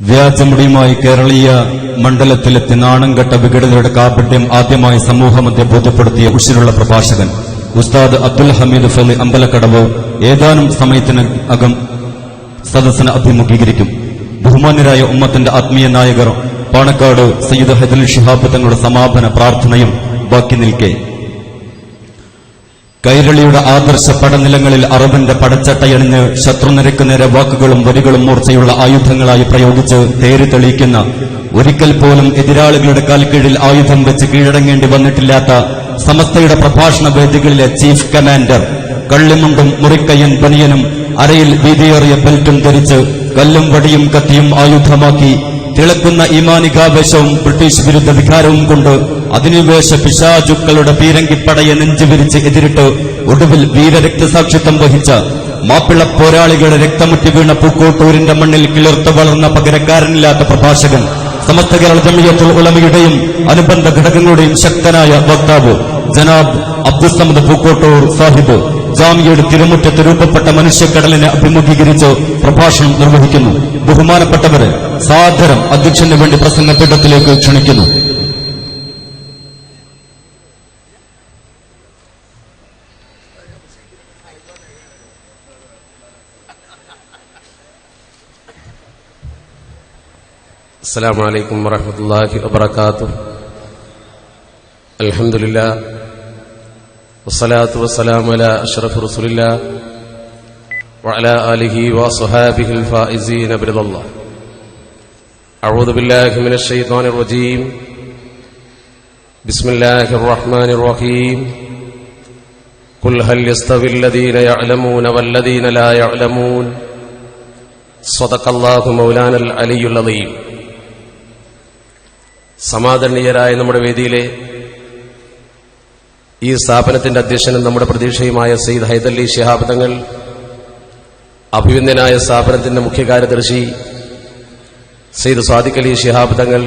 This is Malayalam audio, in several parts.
വ്യാജമുടിയുമായി കേരളീയ മണ്ഡലത്തിലെത്തി നാണംകെട്ട വിഘടിതരുടെ കാപട്യം ആദ്യമായി സമൂഹമധ്യ ബോധ്യപ്പെടുത്തിയ ഉഷിരുള്ള പ്രഭാഷകൻ ഉസ്താദ് അബ്ദുൽ ഹമീദ് ഫലി അമ്പലക്കടവ് ഏതാനും സമയത്തിനകം സദസ്സിനെ അഭിമുഖീകരിക്കും. ബഹുമാന്യരായ ഉമ്മത്തിന്റെ ആത്മീയ നായകർ പാണക്കാട് സയ്യിദ് ഹൈദരലി ശിഹാബ് തങ്ങളുടെ സമാപന പ്രാർത്ഥനയും ബാക്കി നിൽക്കെ കൈരളിയുടെ ആദർശ പടനിലങ്ങളിൽ അറബിന്റെ പടച്ചട്ടയണിഞ്ഞ് ശത്രുനിരക്ക് നേരെ വാക്കുകളും വരികളും മൂർച്ചയുള്ള ആയുധങ്ങളായി പ്രയോഗിച്ച് തേര് തെളിയിക്കുന്ന, ഒരിക്കൽ പോലും എതിരാളികളുടെ കാൽക്കീഴിൽ ആയുധം വെച്ച് കീഴടങ്ങേണ്ടി വന്നിട്ടില്ലാത്ത സമസ്തയുടെ പ്രഭാഷണ വേദികളിലെ ചീഫ് കമാൻഡർ, കള്ളിമുണ്ടും മുറിക്കയ്യൻ ബനിയനും അരയിൽ വീതിയേറിയ ബെൽറ്റും ധരിച്ച് കല്ലും വടിയും കത്തിയും ആയുധമാക്കി തിളക്കുന്ന ഈമാനികാവേശവും ബ്രിട്ടീഷ് വിരുദ്ധ വികാരവും കൊണ്ട് അധിനിവേശ പിശാചുക്കളുടെ പീരങ്കിപ്പടയെ നെഞ്ചുവിരിച്ച് എതിരിട്ട് ഒടുവിൽ വീരരക്തസാക്ഷിത്വം വഹിച്ച മാപ്പിള പോരാളികളുടെ രക്തമുറ്റി വീണ പൂക്കോട്ടൂരിന്റെ മണ്ണിൽ കിളിർത്തു വളർന്ന പകരക്കാരനില്ലാത്ത പ്രഭാഷകൻ, സമസ്ത കേരള ജംഇയ്യത്തുൽ ഉലമയുടെയും അനുബന്ധ ഘടകങ്ങളുടെയും ശക്തനായ വക്താവ് ജനാബ് അബ്ദുസ്സമദ് പൂക്കോട്ടൂർ സാഹിബ് ജാമിയയുടെ തിരുമുറ്റത്ത് രൂപപ്പെട്ട മനുഷ്യക്കടലിനെ അഭിമുഖീകരിച്ച് പ്രഭാഷണം നിർവഹിക്കുന്നു. ബഹുമാനപ്പെട്ടവരെ സാദരം അധ്യക്ഷന് വേണ്ടി പ്രസംഗപീഠത്തിലേക്ക് ക്ഷണിക്കുന്നു. അസ്സലാമു അലൈക്കും വറഹ്മത്തുള്ളാഹി വബറകാതുഹു. അൽഹംദുലില്ലാഹ് വസ്സലാത്തു വസ്സലാമു അലാ അഷ്റഫി റസൂലില്ലാഹ് വഅലാ ആലിഹി വസ്വഹാബിഹിൽ ഫായിസീന ബിറിദല്ലാഹ്. അഊദു ബില്ലാഹി മിനശ് ശൈത്വാനിർ റജീം. ബിസ്മില്ലാഹിർ റഹ്മാനിർ റഹീം. ഖുൽ ഹൽ യസ്തവിൽ ലദീന യഅലമൂന വല്ലദീന ലാ യഅലമൂൻ. സ്വദഖല്ലാഹു മൗലാനൽ അലിയുൽ അദീം. സമാദരണീയരായ നമ്മുടെ വേദിയിലെ ഈ സ്ഥാപനത്തിന്റെ അധ്യക്ഷനും നമ്മുടെ പ്രതീക്ഷയുമായ സയ്യിദ് ഹൈദരലി ശിഹാബ് തങ്ങൾ, അഭിവന്ദ്യനായ സ്ഥാപനത്തിന്റെ മുഖ്യ കാര്യദർശി സയ്യിദ് സാദിഖ് അലി ശിഹാബ് തങ്ങൾ,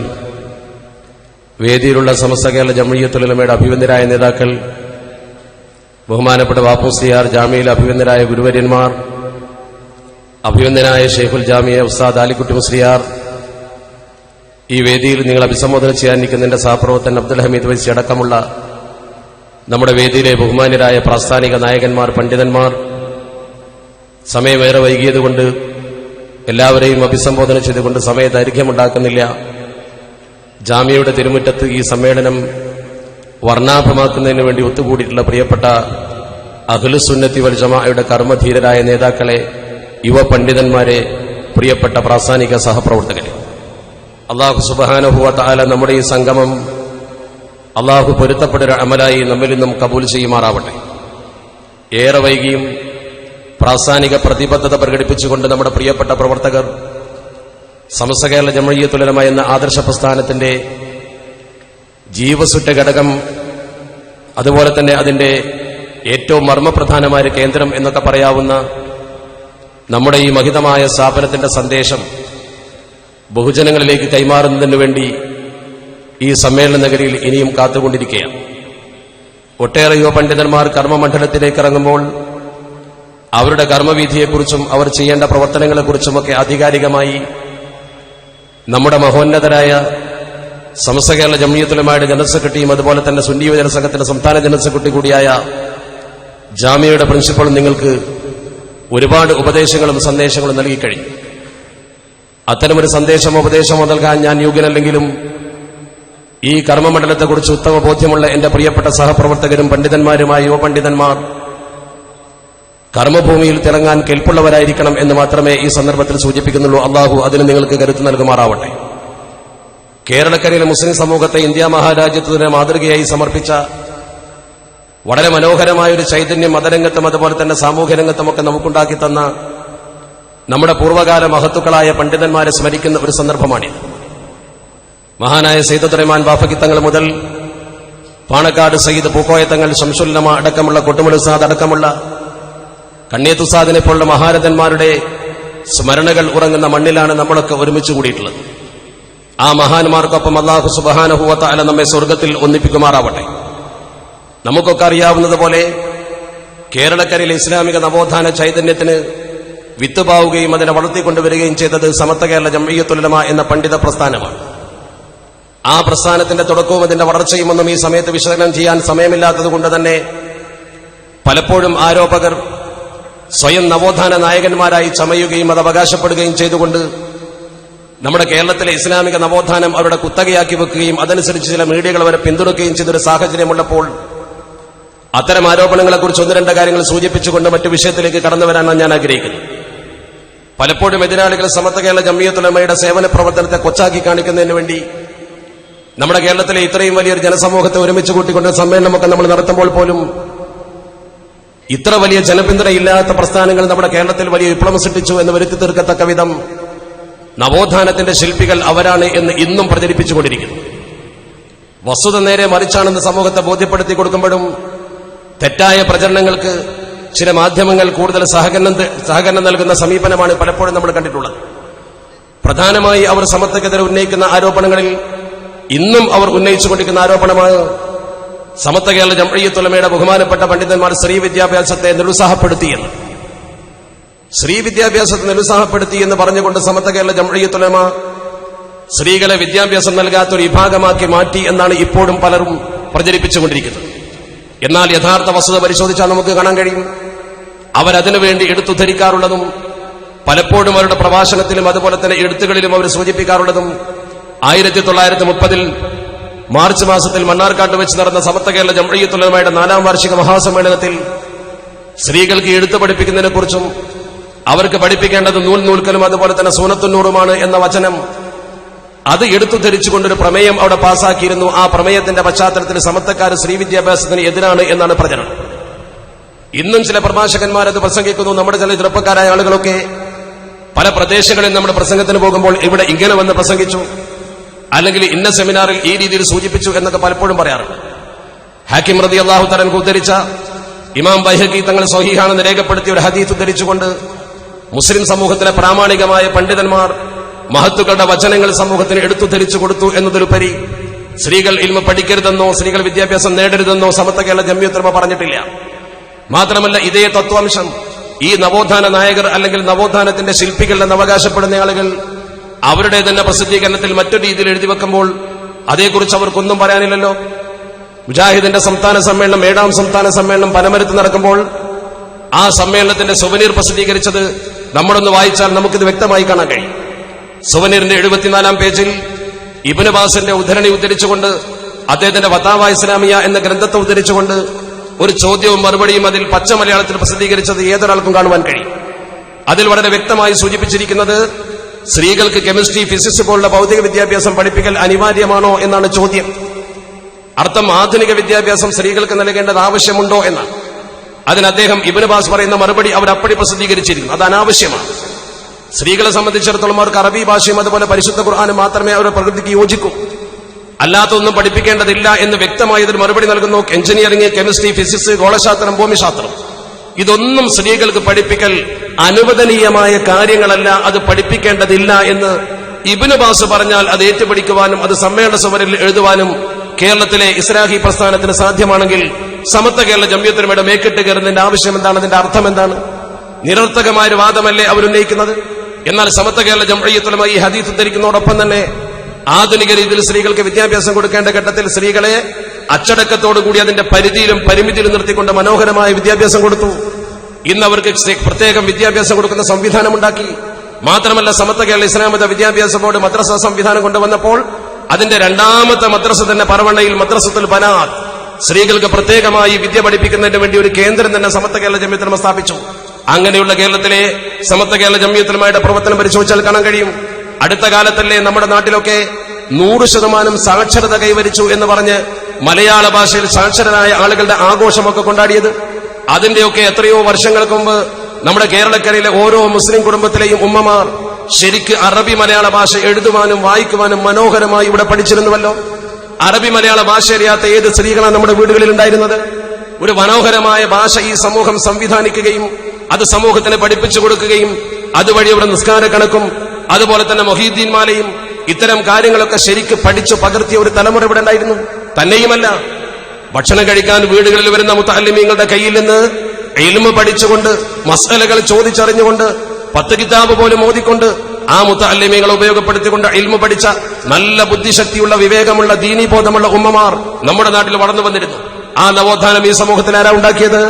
വേദിയിലുള്ള സമസ്ത കേരള ജംഇയ്യത്തുൽ ഉലമയുടെ അഭിവന്ദ്യരായ നേതാക്കൾ, ബഹുമാനപ്പെട്ട വാപ്പുസ്ലിയാർ, ജാമിയയിലെ അഭിവന്ദ്യരായ ഗുരുവര്യന്മാർ, അഭിവന്ദ്യനായ ഷെയ്ഖുൽ ജാമിയ ഉസ്താദ് ആലിക്കുട്ടി മുസ്ലിയാർ, ഈ വേദിയിൽ നിങ്ങൾ അഭിസംബോധന ചെയ്യാനിരിക്കുന്ന എന്റെ സഹപ്രവർത്തകൻ അബ്ദുൽ ഹമീദ് വൈസി അടക്കമുള്ള നമ്മുടെ വേദിയിലെ ബഹുമാന്യരായ പ്രാസ്ഥാനിക നായകന്മാർ, പണ്ഡിതന്മാർ, സമയമേറെ വൈകിയതുകൊണ്ട് എല്ലാവരെയും അഭിസംബോധന ചെയ്തുകൊണ്ട് സമയ ദൈർഘ്യമുണ്ടാക്കുന്നില്ല. ജാമിയയുടെ തിരുമുറ്റത്ത് ഈ സമ്മേളനം വർണ്ണാഭമാക്കുന്നതിന് വേണ്ടി ഒത്തുകൂടിയിട്ടുള്ള പ്രിയപ്പെട്ട അഹ്ലുസുന്നത്തി വൽ ജമാഅയുടെ കർമ്മധീരരായ നേതാക്കളെ, യുവ പണ്ഡിതന്മാരെ, പ്രിയപ്പെട്ട പ്രാസ്ഥാനിക സഹപ്രവർത്തകരെ, അല്ലാഹു സുബ്ഹാനഹു വ തആല നമ്മുടെ ഈ സംഗമം അല്ലാഹു പൊരുത്തപ്പെട്ടൊരു അമലായി നമ്മിൽ നിന്നും കബൂൽ ചെയ്യുമാറാവട്ടെ. ഏറെ വൈകിയും പ്രാസ്ഥാനിക പ്രതിബദ്ധത പ്രകടിപ്പിച്ചുകൊണ്ട് നമ്മുടെ പ്രിയപ്പെട്ട പ്രവർത്തകർ സമസ്ത കേരള ജംഇയ്യത്തുൽ ഉലമ എന്ന ആദർശ പ്രസ്ഥാനത്തിന്റെ ജീവസുറ്റ ഘടകം, അതുപോലെ തന്നെ അതിന്റെ ഏറ്റവും മർമ്മപ്രധാനമായ കേന്ദ്രം എന്നൊക്കെ പറയാവുന്ന നമ്മുടെ ഈ മഹിതമായ സ്ഥാപനത്തിന്റെ സന്ദേശം ബഹുജനങ്ങളിലേക്ക് കൈമാറുന്നതിനു വേണ്ടി ഈ സമ്മേളന നഗരിയിൽ ഇനിയും കാത്തുകൊണ്ടിരിക്കുകയാണ്. ഒട്ടേറെ യുവ പണ്ഡിതന്മാർ കർമ്മമണ്ഡലത്തിലേക്ക് ഇറങ്ങുമ്പോൾ അവരുടെ കർമ്മവീഥിയെക്കുറിച്ചും അവർ ചെയ്യേണ്ട പ്രവർത്തനങ്ങളെക്കുറിച്ചുമൊക്കെ ആധികാരികമായി നമ്മുടെ മഹോന്നതരായ സമസ്ത കേരള ജംഇയ്യത്തുൽ ഉലമയുടെ ജനറൽ സെക്രട്ടറിയും അതുപോലെ തന്നെ സുന്നി യുവജന സംഘത്തിന്റെ സംസ്ഥാന ജനറൽ സെക്രട്ടറി കൂടിയായ ജാമിയയുടെ പ്രിൻസിപ്പളും നിങ്ങൾക്ക് ഒരുപാട് ഉപദേശങ്ങളും സന്ദേശങ്ങളും നൽകിക്കഴിഞ്ഞു. അത്തരമൊരു സന്ദേശമോ ഉപദേശമോ നൽകാൻ ഞാൻ യോഗ്യനല്ലെങ്കിലും ഈ കർമ്മമണ്ഡലത്തെക്കുറിച്ച് ഉത്തമ ബോധ്യമുള്ള എന്റെ പ്രിയപ്പെട്ട സഹപ്രവർത്തകരും പണ്ഡിതന്മാരുമായ യുവ പണ്ഡിതന്മാർ കർമ്മഭൂമിയിൽ തിളങ്ങാൻ കെൽപ്പുള്ളവരായിരിക്കണം എന്ന് മാത്രമേ ഈ സന്ദർഭത്തിൽ സൂചിപ്പിക്കുന്നുള്ളൂ. അള്ളാഹു അതിന് നിങ്ങൾക്ക് കരുത്ത് നൽകുമാറാവട്ടെ. കേരളക്കരയിലെ മുസ്ലിം സമൂഹത്തെ ഇന്ത്യ മഹാരാജ്യത്തിന് മാതൃകയായി സമർപ്പിച്ച വളരെ മനോഹരമായ ഒരു ചൈതന്യം മതരംഗത്തും അതുപോലെ തന്നെ സാമൂഹ്യ രംഗത്തുമൊക്കെ നമുക്കുണ്ടാക്കി തന്ന നമ്മുടെ പൂർവ്വകാല മഹത്തുക്കളായ പണ്ഡിതന്മാരെ സ്മരിക്കുന്ന ഒരു സന്ദർഭമാണിത്. മഹാനായ സയ്യിദ് റഹ്മാൻ ബാഫഖി തങ്ങൾ മുതൽ പാണക്കാട് സയ്യിദ് പൂക്കോയ തങ്ങൾ, ശംസുൽ ഉലമ അടക്കമുള്ള കൊട്ടുമുൽ ഉസ്താദ് അടക്കമുള്ള കണ്ണിയത്ത് ഉസ്താദിനെ പോലുള്ള മഹാരഥന്മാരുടെ സ്മരണകൾ ഉറങ്ങുന്ന മണ്ണിലാണ് നമ്മളൊക്കെ ഒരുമിച്ച് കൂടിയിട്ടുള്ളത്. ആ മഹാന്മാർക്കൊപ്പം അല്ലാഹു സുബ്ഹാനഹു വ തആല നമ്മെ സ്വർഗ്ഗത്തിൽ ഒന്നിപ്പിക്കുമാറാവട്ടെ. നമുക്കൊക്കെ അറിയാവുന്നതുപോലെ കേരളക്കരയിലെ ഇസ്ലാമിക നവോത്ഥാന ചൈതന്യത്തിന് വിത്തുപാവുകയും അതിനെ വളർത്തിക്കൊണ്ടുവരികയും ചെയ്തത് സമസ്ത കേരള ജംഇയ്യത്തുൽ ഉലമ എന്ന പണ്ഡിത പ്രസ്ഥാനമാണ്. ആ പ്രസ്ഥാനത്തിന്റെ തുടക്കവും അതിന്റെ വളർച്ചയും ഒന്നും ഈ സമയത്ത് വിശകലനം ചെയ്യാൻ സമയമില്ലാത്തതുകൊണ്ട് തന്നെ പലപ്പോഴും ആരോപകർ സ്വയം നവോത്ഥാന നായകന്മാരായി ചമയുകയും അത് അവകാശപ്പെടുകയും ചെയ്തുകൊണ്ട് നമ്മുടെ കേരളത്തിലെ ഇസ്ലാമിക നവോത്ഥാനം അവരുടെ കുത്തകയാക്കി വെക്കുകയും അതനുസരിച്ച് ചില മീഡിയകൾ അവരെ പിന്തുണയ്ക്കുകയും ചെയ്തൊരു സാഹചര്യമുള്ളപ്പോൾ അത്തരം ആരോപണങ്ങളെക്കുറിച്ച് ഒന്ന് രണ്ട് കാര്യങ്ങൾ സൂചിപ്പിച്ചുകൊണ്ട് മറ്റു വിഷയത്തിലേക്ക് കടന്നു വരാനാണ് ഞാൻ ആഗ്രഹിക്കുന്നത്. പലപ്പോഴും എതിരാളികൾ സമസ്ത കേരള ജംഇയ്യത്തുൽ ഉലമയുടെ സേവന പ്രവർത്തനത്തെ കൊച്ചാക്കി കാണിക്കുന്നതിന് വേണ്ടി നമ്മുടെ കേരളത്തിലെ ഇത്രയും വലിയൊരു ജനസമൂഹത്തെ ഒരുമിച്ച് കൂട്ടിക്കൊണ്ട് സമ്മേളനമൊക്കെ നമ്മൾ നടത്തുമ്പോൾ പോലും ഇത്ര വലിയ ജനപിന്തുണയില്ലാത്ത പ്രസ്ഥാനങ്ങൾ നമ്മുടെ കേരളത്തിൽ വലിയ വിപ്ലവം സൃഷ്ടിച്ചു എന്ന് വരുത്തി തീർക്കത്തക്ക വിധം നവോത്ഥാനത്തിന്റെ ശില്പികൾ അവരാണ് എന്ന് ഇന്നും പ്രചരിപ്പിച്ചുകൊണ്ടിരിക്കുന്നു. വസ്തുത നേരെ മറിച്ചാണെന്ന് സമൂഹത്തെ ബോധ്യപ്പെടുത്തി കൊടുക്കുമ്പോഴും തെറ്റായ പ്രചരണങ്ങൾക്ക് ചില മാധ്യമങ്ങൾ കൂടുതൽ സഹകരണം നൽകുന്ന സമീപനമാണ് പലപ്പോഴും നമ്മൾ കണ്ടിട്ടുള്ളത്. പ്രധാനമായി അവർ സമത്വക്കെതിരെ ഉന്നയിക്കുന്ന ആരോപണങ്ങളിൽ ഇന്നും അവർ ഉന്നയിച്ചുകൊണ്ടിരിക്കുന്ന ആരോപണമാണ് സമസ്ത കേരള ജംഇയ്യത്തുൽ ഉലമയുടെ ബഹുമാനപ്പെട്ട പണ്ഡിതന്മാർ സ്ത്രീ വിദ്യാഭ്യാസത്തെ നിരുത്സാഹപ്പെടുത്തിയെന്ന്. സ്ത്രീ വിദ്യാഭ്യാസത്തെ നിരുത്സാഹപ്പെടുത്തി എന്ന് പറഞ്ഞുകൊണ്ട് സമസ്ത കേരള ജംഇയ്യത്തുൽ ഉലമ സ്ത്രീകളെ വിദ്യാഭ്യാസം നൽകാത്തൊരു വിഭാഗമാക്കി മാറ്റി എന്നാണ് ഇപ്പോഴും പലരും പ്രചരിപ്പിച്ചുകൊണ്ടിരിക്കുന്നത്. എന്നാൽ യഥാർത്ഥ വസ്തുത പരിശോധിച്ചാൽ നമുക്ക് കാണാൻ കഴിയും അവരതിനുവേണ്ടി എടുത്തുദ്ധരിക്കാറുള്ളതും പലപ്പോഴും അവരുടെ പ്രഭാഷണത്തിലും അതുപോലെ തന്നെ എഴുത്തുകളിലും അവർ സൂചിപ്പിക്കാറുള്ളതും 1930 മാർച്ച് മാസത്തിൽ മണ്ണാർക്കാട്ട് വെച്ച് നടന്ന സമസ്ത കേരള ജംഇയ്യത്തുൽ ഉലമയുടെ 4ാം വാർഷിക മഹാസമ്മേളനത്തിൽ സ്ത്രീകൾക്ക് എഴുത്ത് പഠിപ്പിക്കുന്നതിനെക്കുറിച്ചും അവർക്ക് പഠിപ്പിക്കേണ്ടത് നൂൽക്കലും അതുപോലെ തന്നെ സൂനത്തുന്നൂറുമാണ് എന്ന വചനം അത് എടുത്തുധരിച്ചുകൊണ്ടൊരു പ്രമേയം അവിടെ പാസാക്കിയിരുന്നു. ആ പ്രമേയത്തിന്റെ പശ്ചാത്തലത്തിൽ സമസ്തക്കാർ സ്ത്രീ വിദ്യാഭ്യാസത്തിന് എതിരാണ് എന്നാണ് പ്രചരണം. ഇന്നും ചില പ്രഭാഷകന്മാരത് പ്രസംഗിക്കുന്നു. നമ്മുടെ ചില ചെറുപ്പക്കാരായ ആളുകളൊക്കെ പല പ്രദേശങ്ങളിൽ നമ്മുടെ പ്രസംഗത്തിന് പോകുമ്പോൾ ഇവിടെ ഇങ്ങനെ വന്ന് പ്രസംഗിച്ചു, അല്ലെങ്കിൽ ഇന്ന സെമിനാറിൽ ഈ രീതിയിൽ സൂചിപ്പിച്ചു എന്നൊക്കെ പലപ്പോഴും പറയാറുണ്ട്. ഹാക്കിം റളിയല്ലാഹു തആല അൻഹു ഉദ്ധരിച്ച ഇമാം ബൈഹഖി തങ്ങൾ സ്വഹീഹാണെന്ന് രേഖപ്പെടുത്തിയ ഒരു ഹദീസ് ഉദ്ധരിച്ചുകൊണ്ട് മുസ്ലിം സമൂഹത്തിലെ പ്രാമാണികമായ പണ്ഡിതന്മാർ മഹത്തുക്കളുടെ വചനങ്ങൾ സമൂഹത്തിന് എടുത്തുധരിച്ചു കൊടുത്തു എന്നതിലുപരി സ്ത്രീകൾ ഇൽമ പഠിക്കരുതെന്നോ സ്ത്രീകൾ വിദ്യാഭ്യാസം നേടരുതെന്നോ സമസ്ത കേരള ജംഇയ്യത്തുൽ ഉലമ പറഞ്ഞിട്ടില്ല. മാത്രമല്ല ഇതേ തത്വാംശം ഈ നവോത്ഥാന നായകർ അല്ലെങ്കിൽ നവോത്ഥാനത്തിന്റെ ശില്പികളെന്ന് അവകാശപ്പെടുന്ന ആളുകൾ അവരുടെ തന്നെ പ്രസിദ്ധീകരണത്തിൽ മറ്റൊരു രീതിയിൽ എഴുതി വെക്കുമ്പോൾ അതേക്കുറിച്ച് അവർക്കൊന്നും പറയാനില്ലല്ലോ. മുജാഹിദിന്റെ സംസ്ഥാന സമ്മേളനം 7ാം സംസ്ഥാന സമ്മേളനം പനമരത്ത് നടക്കുമ്പോൾ ആ സമ്മേളനത്തിന്റെ സുവനീർ പ്രസിദ്ധീകരിച്ചത് നമ്മളൊന്ന് വായിച്ചാൽ നമുക്കിത് വ്യക്തമായി കാണാൻ കഴിയും. സുവനീറിന്റെ 74ാം പേജിൽ ഇബ്നു ബാസിന്റെ ഉദ്ധരണി ഉദ്ധരിച്ചുകൊണ്ട് അദ്ദേഹത്തിന്റെ ഫതാവ ഇസ്ലാമിയ എന്ന ഗ്രന്ഥത്തെ ഉദ്ധരിച്ചുകൊണ്ട് ഒരു ചോദ്യവും മറുപടിയും അതിൽ പച്ച മലയാളത്തിൽ പ്രസിദ്ധീകരിച്ചത് ഏതൊരാൾക്കും കാണുവാൻ കഴിയും. അതിൽ വളരെ വ്യക്തമായി സൂചിപ്പിച്ചിരിക്കുന്നത് സ്ത്രീകൾക്ക് കെമിസ്ട്രി, ഫിസിക്സ് പോലുള്ള ഭൗതിക വിദ്യാഭ്യാസം പഠിപ്പിക്കൽ അനിവാര്യമാണോ എന്നാണ് ചോദ്യം. അർത്ഥം ആധുനിക വിദ്യാഭ്യാസം സ്ത്രീകൾക്ക് നൽകേണ്ടത് ആവശ്യമുണ്ടോ എന്നാണ്. അതിന് അദ്ദേഹം ഇബ്നു ബാസ് പറയുന്ന മറുപടി അവരപ്പടി പ്രസിദ്ധീകരിച്ചിരിക്കുന്നു. അത് അനാവശ്യമാണ്. സ്ത്രീകളെ സംബന്ധിച്ചിടത്തോളം അവർക്ക് അറബി ഭാഷയും അതുപോലെ പരിശുദ്ധ ഖുർആനും മാത്രമേ അവരുടെ പ്രകൃതിക്ക് യോജിക്കൂ, അല്ലാത്തൊന്നും പഠിപ്പിക്കേണ്ടതില്ല എന്ന് വ്യക്തമായി ഇതിന് മറുപടി നൽകുന്നു. എഞ്ചിനീയറിംഗ്, കെമിസ്ട്രി, ഫിസിക്സ്, ഗോളശാസ്ത്രം, ഭൂമിശാസ്ത്രം ഇതൊന്നും സ്ത്രീകൾക്ക് പഠിപ്പിക്കൽ അനുവദനീയമായ കാര്യങ്ങളല്ല, അത് പഠിപ്പിക്കേണ്ടതില്ല എന്ന് ഇബ്നു ബാസ് പറഞ്ഞാൽ അത് ഏറ്റുപിടിക്കുവാനും അത് സമ്മേളന സുവരിൽ എഴുതുവാനും കേരളത്തിലെ ഇസ്ലാഹി പ്രസ്ഥാനത്തിന് സാധ്യമാണെങ്കിൽ സമസ്ത കേരള ജംഇയ്യത്തുൽ ഉലമയുടെ മേക്കിട്ട് കയറുന്നതിന്റെ ആവശ്യം എന്താണ്? അതിന്റെ അർത്ഥം എന്താണ്? നിരർത്ഥകമായ ഒരു വാദമല്ലേ അവരുന്നയിക്കുന്നത്? എന്നാൽ സമസ്ത കേരള ജംഇയ്യത്തുൽ ഉലമ ഈ ഹദീസ് ഉദ്ധരിക്കുന്നതോടൊപ്പം തന്നെ ആധുനിക രീതിയിൽ സ്ത്രീകൾക്ക് വിദ്യാഭ്യാസം കൊടുക്കേണ്ട ഘട്ടത്തിൽ സ്ത്രീകളെ അച്ചടക്കത്തോടുകൂടി അതിന്റെ പരിധിയിലും പരിമിതിയിലും നിർത്തിക്കൊണ്ട് മനോഹരമായ വിദ്യാഭ്യാസം കൊടുത്തു. ഇന്ന് അവർക്ക് പ്രത്യേകം വിദ്യാഭ്യാസം കൊടുക്കുന്ന സംവിധാനമുണ്ടാക്കി. മാത്രമല്ല സമസ്ത കേരള ഇസ്ലാം മത വിദ്യാഭ്യാസ ബോർഡ് മദ്രസ സംവിധാനം കൊണ്ടുവന്നപ്പോൾ അതിന്റെ 2ാമത്തെ മദ്രസ തന്നെ പറവണ്ണയിൽ മദ്രസത്തുൽ ബനാത്ത് സ്ത്രീകൾക്ക് പ്രത്യേകമായി വിദ്യ പഠിപ്പിക്കുന്നതിന് വേണ്ടി ഒരു കേന്ദ്രം തന്നെ സമസ്ത കേരള ജംഇയ്യത്തുൽ ഉലമ സ്ഥാപിച്ചു. അങ്ങനെയുള്ള കേരളത്തിലെ സമസ്ത കേരള ജംഇയ്യത്തുൽ ഉലമയുടെ പ്രവർത്തനം പരിശോധിച്ചാൽ കാണാൻ കഴിയും. അടുത്ത കാലത്തല്ലേ നമ്മുടെ നാട്ടിലൊക്കെ 100% സാക്ഷരത കൈവരിച്ചു എന്ന് പറഞ്ഞ് മലയാള ഭാഷയിൽ സാക്ഷരരായ ആളുകളുടെ ആഘോഷമൊക്കെ കൊണ്ടാടിയത്. അതിന്റെയൊക്കെ എത്രയോ വർഷങ്ങൾക്ക് മുമ്പ് നമ്മുടെ കേരളക്കരയിലെ ഓരോ മുസ്ലിം കുടുംബത്തിലെയും ഉമ്മമാർ ശരിക്ക് അറബി മലയാള ഭാഷ എഴുതുവാനും വായിക്കുവാനും മനോഹരമായി ഇവിടെ പഠിച്ചിരുന്നുവല്ലോ. അറബി മലയാള ഭാഷ അറിയാത്ത ഏത് സ്ത്രീകളാണ് നമ്മുടെ വീടുകളിൽ ഉണ്ടായിരുന്നത്? ഒരു മനോഹരമായ ഭാഷ ഈ സമൂഹം സംവിധാനിക്കുകയും അത് സമൂഹത്തിന് പഠിപ്പിച്ചു കൊടുക്കുകയും അതുവഴി ഇവിടെ നിസ്കാര കണക്കും അതുപോലെ തന്നെ മൊഹീദ്ദീൻ മാലയും ഇത്തരം കാര്യങ്ങളൊക്കെ ശരിക്ക് പഠിച്ചു പകർത്തിയ ഒരു തലമുറ ഇവിടെ ഉണ്ടായിരുന്നു. തന്നെയുമല്ല, ഭക്ഷണം കഴിക്കാൻ വീടുകളിൽ വരുന്ന മുത്തഅല്ലിമീങ്ങളുടെ കയ്യിൽ നിന്ന് ഇൽമ പഠിച്ചുകൊണ്ട് മസ്അലകൾ ചോദിച്ചറിഞ്ഞുകൊണ്ട് 10 കിതാബ് പോലും ഓതിക്കൊണ്ട് ആ മുതഅല്ലിമീങ്ങളെ ഉപയോഗപ്പെടുത്തിക്കൊണ്ട് ഇൽമു പഠിച്ച നല്ല ബുദ്ധിശക്തിയുള്ള വിവേകമുള്ള ദീനീബോധമുള്ള ഉമ്മമാർ നമ്മുടെ നാട്ടിൽ വളർന്നു വന്നിരുന്നു. ആ നവോത്ഥാനം ഈ സമൂഹത്തിൽ ആരാ ഉണ്ടാക്കിയത്?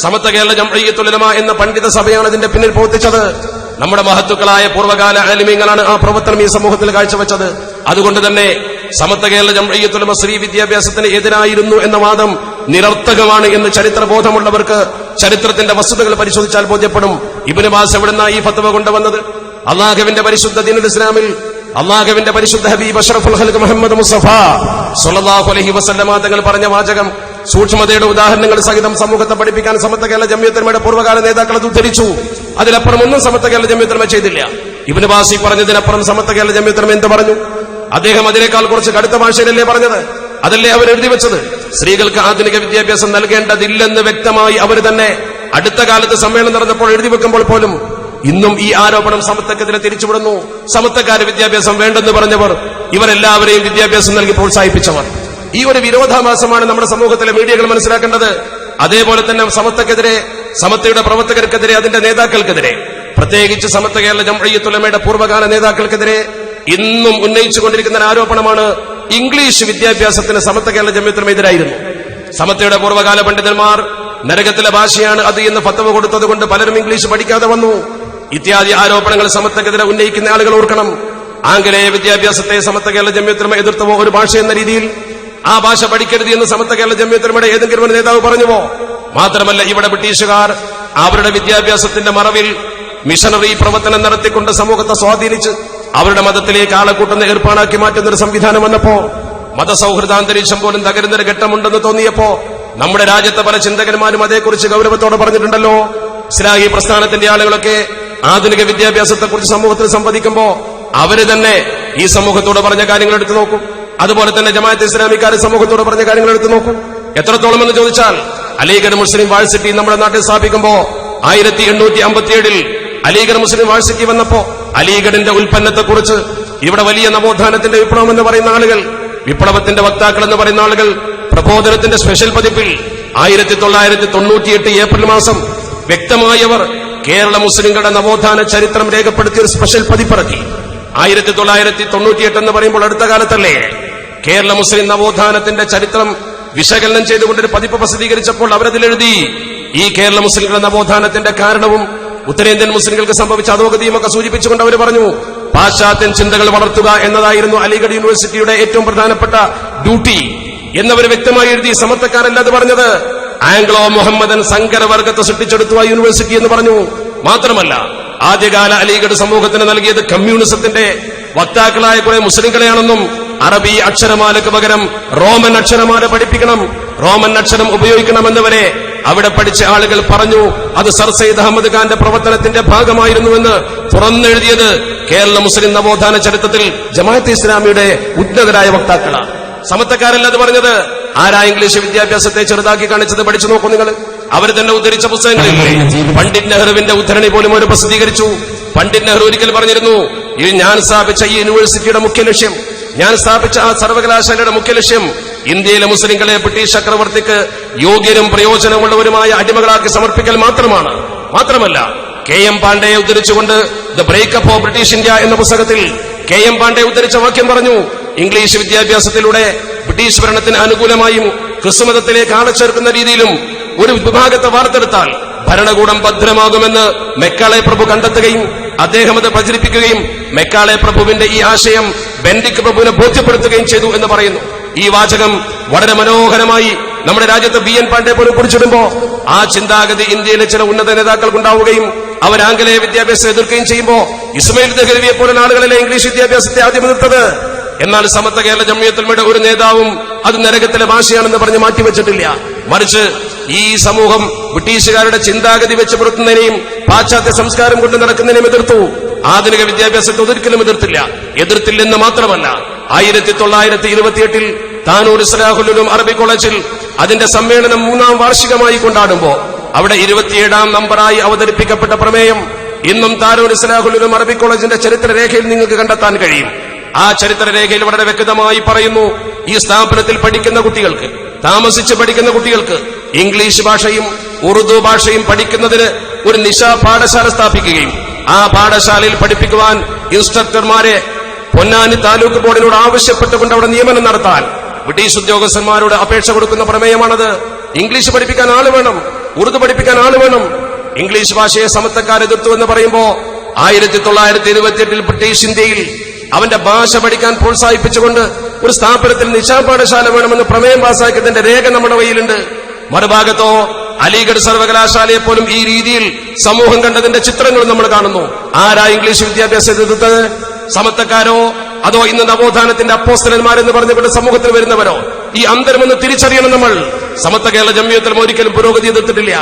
സമസ്ത കേരള ജംഇയ്യത്തുൽ ഉലമ എന്ന പണ്ഡിത സഭയാണ് ഇതിന്റെ പിന്നിൽ പ്രവർത്തിച്ചത്. നമ്മുടെ മഹത്തുക്കളായ പൂർവ്വകാല ആലിമീങ്ങളാണ് ആ പ്രവർത്തനം ഈ സമൂഹത്തിൽ കാഴ്ചവെച്ചത്. അതുകൊണ്ട് തന്നെ സമസ്ത കേരള ജംഇയ്യത്തുൽ ഉലമ സ്ത്രീ വിദ്യാഭ്യാസത്തിന് എതിരായിരുന്നു എന്ന വാദം നിരർത്ഥകമാണ് എന്ന് ചരിത്രബോധമുള്ളവർക്ക് ചരിത്രത്തിന്റെ വസ്തുതകൾ പരിശോധിച്ചാൽ ബോധ്യപ്പെടും. ഇബ്നു ബാസ് എവിടുന്ന ഈ ഫത്വ കൊണ്ടുവന്നത്? അള്ളാഹുവിന്റെ പരിശുദ്ധ ദീനുൽ ഇസ്ലാമിൽ അള്ളാഹുവിന്റെ പരിശുദ്ധ ഹബീബ് അഷ്റഫുൽ ഖൽഖ് മുഹമ്മദ് മുസ്തഫ സ്വല്ലല്ലാഹു അലൈഹി വസല്ലമ തങ്ങൾ പറഞ്ഞ വാചകം സൂക്ഷ്മതയുടെ ഉദാഹരണങ്ങൾ സഹിതം സമൂഹത്തെ പഠിപ്പിക്കാൻ സമസ്ത കേരള ജംഇയ്യത്തുൽ ഉലമയുടെ പൂർവ്വകാല നേതാക്കൾ അത് ഉദ്ധരിച്ചു. അതിലപ്പുറം ഒന്നും സമസ്ത കേരള ജംഇയ്യത്തുൽ ഉലമ ചെയ്തില്ല. ഇബ്നു ബാസി പറഞ്ഞതിനപ്പുറം സമസ്ത കേരള ജംഇയ്യത്തുൽ ഉലമ എന്ത് പറഞ്ഞു? അദ്ദേഹം അതിനേക്കാൾ കുറച്ച് കടുത്ത ഭാഷയിലല്ലേ പറഞ്ഞത്? അതല്ലേ അവർ എഴുതി വെച്ചത്? സ്ത്രീകൾക്ക് ആധുനിക വിദ്യാഭ്യാസം നൽകേണ്ടതില്ലെന്ന് വ്യക്തമായി അവർ തന്നെ അടുത്ത കാലത്ത് സമ്മേളനം നടന്നപ്പോൾ എഴുതി വെക്കുമ്പോൾ പോലും ഇന്നും ഈ ആരോപണം സമത്വക്കെതിരെ തിരിച്ചുവിടുന്നു. സമത്വക്കാര് വിദ്യാഭ്യാസം വേണ്ടെന്ന് പറഞ്ഞവർ ഇവരെല്ലാവരെയും വിദ്യാഭ്യാസം നൽകി പ്രോത്സാഹിപ്പിച്ചവർ. ഈ ഒരു വിരോധാഭാസമാണ് നമ്മുടെ സമൂഹത്തിലെ മീഡിയകൾ മനസ്സിലാക്കേണ്ടത്. അതേപോലെ തന്നെ സമത്വക്കെതിരെ, സമത്വയുടെ പ്രവർത്തകർക്കെതിരെ, അതിന്റെ നേതാക്കൾക്കെതിരെ, പ്രത്യേകിച്ച് സമസ്ത കേരള ജംഇയ്യത്തുൽ ഉലമയുടെ പൂർവ്വകാല നേതാക്കൾക്കെതിരെ ഇന്നും ഉന്നയിച്ചുകൊണ്ടിരിക്കുന്ന ആരോപണമാണ് ഇംഗ്ലീഷ് വിദ്യാഭ്യാസത്തിന് സമസ്ത കേരള ജംഇയ്യത്തുൽ ഉലമ എതിരായിരുന്നു. സമത്വയുടെ പൂർവ്വകാല പണ്ഡിതന്മാർ നരകത്തിലെ ഭാഷയാണ് അത് എന്ന് ഫത്വ കൊടുത്തത് കൊണ്ട് പലരും ഇംഗ്ലീഷ് പഠിക്കാതെ വന്നു. ഇത്യാദി ആരോപണങ്ങൾ സമത്വക്കെതിരെ ഉന്നയിക്കുന്ന ആളുകൾ ഓർക്കണം. ആംഗലേയ വിദ്യാഭ്യാസത്തെ സമസ്ത കേരള ജംഇയ്യത്തുൽ ഉലമ എതിർത്തുവോ? ഒരു ഭാഷ എന്ന രീതിയിൽ ആ ഭാഷ പഠിക്കരുത് എന്ന് സമസ്ത കേരള ജംഇയ്യത്തുൽ ഉലമയുടെ ഏതെങ്കിലും ഒരു നേതാവ് പറഞ്ഞുവോ? മാത്രമല്ല, ഇവിടെ ബ്രിട്ടീഷുകാർ അവരുടെ വിദ്യാഭ്യാസത്തിന്റെ മറവിൽ മിഷണറി പ്രവർത്തനം നടത്തിക്കൊണ്ട് സമൂഹത്തെ സ്വാധീനിച്ച് അവരുടെ മതത്തിലേക്ക് ആളെ കൂട്ടുന്ന ഏർപ്പാടാക്കി മാറ്റുന്ന ഒരു സംവിധാനം വന്നപ്പോ, മതസൗഹൃദാന്തരീക്ഷം പോലും തകരുന്നൊരു ഘട്ടമുണ്ടെന്ന് തോന്നിയപ്പോ നമ്മുടെ രാജ്യത്തെ പല ചിന്തകന്മാരും അതേക്കുറിച്ച് ഗൗരവത്തോടെ പറഞ്ഞിട്ടുണ്ടല്ലോ. ഇസ്ലാഹി പ്രസ്ഥാനത്തിന്റെ ആളുകളൊക്കെ ആധുനിക വിദ്യാഭ്യാസത്തെക്കുറിച്ച് സമൂഹത്തിൽ സംവദിക്കുമ്പോ അവര് തന്നെ ഈ സമൂഹത്തോട് പറഞ്ഞ കാര്യങ്ങൾ എടുത്തു നോക്കും. അതുപോലെ തന്നെ ജമാഅത്തെ ഇസ്ലാമിക്കാർ സമൂഹത്തോട് പറഞ്ഞ കാര്യങ്ങൾ എടുത്തു നോക്കും. എത്രത്തോളം എന്ന് ചോദിച്ചാൽ, അലിഗഡ് മുസ്ലിം വാഴ്സിറ്റി നമ്മുടെ നാട്ടിൽ സ്ഥാപിക്കുമ്പോ 1857 അലിഗഡ് മുസ്ലിം വാഴ്സിറ്റി വന്നപ്പോ അലിഗഡിന്റെ ഉൽപ്പന്നത്തെക്കുറിച്ച് ഇവിടെ വലിയ നവോത്ഥാനത്തിന്റെ വിപ്ലവം എന്ന് പറയുന്ന ആളുകൾ, വിപ്ലവത്തിന്റെ വക്താക്കൾ എന്ന് പറയുന്ന ആളുകൾ പ്രബോധനത്തിന്റെ സ്പെഷ്യൽ പതിപ്പിൽ 1998 ഏപ്രിൽ മാസം വ്യക്തമായവർ കേരള മുസ്ലിങ്ങളുടെ നവോത്ഥാന ചരിത്രം രേഖപ്പെടുത്തിയ ഒരു സ്പെഷ്യൽ പതിപ്പിറക്കി. 1998 എന്ന് പറയുമ്പോൾ അടുത്ത കാലത്തല്ലേ? കേരള മുസ്ലിം നവോത്ഥാനത്തിന്റെ ചരിത്രം വിശകലനം ചെയ്തുകൊണ്ടൊരു പതിപ്പ് പ്രസിദ്ധീകരിച്ചപ്പോൾ അവരതിലെഴുതി, ഈ കേരള മുസ്ലിങ്ങളുടെ നവോത്ഥാനത്തിന്റെ കാരണവും ഉത്തരേന്ത്യൻ മുസ്ലിങ്ങൾക്ക് സംഭവിച്ച അധോഗതിയും ഒക്കെ സൂചിപ്പിച്ചുകൊണ്ട് അവർ പറഞ്ഞു, പാശ്ചാത്യൻ ചിന്തകൾ വളർത്തുക എന്നതായിരുന്നു അലിഗഡ് യൂണിവേഴ്സിറ്റിയുടെ ഏറ്റവും പ്രധാനപ്പെട്ട ഡ്യൂട്ടി എന്നവർ വ്യക്തമായി എഴുതി. സമത്വക്കാരല്ല അത് പറഞ്ഞത്. ആംഗ്ലോ മുഹമ്മദൻ സങ്കരവർഗത്തെ സൃഷ്ടിച്ചെടുത്തു ആ യൂണിവേഴ്സിറ്റി എന്ന് പറഞ്ഞു. മാത്രമല്ല, ആദ്യകാല അലിഗഡ് സമൂഹത്തിന് നൽകിയത് കമ്മ്യൂണിസത്തിന്റെ വക്താക്കളായ കുറെ മുസ്ലിങ്ങളെയാണെന്നും അറബി അക്ഷരമാലയ്ക്ക് പകരം റോമൻ അക്ഷരമാല പഠിപ്പിക്കണം, റോമൻ അക്ഷരം ഉപയോഗിക്കണമെന്നവരെ അവിടെ പഠിച്ച ആളുകൾ പറഞ്ഞു. അത് സർ സയ്യിദ് അഹമ്മദ് ഖാന്റെ പ്രവർത്തനത്തിന്റെ ഭാഗമായിരുന്നുവെന്ന് തുറന്നെഴുതിയത് കേരള മുസ്ലിം നവോത്ഥാന ചരിത്രത്തിൽ ജമാഅത്തെ ഇസ്ലാമിയുടെ ഉന്നതരായ വക്താക്കളാണ്. സമത്വക്കാരല്ല അത് പറഞ്ഞത്. ആരാ ഇംഗ്ലീഷ് വിദ്യാഭ്യാസത്തെ ചെറുതാക്കി കാണിച്ചത്? പഠിച്ചു നോക്കൂ നിങ്ങൾ. അവർ തന്നെ ഉദ്ധരിച്ച പുസ്തകങ്ങളിൽ പണ്ഡിറ്റ് നെഹ്റുവിന്റെ ഉദ്ധരണി പോലും അവർ പ്രസിദ്ധീകരിച്ചു. പണ്ഡിറ്റ് നെഹ്റു ഒരിക്കൽ പറഞ്ഞിരുന്നു, ഞാൻ സ്ഥാപിച്ച ഈ യൂണിവേഴ്സിറ്റിയുടെ മുഖ്യ ലക്ഷ്യം, ഞാൻ സ്ഥാപിച്ച ആ സർവകലാശാലയുടെ മുഖ്യ ലക്ഷ്യം ഇന്ത്യയിലെ മുസ്ലിങ്ങളെ ബ്രിട്ടീഷ് ചക്രവർത്തിക്ക് യോഗ്യരും പ്രയോജനമുള്ളവരുമായ അടിമകളാക്കി സമർപ്പിക്കൽ മാത്രമാണ്. മാത്രമല്ല, കെ.എം. പാണ്ഡെയെ ഉദ്ധരിച്ചുകൊണ്ട് the breakup of British India എന്ന പുസ്തകത്തിൽ കെ.എം. പാണ്ഡെ ഉദ്ധരിച്ച വാക്യം പറഞ്ഞു, ഇംഗ്ലീഷ് വിദ്യാഭ്യാസത്തിലൂടെ ബ്രിട്ടീഷ് ഭരണത്തിന് അനുകൂലമായും ക്രിസ്തുമതത്തിലേക്ക് ആളെ ചേർക്കുന്ന രീതിയിലും ഒരു വിഭാഗത്തെ വാർത്തെടുത്താൽ ഭരണകൂടം ഭദ്രമാകുമെന്ന് മെക്കാളെ പ്രഭു കണ്ടെത്തുകയും അദ്ദേഹം അത് പ്രചരിപ്പിക്കുകയും മെക്കാളെ പ്രഭുവിന്റെ ഈ ആശയം ബെൻഡിക് പ്രഭുവിനെ ബോധ്യപ്പെടുത്തുകയും ചെയ്തു എന്ന് പറയുന്നു. ഈ വാചകം വളരെ മനോഹരമായി നമ്മുടെ രാജ്യത്ത് ബി.എൻ. പാണ്ഡെ പോലും കുറിച്ചിടുമ്പോ ആ ചിന്താഗതി ഇന്ത്യയിലെ ചില ഉന്നത നേതാക്കൾക്കുണ്ടാവുകയും അവർ ആംഗലേയ വിദ്യാഭ്യാസം എതിർക്കുകയും ചെയ്യുമ്പോ ഇസ്മയിൽ ദഹ്ലവിയെ പോലുള്ള ആളുകളെ ഇംഗ്ലീഷ് വിദ്യാഭ്യാസത്തെ ആദ്യം എതിർത്തത്. എന്നാൽ സമസ്ത കേരള ജംഇയ്യത്തുൽ ഉലമയുടെ ഒരു നേതാവും അത് നരകത്തിലെ ഭാഷയാണെന്ന് പറഞ്ഞ് മാറ്റിവെച്ചിട്ടില്ല. മറിച്ച് ഈ സമൂഹം ബ്രിട്ടീഷുകാരുടെ ചിന്താഗതി വെച്ച് പുറത്തുന്നതിനെയും പാശ്ചാത്യ സംസ്കാരം കൊണ്ട് നടക്കുന്നതിനെയും എതിർത്തു. ആധുനിക വിദ്യാഭ്യാസത്തെ ഒരിക്കലും എതിർത്തില്ലെന്ന് മാത്രമല്ല, 1928 താനൂർ ഇസ്ലാഹുൽ ഉലൂം അറബി കോളേജിൽ അതിന്റെ സമ്മേളനം 3ാം വാർഷികമായി കൊണ്ടാടുമ്പോ അവിടെ 27ാം നമ്പറായി അവതരിപ്പിക്കപ്പെട്ട പ്രമേയം ഇന്നും താനൂർ ഇസ്ലാഹുൽ ഉലൂം അറബി കോളേജിന്റെ ചരിത്രരേഖയിൽ നിങ്ങൾക്ക് കണ്ടെത്താൻ കഴിയും. ആ ചരിത്രരേഖയിൽ വളരെ വ്യക്തമായി പറയുന്നു, ഈ സ്ഥാപനത്തിൽ പഠിക്കുന്ന കുട്ടികൾക്ക്, താമസിച്ച് പഠിക്കുന്ന കുട്ടികൾക്ക് ഇംഗ്ലീഷ് ഭാഷയും ഉറുദു ഭാഷയും പഠിക്കുന്നതിന് ഒരു നിശാ പാഠശാല സ്ഥാപിക്കുകയും ആ പാഠശാലയിൽ പഠിപ്പിക്കുവാൻ ഇൻസ്ട്രക്ടർമാരെ പൊന്നാനി താലൂക്ക് ബോർഡിനോട് ആവശ്യപ്പെട്ടുകൊണ്ട് അവിടെ നിയമനം നടത്താൻ ബ്രിട്ടീഷ് ഉദ്യോഗസ്ഥന്മാരോട് അപേക്ഷ കൊടുക്കുന്ന പ്രമേയമാണത്. ഇംഗ്ലീഷ് പഠിപ്പിക്കാൻ ആള് വേണം, ഉറുദു പഠിപ്പിക്കാൻ ആള് വേണം. ഇംഗ്ലീഷ് ഭാഷയെ സമത്വക്കാർ എതിർത്തു എന്ന് പറയുമ്പോ 1928 ബ്രിട്ടീഷ് ഇന്ത്യയിൽ അവന്റെ ഭാഷ പഠിക്കാൻ പ്രോത്സാഹിപ്പിച്ചുകൊണ്ട് ഒരു സ്ഥാപനത്തിൽ നിശാ പാഠശാല വേണമെന്ന് പ്രമേയം പാസാക്കിയതിന്റെ രേഖ നമ്മുടെ കയ്യിലുണ്ട്. മറുഭാഗത്തോ അലിഗഡ് സർവകലാശാലയെ പോലും ഈ രീതിയിൽ സമൂഹം കണ്ടതിന്റെ ചിത്രങ്ങൾ നമ്മൾ കാണുന്നു. ആരാ ഇംഗ്ലീഷ് വിദ്യാഭ്യാസത്തെ എതിർത്തത്? സമത്വക്കാരോ അതോ ഇന്ന് നവോത്ഥാനത്തിന്റെ അപ്പോസ്തലന്മാരെന്ന് പറഞ്ഞുകൊണ്ട് സമൂഹത്തിൽ വരുന്നവരോ? ഈ അന്തരമെന്ന് തിരിച്ചറിയണം നമ്മൾ. സമത്വ കേരള ജംഇയ്യത്തുൽ ഒരിക്കലും പുരോഗതി എതിർത്തിട്ടില്ല.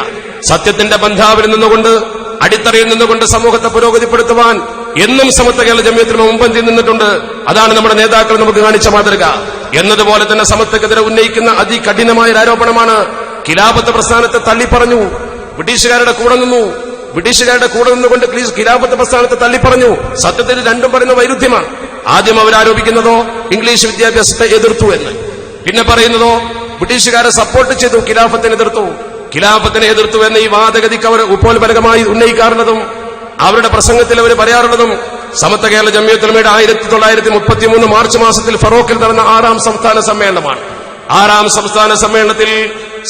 സത്യത്തിന്റെ ബന്ധാവിൽ നിന്നുകൊണ്ട്, അടിത്തറയിൽ നിന്നുകൊണ്ട് സമൂഹത്തെ പുരോഗതിപ്പെടുത്തുവാൻ എന്നും സമത്വ കേരള ജംഇയ്യത്തുൽ മുമ്പന്തിയിൽ നിന്നിട്ടുണ്ട്. അതാണ് നമ്മുടെ നേതാക്കൾ നമുക്ക് കാണിച്ച മാതൃക. എന്നതുപോലെ തന്നെ സമത്വക്കെതിരെ ഉന്നയിക്കുന്ന അതികഠിനമായ ഒരു ആരോപണമാണ് ഖിലാഫത്ത് പ്രസ്ഥാനത്തെ തള്ളിപ്പറഞ്ഞു, ബ്രിട്ടീഷുകാരുടെ കൂടെ നിന്നു. ബ്രിട്ടീഷുകാരുടെ കൂടെ നിന്നുകൊണ്ട് ഖിലാഫത്ത് പ്രസ്ഥാനത്തെ തള്ളിപ്പറഞ്ഞു. സത്യത്തിൽ രണ്ടും പറയുന്ന വൈരുദ്ധ്യമാണ്. ആദ്യം അവരാരോപിക്കുന്നതോ ഇംഗ്ലീഷ് വിദ്യാഭ്യാസത്തെ എതിർത്തു എന്ന്, പിന്നെ പറയുന്നതോ ബ്രിട്ടീഷുകാരെ സപ്പോർട്ട് ചെയ്തു, ഖിലാഫത്തിനെ എതിർത്തു. ഖിലാഫത്തിനെ എതിർത്തു എന്ന ഈ വാദഗതിക്ക് അവർ ഉപോത്പലകമായി ഉന്നയിക്കാറുള്ളതും അവരുടെ പ്രസംഗത്തിൽ അവർ പറയാറുള്ളതും സമത്വ കേരള ജംഇയ്യത്തുൽ ഉലമയുടെ 1933 മാർച്ച് മാസത്തിൽ ഫറോക്കിൽ നടന്ന 6ാം സംസ്ഥാന സമ്മേളനമാണ്. 6ാം സംസ്ഥാന സമ്മേളനത്തിൽ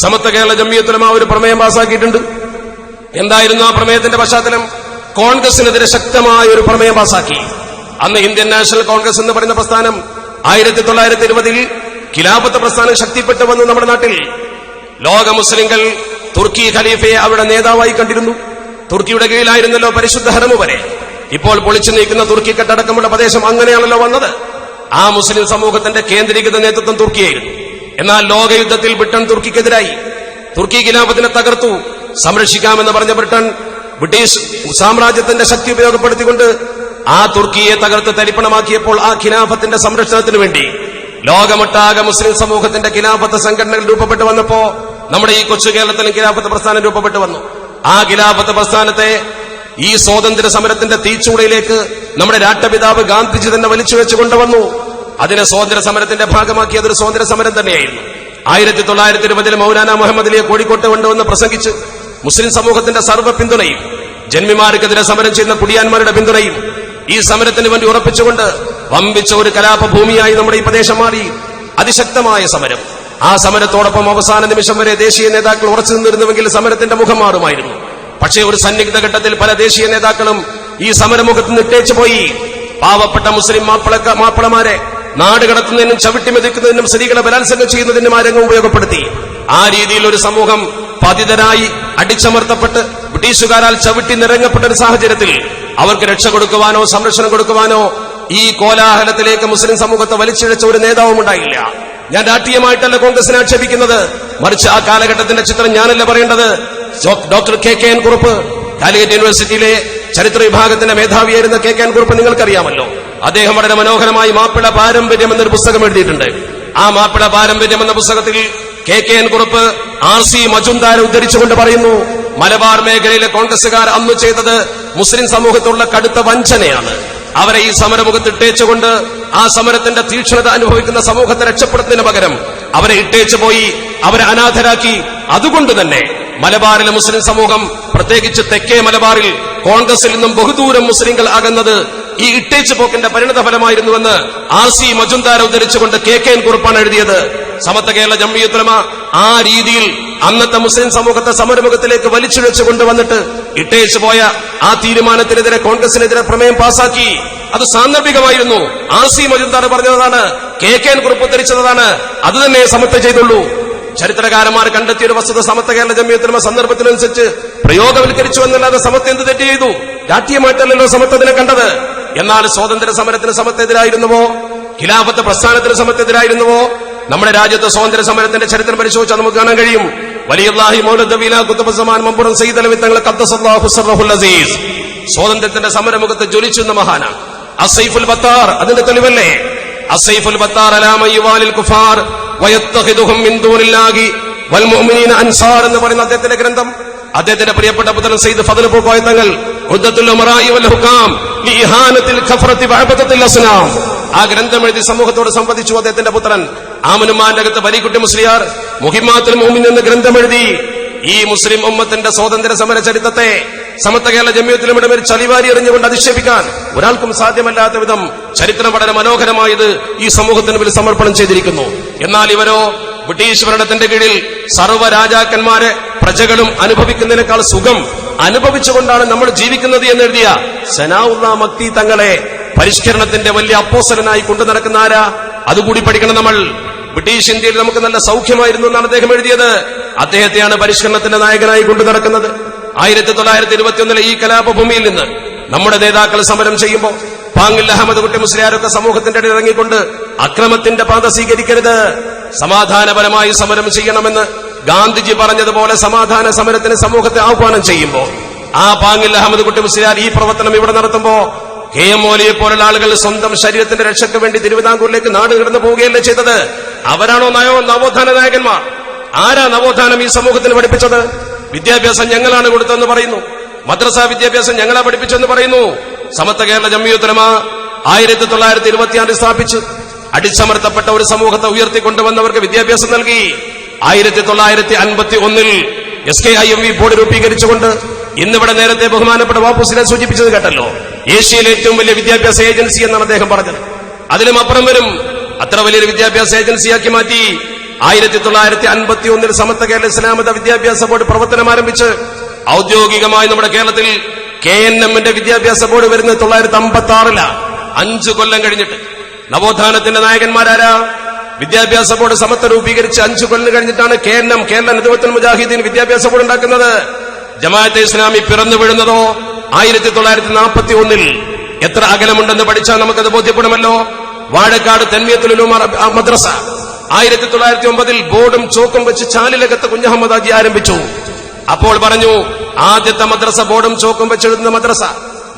സമത്വ കേരള ജംഇയ്യത്തുൽ ഉലമ ഒരു പ്രമേയം പാസാക്കിയിട്ടുണ്ട്. എന്തായിരുന്നു ആ പ്രമേയത്തിന്റെ പശ്ചാത്തലം? കോൺഗ്രസിനെതിരെ ശക്തമായ ഒരു പ്രമേയം പാസാക്കി. അന്ന് ഇന്ത്യൻ നാഷണൽ കോൺഗ്രസ് എന്ന് പറയുന്ന പ്രസ്ഥാനം 1920 ഖിലാഫത്ത് പ്രസ്ഥാനം ശക്തിപ്പെട്ടു വന്നു നമ്മുടെ നാട്ടിൽ. ലോക മുസ്ലിങ്ങൾ തുർക്കി ഖലീഫയെ അവരുടെ നേതാവായി കണ്ടിരുന്നു. തുർക്കിയുടെ കീഴിലായിരുന്നല്ലോ പരിശുദ്ധ ഹറം വരെ. ഇപ്പോൾ പൊളിച്ചു നീക്കുന്ന തുർക്കി കെട്ടടക്കമുള്ള പ്രദേശം അങ്ങനെയാണല്ലോ വന്നത്. ആ മുസ്ലിം സമൂഹത്തിന്റെ കേന്ദ്രീകൃത നേതൃത്വം തുർക്കിയായിരുന്നു. എന്നാൽ ലോകയുദ്ധത്തിൽ ബ്രിട്ടൻ തുർക്കിക്കെതിരായി. തുർക്കി ഖിലാഫത്തിനെ തകർത്തു. സംരക്ഷിക്കാമെന്ന് പറഞ്ഞ ബ്രിട്ടൻ ബ്രിട്ടീഷ് സാമ്രാജ്യത്തിന്റെ ശക്തി ഉപയോഗപ്പെടുത്തിക്കൊണ്ട് ആ തുർക്കിയെ തകർത്ത് തരിപ്പണമാക്കിയപ്പോൾ ആ ഖിലാഫത്തിന്റെ സംരക്ഷണത്തിന് വേണ്ടി ലോകമൊട്ടാകെ മുസ്ലിം സമൂഹത്തിന്റെ ഖിലാഫത്ത് സംഘടനകൾ രൂപപ്പെട്ടു വന്നപ്പോ നമ്മുടെ ഈ കൊച്ചു കേരളത്തിലും ഖിലാഫത്ത് പ്രസ്ഥാനം രൂപപ്പെട്ടു വന്നു. ആ ഖിലാഫത്ത് പ്രസ്ഥാനത്തെ ഈ സ്വാതന്ത്ര്യ സമരത്തിന്റെ തീച്ചൂടയിലേക്ക് നമ്മുടെ രാഷ്ട്രപിതാവ് ഗാന്ധിജി തന്നെ വലിച്ചു വെച്ച് കൊണ്ടുവന്നു. അതിനെ സ്വാതന്ത്ര്യ സമരത്തിന്റെ ഭാഗമാക്കി. അതൊരു സ്വാതന്ത്ര്യ സമരം തന്നെയായിരുന്നു. 1920 മൗലാന മുഹമ്മദ് അലിയെ കോഴിക്കോട്ട് കൊണ്ടുവന്ന് പ്രസംഗിച്ച് മുസ്ലിം സമൂഹത്തിന്റെ സർവ്വ പിന്തുണയും, ജന്മിമാർക്കെതിരെ സമരം ചെയ്യുന്ന കുടിയാന്മാരുടെ പിന്തുണയും ഈ സമരത്തിന് വേണ്ടി ഉറപ്പിച്ചുകൊണ്ട് വമ്പിച്ച ഒരു കലാപഭൂമിയായി നമ്മുടെ ഈ പ്രദേശം മാറി. അതിശക്തമായ സമരം. ആ സമരത്തോടൊപ്പം അവസാന നിമിഷം വരെ ദേശീയ നേതാക്കൾ ഉറച്ചു നിന്നിരുന്നുവെങ്കിൽ സമരത്തിന്റെ മുഖം മാറുമായിരുന്നു. പക്ഷേ ഒരു സന്നിഗ്ധ ഘട്ടത്തിൽ പല ദേശീയ നേതാക്കളും ഈ സമരമുഖത്ത് നിട്ടേച്ചു പോയി. പാവപ്പെട്ട മുസ്ലിം മാപ്പിളമാരെ നാട് കടത്തുന്നതിനും ചവിട്ടിമെതിക്കുന്നതിനും സ്ത്രീകളെ ബലാത്സംഗം ചെയ്യുന്നതിനും ആ രംഗം ഉപയോഗപ്പെടുത്തി. ആ രീതിയിൽ ഒരു സമൂഹം പതിതരായി അടിച്ചമർത്തപ്പെട്ട് ബ്രിട്ടീഷുകാരാൽ ചവിട്ടി നിറങ്ങപ്പെട്ട ഒരു സാഹചര്യത്തിൽ അവർക്ക് രക്ഷ കൊടുക്കുവാനോ സംരക്ഷണം കൊടുക്കുവാനോ ഈ കോലാഹലത്തിലേക്ക് മുസ്ലിം സമൂഹത്തെ വലിച്ചിഴച്ച ഒരു നേതാവും ഉണ്ടായില്ല. ഞാൻ രാഷ്ട്രീയമായിട്ടല്ല കോൺഗ്രസിനെ ആക്ഷേപിക്കുന്നത്, മറിച്ച് ആ കാലഘട്ടത്തിന്റെ ചിത്രം ഞാനല്ല പറയേണ്ടത്. ഡോക്ടർ KKN കുറുപ്പ്, കാലിക്കറ്റ് യൂണിവേഴ്സിറ്റിയിലെ ചരിത്ര വിഭാഗത്തിന്റെ മേധാവിയായിരുന്ന KKN കുറുപ്പ് നിങ്ങൾക്കറിയാമല്ലോ. അദ്ദേഹം വളരെ മനോഹരമായി മാപ്പിള പാരമ്പര്യം എന്നൊരു പുസ്തകം എഴുതിയിട്ടുണ്ട്. ആ മാപ്പിള പാരമ്പര്യം എന്ന പുസ്തകത്തിൽ KKN കുറുപ്പ് RC മജുംദാരെ ഉദ്ധരിച്ചുകൊണ്ട് പറയുന്നു, മലബാർ മേഖലയിലെ കോൺഗ്രസുകാർ അന്ന് ചെയ്തത് മുസ്ലിം സമൂഹത്തുള്ള കടുത്ത വഞ്ചനയാണ്. അവരെ ഈ സമരമുഖത്ത് ഇട്ടേച്ചുകൊണ്ട് ആ സമരത്തിന്റെ തീക്ഷ്ണത അനുഭവിക്കുന്ന സമൂഹത്തെ രക്ഷപ്പെടുത്തുന്നതിന് പകരം അവരെ ഇട്ടേച്ചു പോയി, അവരെ അനാഥരാക്കി. അതുകൊണ്ട് തന്നെ മലബാറിലെ മുസ്ലിം സമൂഹം, പ്രത്യേകിച്ച് തെക്കേ മലബാറിൽ കോൺഗ്രസിൽ നിന്നും ബഹുദൂരം മുസ്ലിങ്ങൾ അകന്നത് ഈ ഇട്ടേച്ചു പോക്കിന്റെ പരിണത ഫലമായിരുന്നുവെന്ന് RC മജുംദാരെ ഉദ്ധരിച്ചുകൊണ്ട് KKN കുറുപ്പാണ് എഴുതിയത്. സമത്വ കേരള ജംഇയ്യത്തുൽ ഉലമ ആ രീതിയിൽ അന്നത്തെ മുസ്ലിം സമൂഹത്തെ സമരമുഖത്തിലേക്ക് വലിച്ചിഴച്ചു കൊണ്ടുവന്നിട്ട് ഇട്ടേച്ചു പോയ ആ തീരുമാനത്തിനെതിരെ കോൺഗ്രസിനെതിരെ പ്രമേയം പാസാക്കി. അത് സാന്ദർഭികമായിരുന്നു. RC മജുംദാർ പറഞ്ഞതാണ്, KKN കുറുപ്പ് ഉദ്ധരിച്ചതാണ്. അത് തന്നെ സമത്വം ചെയ്തുള്ളൂ. ചരിത്രകാരന്മാർ കണ്ടെത്തിയൊരു വസ്തുത സമത്വ കേരള ജംഇയ്യത്തുൽ ഉലമ സന്ദർഭത്തിനനുസരിച്ച് പ്രയോഗവൽക്കരിച്ചു എന്നല്ലാതെ സമത്വം എന്ത് തെറ്റ് ചെയ്തു? രാഷ്ട്രീയമായിട്ടല്ലല്ലോ സമത്വത്തിനെ കണ്ടത്. എന്നാൽ സ്വാതന്ത്ര്യ സമരത്തിന് സമത്വത്തിനെതിരായിരുന്നുവോ? ഖിലാഫത്ത് പ്രസ്ഥാനത്തിന് സമത്വത്തിനെതിരായിരുന്നുവോ? നമ്മുടെ രാജ്യത്തെ സ്വാതന്ത്ര്യ സമരത്തിന്റെ ചരിത്രം പരിശോധിച്ചാൽ നമുക്ക് കാണാൻ കഴിയും. വലിയുല്ലാഹി മൗലദ് വീല ഖുതുബുസ്സമാൻ മമ്പുറം സയ്യിദ് അലവി തങ്ങൾ ഖദ്ദസല്ലാഹു സർറഹുൽ അസീസ് സ്വാതന്ത്ര്യത്തിന്റെ സമരമുഖത്ത് ജ്വലിച്ചുന്ന മഹാനാണ്. അസ്സൈഫുൽ ബത്താർ അതിന്റെ തെളിവല്ലേ? അസ്സൈഫുൽ ബത്താർ അലാ മയ്വാലിൽ കുഫാർ വയത്തഖിദുഹും മിൻ ദൂനില്ലാഹി വൽ മുഅ്മിനീന അൻസാർ എന്ന് പറയുന്ന അദ്ദേഹത്തിന്റെ ഗ്രന്ഥം, അദ്ദേഹത്തിന്റെ പ്രിയപ്പെട്ട പുത്രൻ സയ്യിദ് ഫദ്ൽ പൂക്കോയ തങ്ങൾ ഉദ്ദത്തുൽ ഉമറാഇ വൽ ഹുകാം ലിഇഹാനത്തിൽ ഖഫറത്തി വഅബദത്തിൽ അസ്നാം ആ ഗ്രന്ഥം എഴുതി സമൂഹത്തോട് സംവദിച്ചു. അദ്ദേഹത്തിന്റെ പുത്രൻ ആമനുമാന്റെ അകത്ത് വലിക്കുട്ടി മുസ്ലിയാർ മുഹിമ്മാത്തുൽ മുഅ്മിൻ എന്ന ഗ്രന്ഥം എഴുതി. ഈ മുസ്ലിം ഉമ്മത്തിന്റെ സ്വാതന്ത്ര്യ സമര ചരിത്രത്തെ സമസ്ത കേരള ജംഇയ്യത്തുൽ മേൽ ചളിവാരി എറിഞ്ഞുകൊണ്ട് അധിക്ഷേപിക്കാൻ ഒരാൾക്കും സാധ്യമല്ലാത്ത വിധം ചരിത്രം വളരെ മനോഹരമായത് ഈ സമൂഹത്തിന് മുമ്പിൽ സമർപ്പണം ചെയ്തിരിക്കുന്നു. എന്നാൽ ഇവരോ ബ്രിട്ടീഷ് ഭരണത്തിന്റെ കീഴിൽ സർവ്വ രാജാക്കന്മാരെ പ്രജകളും അനുഭവിക്കുന്നതിനേക്കാൾ സുഖം അനുഭവിച്ചുകൊണ്ടാണ് നമ്മൾ ജീവിക്കുന്നത് എന്നെഴുതിയ സനാഉല്ലാ മക്തി തങ്ങളെ പരിഷ്കരണത്തിന്റെ വലിയ അപ്പോസ്തലനായി കൊണ്ടു നടക്കുന്ന ആരാ? അതുകൂടി പഠിക്കണം നമ്മൾ. ബ്രിട്ടീഷ് ഇന്ത്യയിൽ നമുക്ക് നല്ല സൗഖ്യമായിരുന്നു എന്നാണ് അദ്ദേഹം എഴുതിയത്. അദ്ദേഹത്തെയാണ് പരിഷ്കരണത്തിന്റെ നായകനായി കൊണ്ടു നടക്കുന്നത്. 1921 ഈ കലാപഭൂമിയിൽ നിന്ന് നമ്മുടെ നേതാക്കൾ സമരം ചെയ്യുമ്പോൾ പാങ്ങിൽ അഹമ്മദ് കുട്ടി മുസ്ലിയാരൊക്കെ സമൂഹത്തിന്റെ ഇടയിൽ ഇറങ്ങിക്കൊണ്ട് അക്രമത്തിന്റെ പാത സ്വീകരിക്കരുത്, സമാധാനപരമായി സമരം ചെയ്യണമെന്ന് ഗാന്ധിജി പറഞ്ഞതുപോലെ സമാധാന സമരത്തിന് സമൂഹത്തെ ആഹ്വാനം ചെയ്യുമ്പോൾ ആ പാങ്ങിൽ അഹമ്മദ് കുട്ടി മുസ്ലിയാർ ഈ പ്രവർത്തനം ഇവിടെ നടത്തുമ്പോ KM മൗലവിയെ പോലുള്ള ആളുകൾ സ്വന്തം ശരീരത്തിന്റെ രക്ഷയ്ക്ക് വേണ്ടി തിരുവിതാംകൂറിലേക്ക് നാട് കടന്നു പോവുകയല്ലേ ചെയ്തത്? അവരാണോ നവോത്ഥാന നായകന്മാർ? ആരാ നവോത്ഥാനം ഈ സമൂഹത്തിന് പഠിപ്പിച്ചത്? വിദ്യാഭ്യാസം ഞങ്ങളാണ് കൊടുത്തതെന്ന് പറയുന്നു. മദ്രസ വിദ്യാഭ്യാസം ഞങ്ങളാ പഠിപ്പിച്ചെന്ന് പറയുന്നു. സമസ്ത കേരള ജംഇയ്യത്തുൽ ഉലമ 1926 സ്ഥാപിച്ച് അടിച്ചമർത്തപ്പെട്ട ഒരു സമൂഹത്തെ ഉയർത്തിക്കൊണ്ടുവന്നവർക്ക് വിദ്യാഭ്യാസം നൽകി. 1951 SKIMV ബോർഡ് രൂപീകരിച്ചുകൊണ്ട് ഇന്നിവിടെ നേരത്തെ ബഹുമാനപ്പെട്ട വാപ്പുസിനെ സൂചിപ്പിച്ചത് കേട്ടല്ലോ, ഏഷ്യയിലെ ഏറ്റവും വലിയ വിദ്യാഭ്യാസ ഏജൻസി എന്നാണ് അദ്ദേഹം പറഞ്ഞത്. അതിലും അപ്പുറം വരും. അത്ര വലിയൊരു വിദ്യാഭ്യാസ ഏജൻസിയാക്കി മാറ്റി 1951 സമസ്ത കേരള ഇസ്ലാമത വിദ്യാഭ്യാസ ബോർഡ് പ്രവർത്തനം ആരംഭിച്ച് ഔദ്യോഗികമായി നമ്മുടെ കേരളത്തിൽ KNMന്റെ വിദ്യാഭ്യാസ ബോർഡ് വരുന്നത് 1956 5 കൊല്ലം കഴിഞ്ഞിട്ട്. നവോത്ഥാനത്തിന്റെ നായകന്മാരാരാ? വിദ്യാഭ്യാസ ബോർഡ് സമസ്ത രൂപീകരിച്ച് 5 കൊല്ലം കഴിഞ്ഞിട്ടാണ് KNM കേരള നദ്വത്തുൽ മുജാഹിദീൻ വിദ്യാഭ്യാസ ബോർഡ് ഉണ്ടാക്കുന്നത്. ജമാഅത്തെ ഇസ്ലാമി പിറന്നു വീഴുന്നതോ 1941. എത്ര അകലമുണ്ടെന്ന് പഠിച്ചാൽ നമുക്കത് ബോധ്യപ്പെടുമല്ലോ. വാഴക്കാട് തൻവിയത്തുൽ ഉലൂം മദ്രസ 1909 ബോർഡും ചോക്കും വെച്ച് ചാലിലകത്ത് കുഞ്ഞഹമ്മദ് ഹാജി ആരംഭിച്ചു. അപ്പോൾ പറഞ്ഞു, ആദ്യത്തെ മദ്രസ ബോർഡും ചോക്കും വെച്ചെഴുതുന്ന മദ്രസ,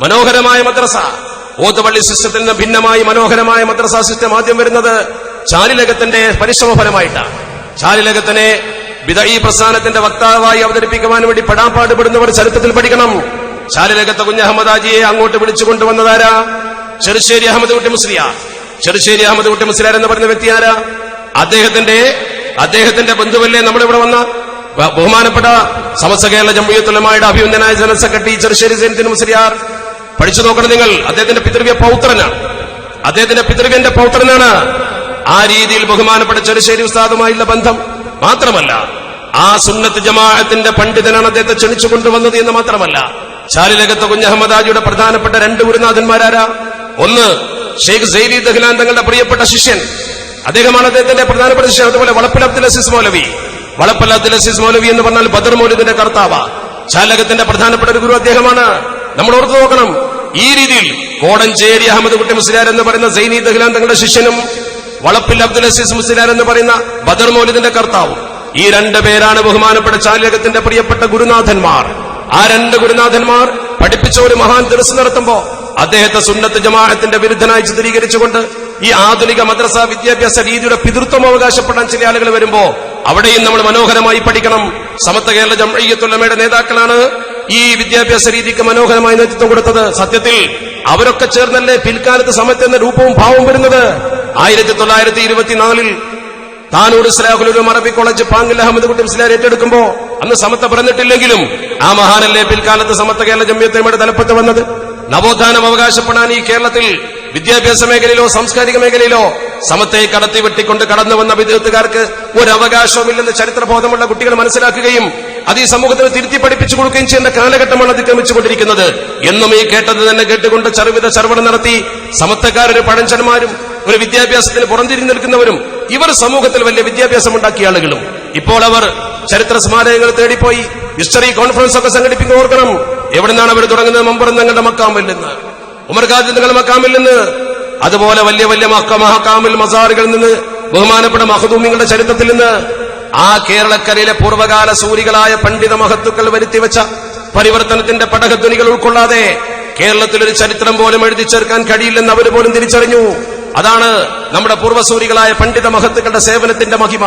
മനോഹരമായ മദ്രസ. ഓതുപള്ളി സിസ്റ്റത്തിൽ നിന്ന് ഭിന്നമായി മനോഹരമായ മദ്രസ സിസ്റ്റം ആദ്യം വരുന്നത് ചാലിലകത്തിന്റെ പരിശ്രമഫലമായിട്ടാണ്. ചാലിലകത്തിനെ ബിദഈ പ്രസ്ഥാനത്തിന്റെ വക്താവായി അവതരിപ്പിക്കുവാൻ വേണ്ടി പെടാപ്പാടുപെടുന്നവർ ചരിത്രത്തിൽ പഠിക്കണം. ചാലിലകത്തെ കുഞ്ഞഹമ്മദ് ഹാജിയെ അങ്ങോട്ട് വിളിച്ചുകൊണ്ടുവന്നതാരാ? ചെറുശ്ശേരി അഹമ്മദ് കുട്ടി മുസ്ലിയാർ. ചെറുശ്ശേരി അഹമ്മദ് കുട്ടി മുസ്ലിയാർ എന്ന് പറയുന്ന വ്യക്തി ആരാ? അദ്ദേഹത്തിന്റെ ബന്ധുവല്ലേ നമ്മളിവിടെ വന്ന ബഹുമാനപ്പെട്ട സമസ്ത കേരള ജംഇയ്യത്തുൽ ഉലമയുടെ അഭിനന്ദനായ ജനറൽ സെക്രട്ടറി ചെറുശ്ശേരി സൈനുദ്ദീൻ മുസ്ലിയാർ. പഠിച്ചു നോക്കണം നിങ്ങൾ. അദ്ദേഹത്തിന്റെ പിതൃവ്യ പൗത്രനാണ്. അദ്ദേഹത്തിന്റെ പിതൃവ്യന്റെ പൗത്രനാണ്. ആ രീതിയിൽ ബഹുമാനപ്പെട്ട ചെറുശ്ശേരി ഉസ്താദുമായുള്ള ബന്ധം മാത്രമല്ല, ആ സുന്നത്ത് ജമാഅത്തിന്റെ പണ്ഡിതനാണ് അദ്ദേഹത്തെ ക്ഷണിച്ചു കൊണ്ടുവന്നത് എന്ന് മാത്രമല്ല, ചാലിലകത്തെ കുഞ്ഞഹമ്മദ് ഹാജിയുടെ പ്രധാനപ്പെട്ട 2 ഗുരുനാഥന്മാരാരാ? ഒന്ന് ഷെയ്ഖ് സൈലി ദഹ്ലാൻ തങ്ങളുടെ പ്രിയപ്പെട്ട ശിഷ്യൻ, അദ്ദേഹമാണ് അദ്ദേഹത്തിന്റെ പ്രധാനപ്പെട്ട ശിഷ്യൻ. അതുപോലെ വളപ്പൽ അബ്ദുൽ അസീസ് മൗലവി. വളപ്പൽ അബ്ദുൽ അസീസ് മൗലവി എന്ന് പറഞ്ഞാൽ ബദർ മൗലിദിന്റെ കർത്താവ്, ചാലകത്തിന്റെ പ്രധാനപ്പെട്ട ഒരു ഗുരു അദ്ദേഹമാണ്. നമ്മൾ ഓർത്തു നോക്കണം. ഈ രീതിയിൽ കോടഞ്ചേരി അഹമ്മദ് കുട്ടി മുസ്ലിയാർ എന്ന് പറയുന്ന സൈനി ദഹ്ലാൻ തങ്ങളുടെ ശിഷ്യനും വളപ്പിൽ അബ്ദുൽ അസീസ് മുസ്ലിയാർ എന്ന് പറയുന്ന ബദർ മൗലിദിന്റെ കർത്താവും, ഈ 2 പേരാണ് ബഹുമാനപ്പെട്ട ചാലകത്തിന്റെ പ്രിയപ്പെട്ട ഗുരുനാഥന്മാർ. ആ 2 ഗുരുനാഥന്മാർ പഠിപ്പിച്ച ഒരു മഹാൻ ദർസ് നടത്തുമ്പോ അദ്ദേഹത്തെ സുന്നത്ത് ജമാഅത്തിന്റെ വിരുദ്ധനായി ചിത്രീകരിച്ചുകൊണ്ട് ഈ ആധുനിക മദ്രസ വിദ്യാഭ്യാസ രീതിയുടെ പിതൃത്വം അവകാശപ്പെടാൻ ചില ആളുകൾ വരുമ്പോ അവിടെയും നമ്മൾ മനോഹരമായി പഠിക്കണം. സമസ്ത കേരള ജംഇയ്യത്തുൽ ഉലമയുടെ നേതാക്കളാണ് ഈ വിദ്യാഭ്യാസ രീതിക്ക് മനോഹരമായി നേതൃത്വം കൊടുത്തത്. സത്യത്തിൽ അവരൊക്കെ ചേർന്നല്ലേ പിൽക്കാലത്ത് സമസ്ത എന്ന രൂപവും ഭാവവും വരുന്നത്. 1924 താനൂർ ഇസ്ലാഹുൽ ഉലൂം അറബി കോളേജ് പാങ്ങിൽ അഹമ്മദ് കുട്ടി മുസ്ലിയാർ ഏറ്റെടുക്കുമ്പോ അന്ന് സമസ്ത പറഞ്ഞിട്ടില്ലെങ്കിലും ആ മഹാനല്ലേ പിൽക്കാലത്ത് സമസ്ത കേരള ജംഇയ്യത്തുൽ ഉലമയുടെ തലപ്പത്ത് വന്നത്. നവോത്ഥാനം അവകാശപ്പെടാൻ ഈ കേരളത്തിൽ വിദ്യാഭ്യാസ മേഖലയിലോ സാംസ്കാരിക മേഖലയിലോ സമത്വയെ കടത്തി വെട്ടിക്കൊണ്ട് കടന്നു വന്ന വിദ്യാർത്ഥികാർക്ക് ഒരു അവകാശവുമില്ലെന്ന് ചരിത്രബോധമുള്ള കുട്ടികൾ മനസ്സിലാക്കുകയും അത് ഈ സമൂഹത്തിന് തിരുത്തി പഠിപ്പിച്ചു കൊടുക്കുകയും ചെയ്യുന്ന കാലഘട്ടമാണ് അതിക്രമിച്ചുകൊണ്ടിരിക്കുന്നത്. എന്നും ഈ കേട്ടത് തന്നെ കേട്ടുകൊണ്ട് ചർവിത ചർവണം നടത്തി സമത്വക്കാരൊരു പഴഞ്ചന്മാരും ഒരു വിദ്യാഭ്യാസത്തിന് പുറംതിരിഞ്ഞു നിൽക്കുന്നവരും ഇവർ സമൂഹത്തിൽ വലിയ വിദ്യാഭ്യാസം ഉണ്ടാക്കിയ ആളുകളും ഇപ്പോൾ അവർ ചരിത്ര സ്മാരകങ്ങൾ തേടിപ്പോയി ഹിസ്റ്ററി കോൺഫറൻസ് ഒക്കെ സംഘടിപ്പിക്കുന്ന ഓർക്കണം. എവിടുന്നാണ് അവർ തുടങ്ങുന്നത്? മമ്പുറം തങ്ങളുടെ മക്കാമിൽ നിന്ന്, ഉമർ ഖാദി തങ്ങളുടെ മക്കാമിൽ നിന്ന്, അതുപോലെ വലിയ വലിയ മഹക്കാമിൽ മസാറുകളിൽ നിന്ന്, ബഹുമാനപ്പെട്ട മഖദൂമികളുടെ ചരിത്രത്തിൽ നിന്ന്. ആ കേരളക്കരയിലെ പൂർവ്വകാല സൂരികളായ പണ്ഡിത മഹത്തുക്കൾ വരുത്തിവെച്ച പരിവർത്തനത്തിന്റെ പടകധ്വനികൾ ഉൾക്കൊള്ളാതെ കേരളത്തിലൊരു ചരിത്രം പോലും എഴുതി ചേർക്കാൻ കഴിയില്ലെന്ന് അവർ പോലും തിരിച്ചറിഞ്ഞു. അതാണ് നമ്മുടെ പൂർവ്വസൂരികളായ പണ്ഡിത മഹത്തുക്കളുടെ സേവനത്തിന്റെ മഹിമ.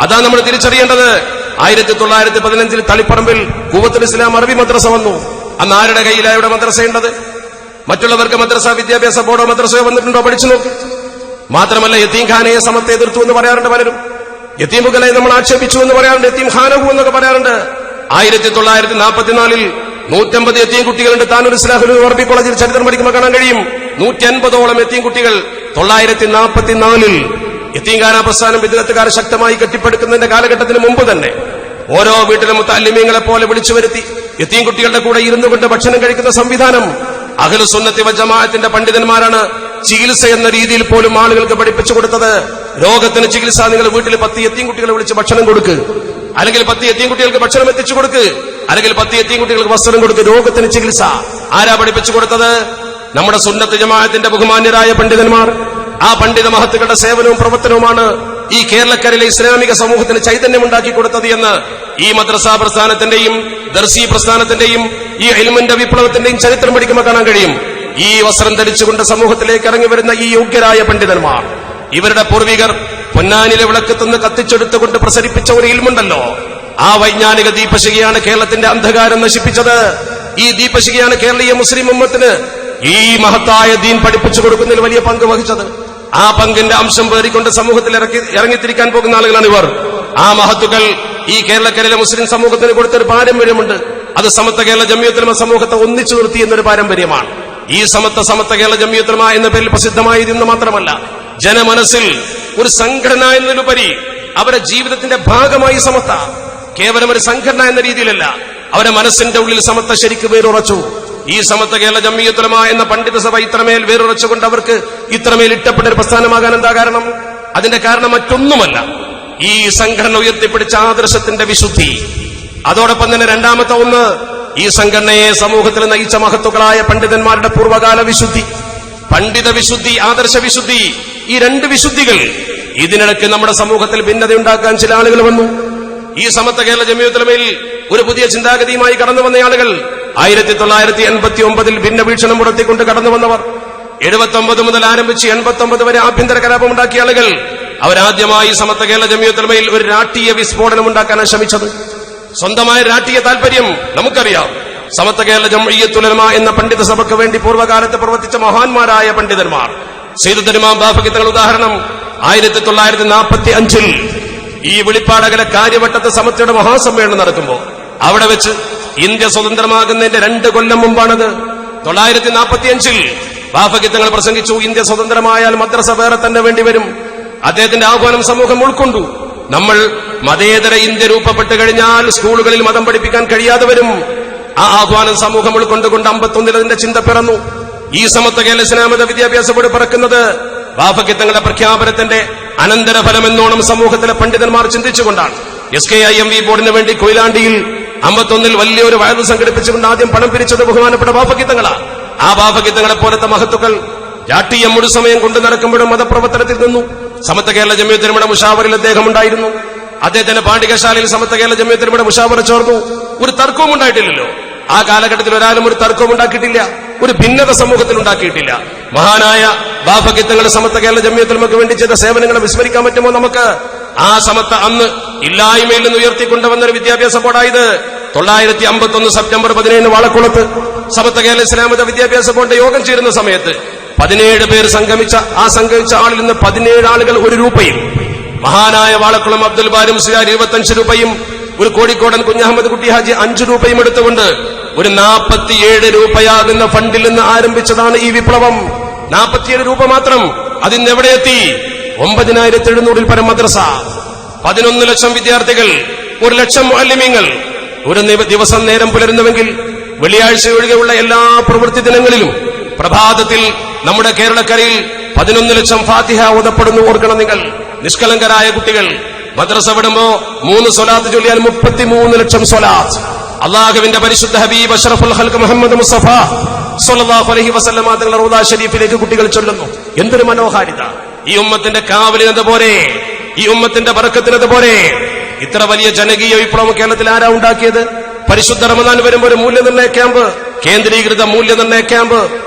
അതാണ് നമ്മൾ തിരിച്ചറിയേണ്ടത്. 1915 തളിപ്പറമ്പിൽ ഖുവത്തുൽ ഇസ്ലാം അറബി മദ്രസ വന്നു. അന്ന് ആരുടെ കയ്യിലായുടെ മദ്രസയുണ്ടത്? മറ്റുള്ളവർക്ക് മദ്രസ വിദ്യാഭ്യാസ ബോർഡോ മദ്രസയോ വന്നിട്ടുണ്ടോ? പഠിച്ചു നോക്ക്. മാത്രമല്ല യതീംഖാനയെ സമത്തെ എതിർത്തു എന്ന് പറയാറുണ്ട് പലരും. യതീമുകളെ നമ്മൾ ആക്ഷേപിച്ചു എന്ന് പറയാറുണ്ട്. യതീം ഖാനഹു എന്നൊക്കെ പറയാറുണ്ട്. 1944 150 യത്തീം കുട്ടികളുണ്ട്. താനൂർ ഇസ്ലാഹുൽ അറബി കോളേജിൽ ചരിത്രം പഠിക്കുമ്പോൾ കാണാൻ കഴിയും 150ഓളം യത്തീം കുട്ടികൾ. 944 യത്തീംഖാന പ്രസ്ഥാനം വിദ്യാർത്ഥിക്കാരെ ശക്തമായി കെട്ടിപ്പടുക്കുന്നതിന്റെ കാലഘട്ടത്തിന് മുമ്പ് തന്നെ ഓരോ വീട്ടിലും മുത്തഅല്ലിമീങ്ങളെ പോലെ വിളിച്ചു വരുത്തി യത്തീം കുട്ടികളുടെ കൂടെ ഇരുന്നു കൊണ്ട് ഭക്ഷണം കഴിക്കുന്ന സംവിധാനം അഹ്ലുസ് സുന്നത്തി വൽ ജമാഅത്തിന്റെ പണ്ഡിതന്മാരാണ് ചികിത്സ എന്ന രീതിയിൽ പോലും ആളുകൾക്ക് പഠിപ്പിച്ചു കൊടുത്തത്. രോഗത്തിന് ചികിത്സ, നിങ്ങൾ വീട്ടിൽ 10 യത്തീം കുട്ടികളെ വിളിച്ച് ഭക്ഷണം കൊടുക്ക്, അല്ലെങ്കിൽ 10 യത്തീം കുട്ടികൾക്ക് ഭക്ഷണം എത്തിച്ചു കൊടുക്ക്, അല്ലെങ്കിൽ 10 യത്തീം കുട്ടികൾക്ക് വസ്ത്രം കൊടുക്ക്. രോഗത്തിന് ചികിത്സ ആരാ പഠിപ്പിച്ചു കൊടുത്തത്? നമ്മുടെ സുന്നത്ത് ജമാഅത്തിന്റെ ബഹുമാന്യരായ പണ്ഡിതന്മാർ. ആ പണ്ഡിത മഹത്തുക്കളുടെ സേവനവും പ്രവർത്തനവുമാണ് ഈ കേരളക്കരയിലെ ഇസ്ലാമിക സമൂഹത്തിന് ചൈതന്യമുണ്ടാക്കി കൊടുത്തത് എന്ന് ഈ മദ്രസാ പ്രസ്ഥാനത്തിന്റെയും ദർസി പ്രസ്ഥാനത്തിന്റെയും ഈ ഇൽമിന്റെ വിപ്ലവത്തിന്റെയും ചരിത്രം പഠിക്കുമ്പോൾ കാണാൻ കഴിയും. ഈ വസ്ത്രം ധരിച്ചുകൊണ്ട് സമൂഹത്തിലേക്ക് ഇറങ്ങി വരുന്ന ഈ യോഗ്യരായ പണ്ഡിതന്മാർ, ഇവരുടെ പൂർവികർ പൊന്നാനിലെ വിളക്കത്തുനിന്ന് കത്തിച്ചെടുത്തുകൊണ്ട് പ്രസരിപ്പിച്ച ഒരു ഇൽമുണ്ടല്ലോ, ആ വൈജ്ഞാനിക ദീപശിഖയാണ് കേരളത്തിന്റെ അന്ധകാരം നശിപ്പിച്ചത്. ഈ ദീപശിഖയാണ് കേരളീയ മുസ്ലിം ഉമ്മത്തിന് ഈ മഹത്തായ ദീൻ പഠിപ്പിച്ചു കൊടുക്കുന്നതിൽ വലിയ പങ്ക് വഹിച്ചത്. ആ പങ്കിന്റെ അംശം പേറിക്കൊണ്ട് സമൂഹത്തിൽ ഇറങ്ങിത്തിരിക്കാൻ പോകുന്ന ആളുകളാണ് ഇവർ. ആ മഹത്തുക്കൾ ഈ കേരളക്കരയിലെ മുസ്ലിം സമൂഹത്തിന് കൊടുത്തൊരു പാരമ്പര്യമുണ്ട്. അത് സമത്വ കേരള ജംഇയ്യത്തുൽ ഉലമ സമൂഹത്തെ ഒന്നിച്ചു നിർത്തി എന്നൊരു പാരമ്പര്യമാണ്. ഈ സമത്വ കേരള ജംഇയ്യത്തുൽ ഉലമ എന്ന പേരിൽ പ്രസിദ്ധമായിരുന്നു മാത്രമല്ല, ജനമനസ്സിൽ ഒരു സംഘടന എന്നതിലുപരി അവരുടെ ജീവിതത്തിന്റെ ഭാഗമായി സമത്വ കേവലം ഒരു സംഘടന എന്ന രീതിയിലല്ല, അവരുടെ മനസ്സിന്റെ ഉള്ളിൽ സമത്വ ശരിക്ക് വേരുറച്ചു. ഈ സമത്വ കേരള ജംഇയ്യത്തുൽ ഉലമ എന്ന പണ്ഡിത സഭ ഇത്രമേൽ വേരുറച്ചുകൊണ്ട് അവർക്ക് ഇത്രമേൽ ഇഷ്ടപ്പെട്ട ഒരു പ്രസ്ഥാനമാകാൻ എന്താ കാരണം? അതിന്റെ കാരണം മറ്റൊന്നുമല്ല, ഈ സംഘടന ഉയർത്തിപ്പിടിച്ച ആദർശത്തിന്റെ വിശുദ്ധി. അതോടൊപ്പം തന്നെ രണ്ടാമത്തെ ഒന്ന്, ഈ സംഘടനയെ സമൂഹത്തിൽ നയിച്ച മഹത്തുക്കളായ പണ്ഡിതന്മാരുടെ പൂർവ്വകാല വിശുദ്ധി, പണ്ഡിത വിശുദ്ധി, ആദർശ വിശുദ്ധി. ഈ രണ്ട് വിശുദ്ധികൾ, ഇതിനിടയ്ക്ക് നമ്മുടെ സമൂഹത്തിൽ ഭിന്നതയുണ്ടാക്കാൻ ചില ആളുകൾ വന്നു. ഈ സമത്വ കേരള ജംഇയ്യത്തുൽ ഉലമയിൽ ഒരു പുതിയ ചിന്താഗതിയുമായി കടന്നു വന്ന ആളുകൾ 1989 ഭിന്ന വീക്ഷണം ഉയർത്തിക്കൊണ്ട് കടന്നു വന്നവർ, 79 മുതൽ ആരംഭിച്ച് 89 വരെ ആഭ്യന്തര കലാപമുണ്ടാക്കിയ ആളുകൾ, അവരാദ്യമായി സമത്വ കേരള ജംഇയ്യത്തുൽ ഉലമയിൽ ഒരു രാഷ്ട്രീയ വിസ്ഫോടനം ഉണ്ടാക്കാനാണ് ശ്രമിച്ചത്. സ്വന്തമായ രാഷ്ട്രീയ താൽപര്യം നമുക്കറിയാം. സമത്വ കേരള ജംഇയ്യത്തുൽ ഉലമ എന്ന പണ്ഡിത സഭയ്ക്ക് വേണ്ടി പൂർവ്വകാലത്ത് പ്രവർത്തിച്ച മഹാന്മാരായ പണ്ഡിതന്മാർ, സയ്യിദുൽ ഇമാം ബാഫഖി തങ്ങൾ ഉദാഹരണം, 1945 ഈ വെളിപ്പാടകല കാര്യവട്ടത്ത് സമത്വയുടെ മഹാസമ്മേളനം നടക്കുമ്പോൾ അവിടെ വെച്ച് ഇന്ത്യ സ്വതന്ത്രമാകുന്നതിന്റെ 2 കൊല്ലം മുമ്പാണത്. 1945 ബാഫഖി തങ്ങൾ പ്രസംഗിച്ചു, ഇന്ത്യ സ്വതന്ത്രമായാൽ മദ്രസ വേറെ തന്നെ വേണ്ടിവരും. അദ്ദേഹത്തിന്റെ ആഹ്വാനം സമൂഹം ഉൾക്കൊണ്ടു. നമ്മൾ മതേതര ഇന്ത്യ രൂപപ്പെട്ടു കഴിഞ്ഞാൽ സ്കൂളുകളിൽ മതം പഠിപ്പിക്കാൻ കഴിയാതെ വരും. ആ ആഹ്വാനം സമൂഹം ഉൾക്കൊണ്ടുകൊണ്ട് 51 അതിന്റെ ചിന്ത പിറന്നു. ഈ സമത്വ കേരള ഇസ്ലാമിക വിദ്യാഭ്യാസ ബോർഡ് പിറക്കുന്നത് ബാഫഖി തങ്ങളുടെ പ്രഖ്യാപനത്തിന്റെ അനന്തരഫലമെന്നോണം സമൂഹത്തിലെ പണ്ഡിതന്മാർ ചിന്തിച്ചുകൊണ്ടാണ്. SKIMV ബോർഡിന് വേണ്ടി കൊയിലാണ്ടിയിൽ 51 വലിയൊരു വയറ് സംഘടിപ്പിച്ചുകൊണ്ട് ആദ്യം പണം പിരിച്ചത് ബഹുമാനപ്പെട്ട ബാഫഖി തങ്ങളാണ്. ആ ബാഫഖി തങ്ങളെ പോലത്തെ മഹത്തുക്കൾ രാഷ്ട്രീയം മുഴു സമയം കൊണ്ടു നടക്കുമ്പോഴും മതപ്രവർത്തനത്തിൽ നിന്നു. സമത്വ കേരള ജംഇയ്യത്തുൽ ഉലമയുടെ മുഷാവറിൽ അദ്ദേഹം ഉണ്ടായിരുന്നു. അദ്ദേഹത്തിന്റെ പാണ്ഡികശാലയിൽ സമത്വ കേരള ജംഇയ്യത്തുൽ ഉലമയുടെ മുഷാവറ ചേർന്നു. ഒരു തർക്കവും ഉണ്ടായിട്ടില്ലല്ലോ. ആ കാലഘട്ടത്തിൽ ഒരാളും ഒരു തർക്കവും ഉണ്ടാക്കിയിട്ടില്ല, ഒരു ഭിന്നത സമൂഹത്തിൽ ഉണ്ടാക്കിയിട്ടില്ല. മഹാനായ ബാഫഖി തങ്ങൾ സമത്വ കേരള ജംഇയ്യത്തുൽ ഉലമയ്ക്ക് വേണ്ടി ചെയ്ത സേവനങ്ങളെ വിസ്മരിക്കാൻ പറ്റുമോ നമുക്ക്? ആ സമത്വ അന്ന് ഇല്ലായ്മയിൽ നിന്ന് ഉയർത്തിക്കൊണ്ടുവന്നൊരു വിദ്യാഭ്യാസ ബോർഡായത്. 1951 സെപ്റ്റംബർ 17 വാളക്കുളത്ത് സമത്വ കേരള ഇസ്ലാമിക വിദ്യാഭ്യാസ ബോർഡിന്റെ യോഗം ചേരുന്ന സമയത്ത് 17 പേർ സംഗമിച്ച ആളിൽ നിന്ന് 17 ആളുകൾ 1 രൂപയും, മഹാനായ വാളക്കുളം അബ്ദുൽ ബാരി മുസ്ലിയാർ 25 രൂപയും, ഒരു കോഴിക്കോടൻ കുഞ്ഞഹമ്മദ് കുട്ടി ഹാജി 5 രൂപയും എടുത്തുകൊണ്ട് ഒരു 47 രൂപയാകുന്ന ഫണ്ടിൽ നിന്ന് ആരംഭിച്ചതാണ് ഈ വിപ്ലവം. 47 രൂപ മാത്രം. അതിന്ന് എവിടെയെത്തി? 9700 പരം മദ്രസ, 11 ലക്ഷം വിദ്യാർത്ഥികൾ, 1 ലക്ഷം മുഅല്ലിമീങ്ങൾ. ഒരു ദിവസം നേരം പുലരുന്നുവെങ്കിൽ വെള്ളിയാഴ്ച ഒഴികെയുള്ള എല്ലാ പ്രവൃത്തി ദിനങ്ങളിലും പ്രഭാതത്തിൽ നമ്മുടെ കേരളക്കരയിൽ 11 ലക്ഷം ഫാത്തിഹ ഓതപ്പെടുന്നു. ഓർക്കണം നിങ്ങൾ, നിഷ്കളങ്കരായ കുട്ടികൾ. മദ്രസ വിടുമ്പോ 3 സ്വലാത്ത് ചൊല്ലിയാൽ 33 ലക്ഷം സ്വലാത്ത്. അള്ളാഹുവിന്റെ പരിശുദ്ധ ഹബീബ് അഷ്റഫുൽ ഖൽഖ് മുഹമ്മദ് മുസ്തഫ സ്വല്ലല്ലാഹു അലൈഹി വസല്ലമ തങ്ങളുടെ റൗദ ശരീഫിലേക്ക് കുട്ടികൾ ചൊല്ലുന്നു. എന്തൊരു മനോഹാരിത! ഈ ഉമ്മത്തിന്റെ കാവലിനതുപോലെ, ഈ ഉമ്മത്തിന്റെ ബറക്കത്തിനതുപോലെ ഇത്ര വലിയ ജനകീയ വിപ്ലവം കേരളത്തിൽ ആരാ ഉണ്ടാക്കിയത്? പരിശുദ്ധ റമദാൻ വരുമ്പോൾ ഒരു മൂല്യനിർണ്ണയ ക്യാമ്പ്, കേന്ദ്രീകൃത മൂല്യനിർണ്ണയ ക്യാമ്പ്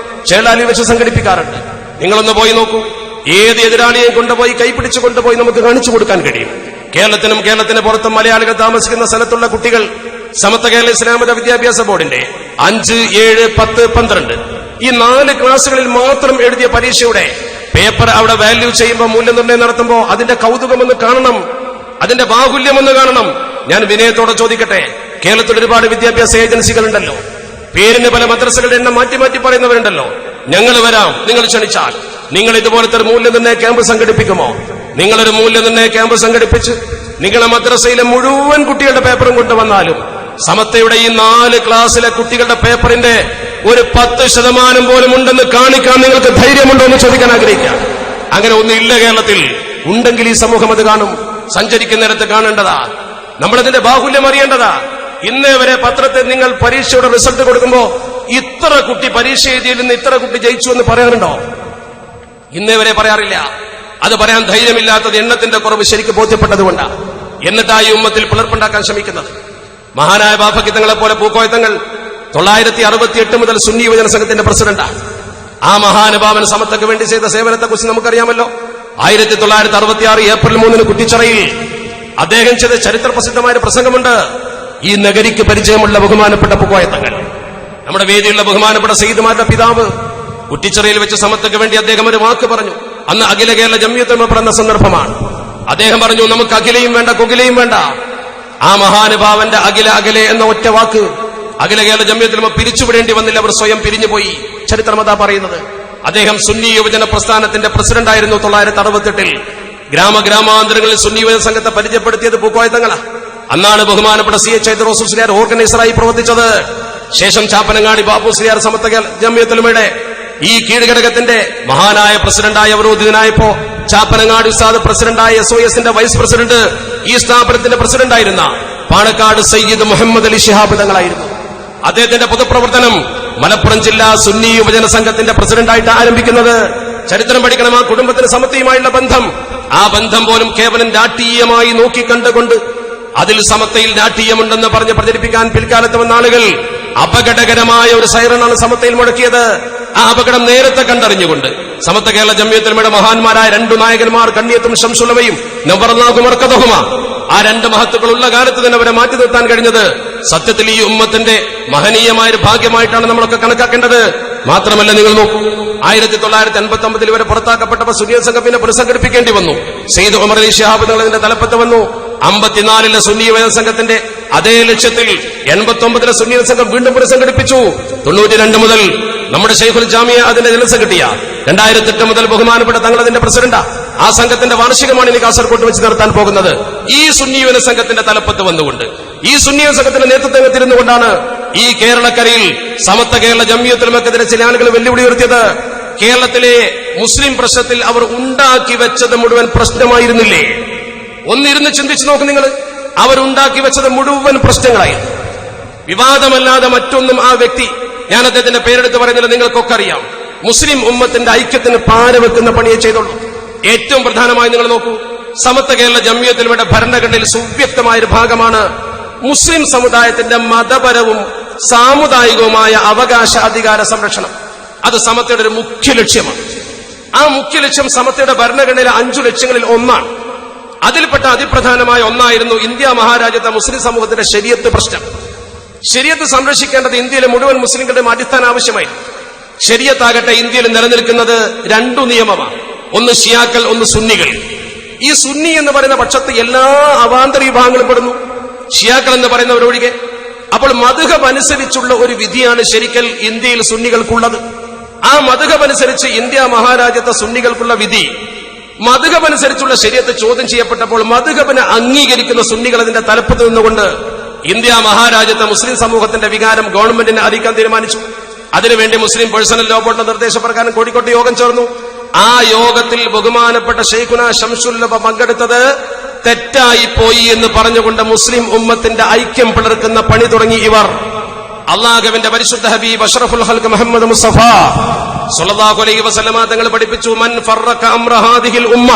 ചേളാലി വെച്ച് സംഘടിപ്പിക്കാറുണ്ട്. നിങ്ങളൊന്ന് പോയി നോക്കൂ. ഏത് എതിരാളിയെയും കൊണ്ടുപോയി കൈപിടിച്ചു കൊണ്ടുപോയി നമുക്ക് കാണിച്ചു കൊടുക്കാൻ കഴിയും. കേരളത്തിന് പുറത്തും മലയാളികൾ താമസിക്കുന്ന സ്ഥലത്തുള്ള കുട്ടികൾ സമത്വ കേരള ഇസ്ലാമിക വിദ്യാഭ്യാസ ബോർഡിന്റെ 5, 7, 10, 12 ഈ 4 ക്ലാസുകളിൽ മാത്രം എഴുതിയ പരീക്ഷയുടെ പേപ്പർ അവിടെ വാല്യൂ ചെയ്യുമ്പോൾ, മൂല്യനിർണ്ണയം നടത്തുമ്പോൾ അതിന്റെ കൗതുകമെന്ന് കാണണം, അതിന്റെ ബാഹുല്യമെന്ന് കാണണം. ഞാൻ വിനയത്തോടെ ചോദിക്കട്ടെ, കേരളത്തിൽ ഒരുപാട് വിദ്യാഭ്യാസ ഏജൻസികളുണ്ടല്ലോ. പേരിന് പല മദ്രസകളുടെ എണ്ണം മാറ്റി മാറ്റി പറയുന്നവരുണ്ടല്ലോ. ഞങ്ങൾ വരാം, നിങ്ങൾ ക്ഷണിച്ചാൽ. നിങ്ങൾ ഇതുപോലത്തെ ഒരു മൂല്യനിർണ്ണയ ക്യാമ്പ് സംഘടിപ്പിക്കുമോ? നിങ്ങളൊരു മൂല്യനിർണ്ണയ ക്യാമ്പ് സംഘടിപ്പിച്ച് നിങ്ങളെ മദ്രസയിലെ മുഴുവൻ കുട്ടികളുടെ പേപ്പറും കൊണ്ടുവന്നാലും സമത്തയുടെ ഈ 4 ക്ലാസ്സിലെ കുട്ടികളുടെ പേപ്പറിന്റെ ഒരു 10% പോലും ഉണ്ടെന്ന് കാണിക്കാൻ നിങ്ങൾക്ക് ധൈര്യമുണ്ടോ എന്ന് ചോദിക്കാൻ ആഗ്രഹിക്കാം. അങ്ങനെ ഒന്നില്ല കേരളത്തിൽ. ഉണ്ടെങ്കിൽ ഈ സമൂഹം അത് കാണും. സഞ്ചരിക്കുന്നിടത്ത് കാണേണ്ടതാ. നമ്മളതിന്റെ ബാഹുല്യം അറിയേണ്ടതാ. ഇന്നേ വരെ പത്രത്തിൽ നിങ്ങൾ പരീക്ഷയുടെ റിസൾട്ട് കൊടുക്കുമ്പോ ഇത്ര കുട്ടി പരീക്ഷ എഴുതിയിൽ നിന്ന് ഇത്ര കുട്ടി ജയിച്ചു എന്ന് പറയാറുണ്ടോ? ഇന്നേ വരെ പറയാറില്ല. അത് പറയാൻ ധൈര്യമില്ലാത്തത് എണ്ണത്തിന്റെ കുറവ് ശരിക്കും ബോധ്യപ്പെട്ടതുകൊണ്ടാണ്. എന്നിട്ടായി ഉമ്മത്തിൽ പിളർപ്പുണ്ടാക്കാൻ ശ്രമിക്കുന്നത്. മഹാനായ ബാഫക്കിത്തങ്ങളെ പോലെ പൂക്കോയത്തങ്ങൾ 968 മുതൽ സുന്നി യുവജന സംഘത്തിന്റെ പ്രസിഡന്റാണ്. ആ മഹാനുഭാവൻ സമത്വക്ക് വേണ്ടി ചെയ്ത സേവനത്തെക്കുറിച്ച് നമുക്കറിയാമല്ലോ. 1966 ഏപ്രിൽ 3 കുറ്റിച്ചിറയിൽ അദ്ദേഹം ചെയ്ത ചരിത്ര പ്രസിദ്ധമായ പ്രസംഗമുണ്ട്. ഈ നഗരിക്ക് പരിചയമുള്ള ബഹുമാനപ്പെട്ട പൂക്കോയത്തങ്ങൾ, നമ്മുടെ വേദിയുള്ള ബഹുമാനപ്പെട്ട സയ്യിദുമാരുടെ പിതാവ്, കുറ്റിച്ചിറയിൽ വെച്ച് സമത്വക്ക് വേണ്ടി അദ്ദേഹം ഒരു വാക്ക് പറഞ്ഞു. അന്ന് അഖില കേരള ജംഇയ്യത്തുൽ ഉലമ പിറന്ന സന്ദർഭമാണ്. അദ്ദേഹം പറഞ്ഞു, നമുക്ക് അഖിലയും വേണ്ട കൊകിലയും വേണ്ട. ആ മഹാനുഭാവന്റെ അഖില അഖിലെ എന്ന ഒറ്റ വാക്ക് അഖില കേരള ജംഇയ്യത്തുൽ ഉലമ പിരിച്ചുവിടേണ്ടി വന്നില്ല. അവർ സ്വയം പിരിഞ്ഞുപോയി. ചരിത്രമതാ പറയുന്നത്. അദ്ദേഹം സുന്നി യുവജന പ്രസ്ഥാനത്തിന്റെ പ്രസിഡന്റായിരുന്നു 1968. ഗ്രാമാന്തരങ്ങളിൽ സുന്നി യുവജന സംഘത്തെ പരിചയപ്പെടുത്തിയത് പൂക്കോയത്തങ്ങളാണ്. അന്നാണ് ബഹുമാനപ്പെട്ട CH ഹൈദർ ഓർഗനൈസറായി പ്രവർത്തിച്ചത്. ശേഷം ചാപ്പനങ്ങാടി ബാബു മുസ്ലിയാർ സമത്വ ജംഇയ്യത്തുൽ ഉലമയുടെ ഈ കീഴ്ഘടകത്തിന്റെ മഹാനായ പ്രസിഡന്റായി അവരോധിതനായപ്പോ ചാപ്പനങ്ങാടി ഉസ്താദ് പ്രസിഡന്റായ SOSന്റെ വൈസ് പ്രസിഡന്റ്, ഈ സ്ഥാപനത്തിന്റെ പ്രസിഡന്റായിരുന്ന പാണക്കാട് സയ്യിദ് മുഹമ്മദ് അലി ശിഹാബ് തങ്ങളായിരുന്നു. അദ്ദേഹത്തിന്റെ പൊതുപ്രവർത്തനം മലപ്പുറം ജില്ലാ സുന്നി യുവജന സംഘത്തിന്റെ പ്രസിഡന്റായിട്ട് ആരംഭിക്കുന്നത്. ചരിത്രം പഠിക്കണം. ആ കുടുംബത്തിന് സമത്വയുമായുള്ള ബന്ധം, ആ ബന്ധം പോലും കേവലം രാഷ്ട്രീയമായി നോക്കിക്കണ്ടുകൊണ്ട് അതിൽ സമത്വയിൽ രാഷ്ട്രീയമുണ്ടെന്ന് പറഞ്ഞ് പ്രചരിപ്പിക്കാൻ പിൽക്കാലത്ത് വന്ന ആളുകൾ അപകടകരമായ ഒരു സൈറനാണ് സമത്വയിൽ മുഴക്കിയത്. ആ അപകടം നേരത്തെ കണ്ടറിഞ്ഞുകൊണ്ട് സമത്വ കേരള ജംഇയ്യത്തുൽ ഉലമയുടെ മഹാന്മാരായ 2 നായകന്മാർ കണ്ണിയത്തും ശംസുലമയും നവറല്ലാഹു മർക്കദഹുമ, ആ 2 മഹത്തുക്കളുള്ള കാലത്ത് തന്നെ അവരെ മാറ്റി നിർത്താൻ കഴിഞ്ഞത് സത്യത്തിൽ ഈ ഉമ്മത്തിന്റെ മഹനീയമായ ഒരു ഭാഗ്യമായിട്ടാണ് നമ്മളൊക്കെ കണക്കാക്കേണ്ടത്. മാത്രമല്ല, നിങ്ങൾ നോക്കൂ, 1989 ഇവരെ പുറത്താക്കപ്പെട്ടപ്പോൾ സുന്നി സംഘം പിന്നെ പുനഃസംഘടിപ്പിക്കേണ്ടി വന്നു. സയ്യിദ് ഉമർ അലി ശിഹാബ് തങ്ങൾ ഇതിന്റെ തലപ്പത്ത് വന്നു. 54 സുന്നി യുവജന സംഘത്തിന്റെ അതേ ലക്ഷ്യത്തിൽ 89 സുന്നി സംഘം വീണ്ടും പുനഃസംഘടിപ്പിച്ചു. 92 മുതൽ നമ്മുടെ ശൈഖുൽ ജാമിയ അതിന്റെ ജനറൽ സെക്രട്ടറിയാ. 2008 മുതൽ ബഹുമാനപ്പെട്ട തങ്ങൾ അതിന്റെ പ്രസിഡന്റാ. ആ സംഘത്തിന്റെ വാർഷികമാണ് ഇനി കാസർകോട്ട് വെച്ച് നടത്താൻ പോകുന്നത്. ഈ സുന്നി യുവജന സംഘത്തിന്റെ തലപ്പത്ത് വന്നുകൊണ്ട്, ഈ സുന്നി യുവജന സംഘത്തിന്റെ നേതൃത്വം കൊണ്ടാണ് ഈ കേരളക്കരയിൽ സമത്വ കേരള ജംഇയ്യത്തുൽ ഉലമക്കെതിരെ ചില ആളുകൾ വെല്ലുവിളി ഉയർത്തിയത്. കേരളത്തിലെ മുസ്ലിം പ്രശ്നത്തിൽ അവർ ഉണ്ടാക്കി വെച്ചത് മുഴുവൻ പ്രശ്നമായിരുന്നില്ലേ? ഒന്നിരുന്ന് ചിന്തിച്ചു നോക്കും നിങ്ങൾ. അവരുണ്ടാക്കി വെച്ചത് മുഴുവൻ പ്രശ്നങ്ങളായിരുന്നു. വിവാദമല്ലാതെ മറ്റൊന്നും ആ വ്യക്തി, ഞാൻ അദ്ദേഹത്തിന്റെ പേരെടുത്ത് പറയുന്നില്ല, നിങ്ങൾക്കൊക്കെ അറിയാം. മുസ്ലിം ഉമ്മത്തിന്റെ ഐക്യത്തിന് പാരവെക്കുന്ന പണിയെ ചെയ്തുള്ളൂ. ഏറ്റവും പ്രധാനമായി നിങ്ങൾ നോക്കൂ, സമത്വ കേരള ജംഇയ്യത്തുൽ ഉലമയുടെ ഭരണഘടനയിൽ സുവ്യക്തമായൊരു ഭാഗമാണ് മുസ്ലിം സമുദായത്തിന്റെ മതപരവും സാമുദായികവുമായ അവകാശ അധികാര സംരക്ഷണം. അത് സമത്വയുടെ ഒരു മുഖ്യ ലക്ഷ്യമാണ്. ആ മുഖ്യ ലക്ഷ്യം സമത്വയുടെ ഭരണഘടനയിലെ 5 ലക്ഷ്യങ്ങളിൽ ഒന്നാണ്. അതിൽപ്പെട്ട അതിപ്രധാനമായ ഒന്നായിരുന്നു ഇന്ത്യ മഹാരാജ്യത്തെ മുസ്ലിം സമൂഹത്തിന്റെ ശരീഅത്ത് പ്രശ്നം. ശരീഅത്ത് സംരക്ഷിക്കേണ്ടത് ഇന്ത്യയിലെ മുഴുവൻ മുസ്ലിങ്ങളുടെയും അടിസ്ഥാന ആവശ്യമായിരുന്നു. ശരീഅത്താകട്ടെ ഇന്ത്യയിൽ നിലനിൽക്കുന്നത് 2 നിയമമാണ്. ഒന്ന് ഷിയാക്കൾ, ഒന്ന് സുന്നികൾ. ഈ സുന്നി എന്ന് പറയുന്ന പക്ഷത്ത് എല്ലാ അവാന്തര വിഭാഗങ്ങളും പെടുന്നു, ഷിയാക്കൾ എന്ന് പറയുന്നവരൊഴികെ. അപ്പോൾ മദ്ഹബ് അനുസരിച്ചുള്ള ഒരു വിധിയാണ് ശരിക്കൽ ഇന്ത്യയിൽ സുന്നികൾക്കുള്ളത്. ആ മദ്ഹബ് അനുസരിച്ച് ഇന്ത്യ മഹാരാജ്യത്തെ സുന്നികൾക്കുള്ള വിധി, മദ്ഹബ് അനുസരിച്ചുള്ള ശരീഅത്ത് ചോദ്യം ചെയ്യപ്പെട്ടപ്പോൾ മദ്ഹബിനെ അംഗീകരിക്കുന്ന സുന്നികൾ അതിന്റെ തലപ്പത്ത് നിന്നുകൊണ്ട് ഇന്ത്യ മഹാരാജ്യത്തെ മുസ്ലിം സമൂഹത്തിന്റെ വികാരം ഗവൺമെന്റിനെ അറിയിക്കാൻ തീരുമാനിച്ചു. അതിനുവേണ്ടി മുസ്ലിം പേഴ്സണൽ ലോ ബോർഡിന്റെ നിർദ്ദേശപ്രകാരം കോഴിക്കോട്ട് യോഗം ചേർന്നു. ആ യോഗത്തിൽ ബഹുമാനപ്പെട്ട ശൈഖുന ശംസുൽ ഉലമ പങ്കെടുത്തത് തെറ്റായി പോയി എന്ന് പറഞ്ഞുകൊണ്ട് മുസ്ലിം ഉമ്മത്തിന്റെ ഐക്യം പിളർക്കുന്ന പണി തുടങ്ങി ഇവർ. അല്ലാഹുവിന്റെ പരിശുദ്ധ ഹബീബ് അഷ്റഫുൽ ഖൽഖ് മുഹമ്മദ് മുസ്തഫ സ്വല്ലല്ലാഹു അലൈഹി വസല്ലമ തങ്ങൾ പഠിപ്പിച്ചു, മൻ ഫറഖ അംറ ഹാദിഹിൽ ഉമ്മ,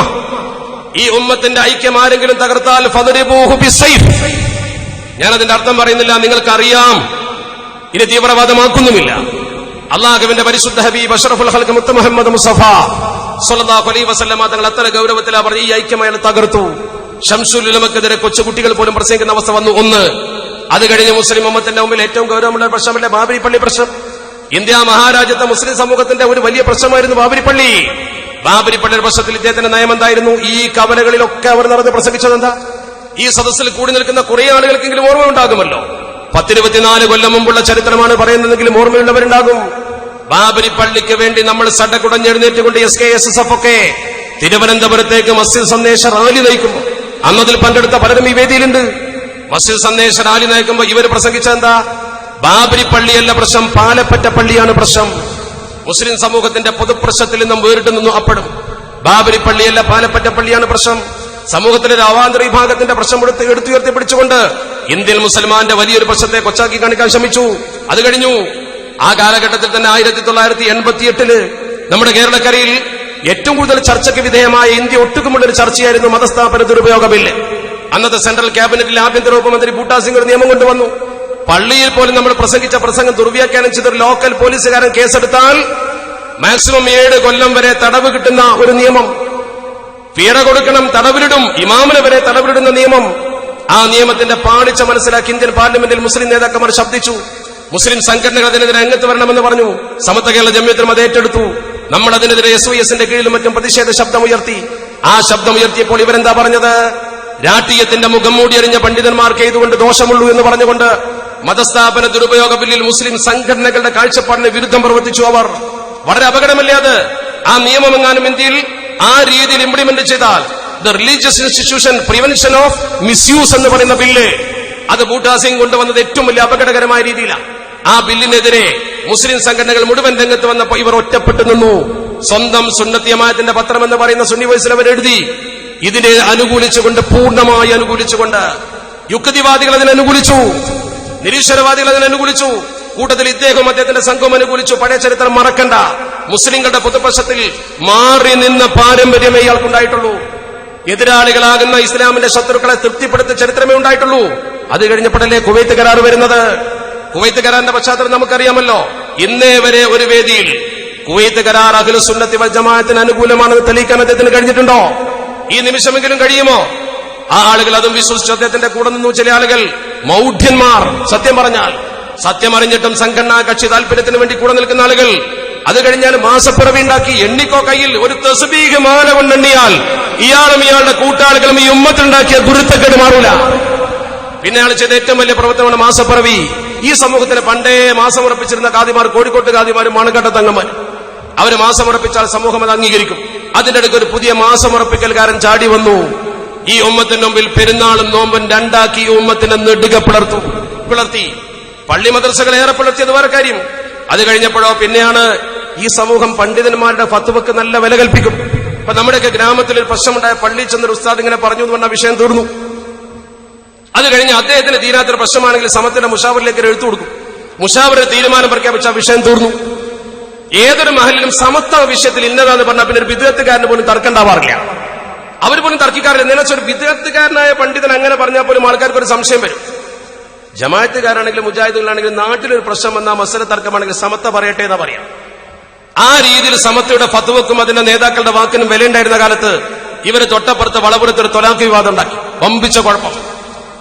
ഈ ഉമ്മത്തിന്റെ ഐക്യം ആരെങ്കിലും തകർത്താൽ ഫദ്രിബൂഹു ബിസൈഫ്. ഞാൻ അതിന്റെ അർത്ഥം പറയുന്നില്ല, നിങ്ങൾക്കറിയാം, ഇത് തീവ്രവാദമാക്കുന്നുമില്ല. അല്ലാഹുവിന്റെ പരിശുദ്ധ ഹബീബ് അഷ്റഫുൽ ഖൽഖ് മുത്ത് മുഹമ്മദ് മുസ്തഫ സ്വല്ലല്ലാഹു അലൈഹി വസല്ലമ തങ്ങൾ അത്ര ഗൗരവത്തിലാ പറഞ്ഞു, ഈ ഐക്യം അയാൾ തകർത്തു. ശംസുൽ ഉലമക്കെതിരെ കൊച്ചുകുട്ടികൾ പോലും പ്രസംഗിക്കുന്ന അവസ്ഥ വന്നു. ഒന്ന്, അത് കഴിഞ്ഞ് മുസ്ലിം ഉമ്മത്തിന്റെ മുമ്പിൽ ഏറ്റവും ഗൗരവമുള്ള പ്രശ്നമല്ലേ ബാബരി പള്ളി പ്രശ്നം. ഇന്ത്യ മഹാരാജ്യത്തെ മുസ്ലിം സമൂഹത്തിന്റെ ഒരു വലിയ പ്രശ്നമായിരുന്നു ബാബരി പള്ളി. ബാബരി പള്ളിയുടെ പ്രശ്നത്തിൽ ഇദ്ദേഹത്തിന്റെ നയം എന്തായിരുന്നു? ഈ കവലകളിലൊക്കെ അവർ നടന്ന് പ്രസംഗിച്ചത് എന്താ? ഈ സദസ്സിൽ കൂടി നിൽക്കുന്ന കുറെ ആളുകൾക്കെങ്കിലും ഓർമ്മ ഉണ്ടാകുമല്ലോ. 10-24 കൊല്ലം മുമ്പുള്ള ചരിത്രമാണ് പറയുന്നതെങ്കിലും ഓർമ്മയുള്ളവരുണ്ടാകും. ബാബരി പള്ളിക്ക് വേണ്ടി നമ്മൾ സടകുടഞ്ഞെഴുന്നേറ്റുകൊണ്ട് SKSSF ഒക്കെ തിരുവനന്തപുരത്തേക്ക് മസ്ജിദ് സന്ദേശ റാലി നയിക്കുമ്പോൾ അന്നതിൽ പങ്കെടുത്ത പലരും ഈ വേദിയിലുണ്ട്. മസ്ജിദ് സന്ദേശ റാലി നയിക്കുമ്പോൾ ഇവർ പ്രസംഗിച്ച എന്താ? ബാബരി പള്ളിയല്ല പ്രശ്നം, പാലപ്പറ്റ പള്ളിയാണ് പ്രശ്നം. മുസ്ലിം സമൂഹത്തിന്റെ പൊതുപ്രശ്നത്തിൽ നിന്നും വേറിട്ട് നിന്നു അപ്പടും. ബാബരി പള്ളിയല്ല, പാലപ്പറ്റ പള്ളിയാണ് പ്രശ്നം. സമൂഹത്തിലെ ഒരു അവാന്തര വിഭാഗത്തിന്റെ പ്രശ്നം എടുത്തുയർത്തി പിടിച്ചുകൊണ്ട് ഇന്ത്യൻ മുസൽമാന്റെ വലിയൊരു പ്രശ്നത്തെ കൊച്ചാക്കി കാണിക്കാൻ ശ്രമിച്ചു. അത് കഴിഞ്ഞു. ആ കാലഘട്ടത്തിൽ തന്നെ 1988 നമ്മുടെ കേരളക്കരയിൽ ഏറ്റവും കൂടുതൽ ചർച്ചയ്ക്ക് വിധേയമായ ഇന്ത്യ ഒട്ടുക്കുമുള്ള ഒരു ചർച്ചയായിരുന്നു മതസ്ഥാപന ദുരുപയോഗ ബില്ല്. അന്നത്തെ സെൻട്രൽ ക്യാബിനറ്റിൽ ആഭ്യന്തര ഉപമന്ത്രി ബൂട്ടാ സിംഗ് ഒരു നിയമം കൊണ്ടുവന്നു. പള്ളിയിൽ പോലും നമ്മൾ പ്രസംഗിച്ച പ്രസംഗം ദുർവ്യാഖ്യാനം ചെയ്തൊരു ലോക്കൽ പോലീസുകാരൻ കേസെടുത്താൽ മാക്സിമം 7 കൊല്ലം വരെ തടവ് കിട്ടുന്ന ഒരു നിയമം. പീഡ കൊടുക്കണം, തടവിലിടും, ഇമാമിനെ വരെ തടവിലിടുന്ന നിയമം. ആ നിയമത്തിന്റെ പാളിച്ച മനസ്സിലാക്കി ഇന്ത്യൻ പാർലമെന്റിൽ മുസ്ലിം നേതാക്കന്മാർ ശബ്ദിച്ചു. മുസ്ലിം സംഘടനകൾ അതിനെതിരെ രംഗത്ത് വരണമെന്ന് പറഞ്ഞു. സമത്വ കേരള ജമിയത്തും അത് ഏറ്റെടുത്തു. നമ്മൾ അതിനെതിരെ SYSന്റെ കീഴിലും മറ്റും പ്രതിഷേധ ശബ്ദമുയർത്തി. ആ ശബ്ദമുയർത്തിയപ്പോൾ ഇവരെന്താ പറഞ്ഞത്? രാഷ്ട്രീയത്തിന്റെ മുഖം മൂടിയെറിഞ്ഞ പണ്ഡിതന്മാർക്ക് ഇതുകൊണ്ട് ദോഷമുള്ളൂ എന്ന് പറഞ്ഞുകൊണ്ട് മതസ്ഥാപന ദുരുപയോഗ ബില്ലിൽ മുസ്ലിം സംഘടനകളുടെ കാഴ്ചപ്പാടിന് വിരുദ്ധം പ്രവർത്തിച്ചു അവർ. വളരെ അപകടമല്ലേ അത്? ആ നിയമമെങ്ങാനും ഇന്ത്യയിൽ ആ രീതിയിൽ ഇംപ്ലിമെന്റ് ചെയ്താൽ the religious institution prevention of misuse എന്ന് പറയുന്ന ബില്ല്, അത് ബൂട്ടാ സിംഗ് കൊണ്ടുവന്നത് ഏറ്റവും വലിയ അപകടകരമായ രീതിയിലാണ്. ആ ബില്ലിനെതിരെ മുസ്ലിം സംഘടനകൾ മുഴുവൻ രംഗത്ത് വന്നപ്പോൾ ഇവർ ഒറ്റപ്പെട്ടു നിന്നു. സ്വന്തം സുന്നത്ത് ജമാഅത്തിന്റെ പത്രം എന്ന് പറയുന്ന സുന്നി വോയിസിൽ അവർ എഴുതി. ഇതിനെ അനുകൂലിച്ചുകൊണ്ട്, പൂർണ്ണമായി അനുകൂലിച്ചുകൊണ്ട്, യുക്തിവാദികൾ അതിനനുകൂലിച്ചു, നിരീശ്വരവാദികൾ അതിനനുകൂലിച്ചു. കൂട്ടത്തിൽ ഇദ്ദേഹം അദ്ദേഹത്തിന്റെ സംഘം അനുകൂലിച്ചു. പഴയ ചരിത്രം മറക്കണ്ട. മുസ്ലിങ്ങളുടെ പൊതുപക്ഷത്തിൽ മാറി നിന്ന പാരമ്പര്യമേ ഇയാൾക്കുണ്ടായിട്ടുള്ളൂ. എതിരാളികളാകുന്ന ഇസ്ലാമിന്റെ ശത്രുക്കളെ തൃപ്തിപ്പെടുത്തിയ ചരിത്രമേ ഉണ്ടായിട്ടുള്ളൂ. അത് കഴിഞ്ഞപ്പോഴല്ലേ കുവൈത്ത് കരാർ വരുന്നത്. കുവൈത്ത് കരാറിന്റെ പശ്ചാത്തലം നമുക്കറിയാമല്ലോ. ഇന്നേ വരെ ഒരു വേദിയിൽ കുവൈത്ത് കരാർ അഹ്ലുസ് സുന്നത്തി വൽ ജമാഅത്തിന് അനുകൂലമാണെന്ന് തെളിയിക്കാൻ അദ്ദേഹത്തിന് കഴിഞ്ഞിട്ടുണ്ടോ? ഈ നിമിഷമെങ്കിലും കഴിയുമോ? ആ ആളുകൾ അതും വിശ്വസിച്ചു അദ്ദേഹത്തിന്റെ കൂടെ നിന്നു. ചില ആളുകൾ മൗഢ്യന്മാർ, സത്യം പറഞ്ഞാൽ സത്യമറിഞ്ഞിട്ടും സംഘടനാ കക്ഷി താല്പര്യത്തിന് വേണ്ടി കൂടെ നിൽക്കുന്ന ആളുകൾ. അത് കഴിഞ്ഞാൽ മാസപ്പിറവി ഉണ്ടാക്കി എണ്ണിക്കോ കയ്യിൽ ഒരു തസ്ബീഹ് മാല കൊണ്ടെണ്ണിയാൽ ഇയാളും ഇയാളുടെ കൂട്ടാളികളും ഈ ഉമ്മത്തിലുണ്ടാക്കിയ ഗുരുത്തക്കേട് മാറൂല. പിന്നെ അയാൾ ചെയ്ത ഏറ്റവും വലിയ പ്രവർത്തനമാണ് മാസപ്പിറവി. ഈ സമൂഹത്തിന് പണ്ടേ മാസം ഉറപ്പിച്ചിരുന്ന കാദിമാർ, കോഴിക്കോട്ട് കാദിമാരും മണക്കട്ട തങ്ങന്മാർ, അവര് മാസം ഉറപ്പിച്ചാൽ സമൂഹം അത് അംഗീകരിക്കും. അതിന്റെ ഇടയ്ക്ക് ഒരു പുതിയ മാസം ഉറപ്പിക്കൽക്കാരൻ ചാടി വന്നു. ഈ ഉമ്മത്തിന് മുമ്പിൽ പെരുന്നാളും നോമ്പും രണ്ടാക്കി ഈ ഉമ്മത്തിനെ നെടുക പിളർത്തി. പള്ളി മദ്രസകളെ ഏറെ പിളർത്തിയത് വേറെ കാര്യം. അത് കഴിഞ്ഞപ്പോഴോ പിന്നെയാണ് ഈ സമൂഹം പണ്ഡിതന്മാരുടെ ഫത്വക്ക് നല്ല വില കൽപ്പിക്കും. ഇപ്പൊ നമ്മുടെയൊക്കെ ഗ്രാമത്തിൽ ഒരു പ്രശ്നമുണ്ടായ പള്ളിയിൽ ചെന്നൊരു ഉസ്താദ് ഇങ്ങനെ പറഞ്ഞു എന്ന് പറഞ്ഞ വിഷയം തീർന്നു. അത് കഴിഞ്ഞ് അദ്ദേഹത്തിന് തീരാത്തൊരു പ്രശ്നമാണെങ്കിൽ സമത്തിന്റെ മുഷാവറിലേക്ക് എഴുത്തു കൊടുക്കും. മുഷാവറിൽ തീരുമാനം പ്രഖ്യാപിച്ച വിഷയം തീർന്നു. ഏതൊരു മഹലിലും സമത്വ വിഷയത്തിൽ ഇന്നതാന്ന് പറഞ്ഞാൽ പിന്നെ ഒരു വിദ്യാർത്ഥിക്കാരന് പോലും തർക്കമുണ്ടാവാറില്ല. അവർ പോലും തർക്കിക്കാറില്ല. നിലച്ചൊരു വിദ്യാർത്ഥിക്കാരനായ പണ്ഡിതൻ അങ്ങനെ പറഞ്ഞാൽ പോലും ആൾക്കാർക്ക് ഒരു സംശയം വരും. ജമാഅത്തുകാരാണെങ്കിലും മുജാഹിദുകളാണെങ്കിലും നാട്ടിലൊരു പ്രശ്നം വന്നാൽ മസല തർക്കമാണെങ്കിൽ സമത്വ പറയട്ടെ എന്നാ പറയാം. ആ രീതിയിൽ സമത്വയുടെ ഫത്വക്കും അതിന്റെ നേതാക്കളുടെ വാക്കിനും വിലയുണ്ടായിരുന്ന കാലത്ത് ഇവര് തൊട്ടപ്പുറത്ത് വളപുരത്തൊരു തൊലാഖ് വിവാദം ഉണ്ടാക്കി. വമ്പിച്ച കുഴപ്പം.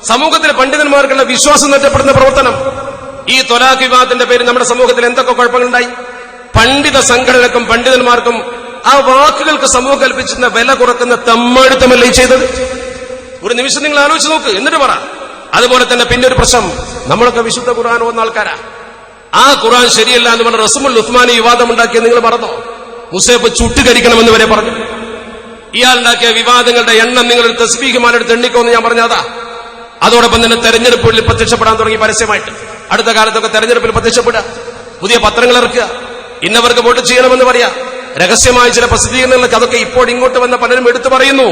സമൂഹത്തിലെ പണ്ഡിതന്മാർക്കുള്ള വിശ്വാസം നഷ്ടപ്പെടുന്ന പ്രവർത്തനം. ഈ തൊലാഖ് വിവാദത്തിന്റെ പേരിൽ നമ്മുടെ സമൂഹത്തിൽ എന്തൊക്കെ കുഴപ്പങ്ങളുണ്ടായി. പണ്ഡിത സംഘടനക്കും പണ്ഡിതന്മാർക്കും ആ വാക്കുകൾക്ക് സമൂഹം കൽപ്പിച്ചിരുന്ന വില കുറക്കുന്ന തെമ്മാടിത്തമല്ലേ ചെയ്തത്. ഒരു നിമിഷം നിങ്ങൾ ആലോചിച്ച് നോക്ക്, എന്നിട്ട് പറ. അതുപോലെ തന്നെ പിന്നെ ഒരു പ്രശ്നം, നമ്മളൊക്കെ വിശുദ്ധ ഖുർആൻ ഓതുന്ന ആൾക്കാരാ. ആ ഖുർആൻ ശരിയല്ല എന്ന് പറഞ്ഞ റസൂലുൽ ഉസ്മാനി വിവാദം ഉണ്ടാക്കിയത് നിങ്ങൾ മറന്നോ? മുസൈബ് ചുട്ടുകരിക്കണമെന്ന് വരെ പറഞ്ഞു. ഇയാളുണ്ടാക്കിയ വിവാദങ്ങളുടെ എണ്ണം നിങ്ങൾ തസ്ബീഹ് മാലെടുത്ത് എണ്ണിക്കോന്ന് ഞാൻ പറഞ്ഞതാ. അതോടൊപ്പം തന്നെ തെരഞ്ഞെടുപ്പുകളിൽ പ്രത്യക്ഷപ്പെടാൻ തുടങ്ങി പരസ്യമായിട്ട്. അടുത്ത കാലത്തൊക്കെ തെരഞ്ഞെടുപ്പിൽ പ്രത്യക്ഷപ്പെടുക, പുതിയ പത്രങ്ങൾ ഇറക്കുക, ഇന്നവർക്ക് വോട്ട് ചെയ്യണമെന്ന് പറയാ, രഹസ്യമായ ചില പ്രസിദ്ധീകരണങ്ങൾക്ക് അതൊക്കെ ഇപ്പോൾ ഇങ്ങോട്ട് വന്ന പലരും എടുത്തു പറയുന്നു.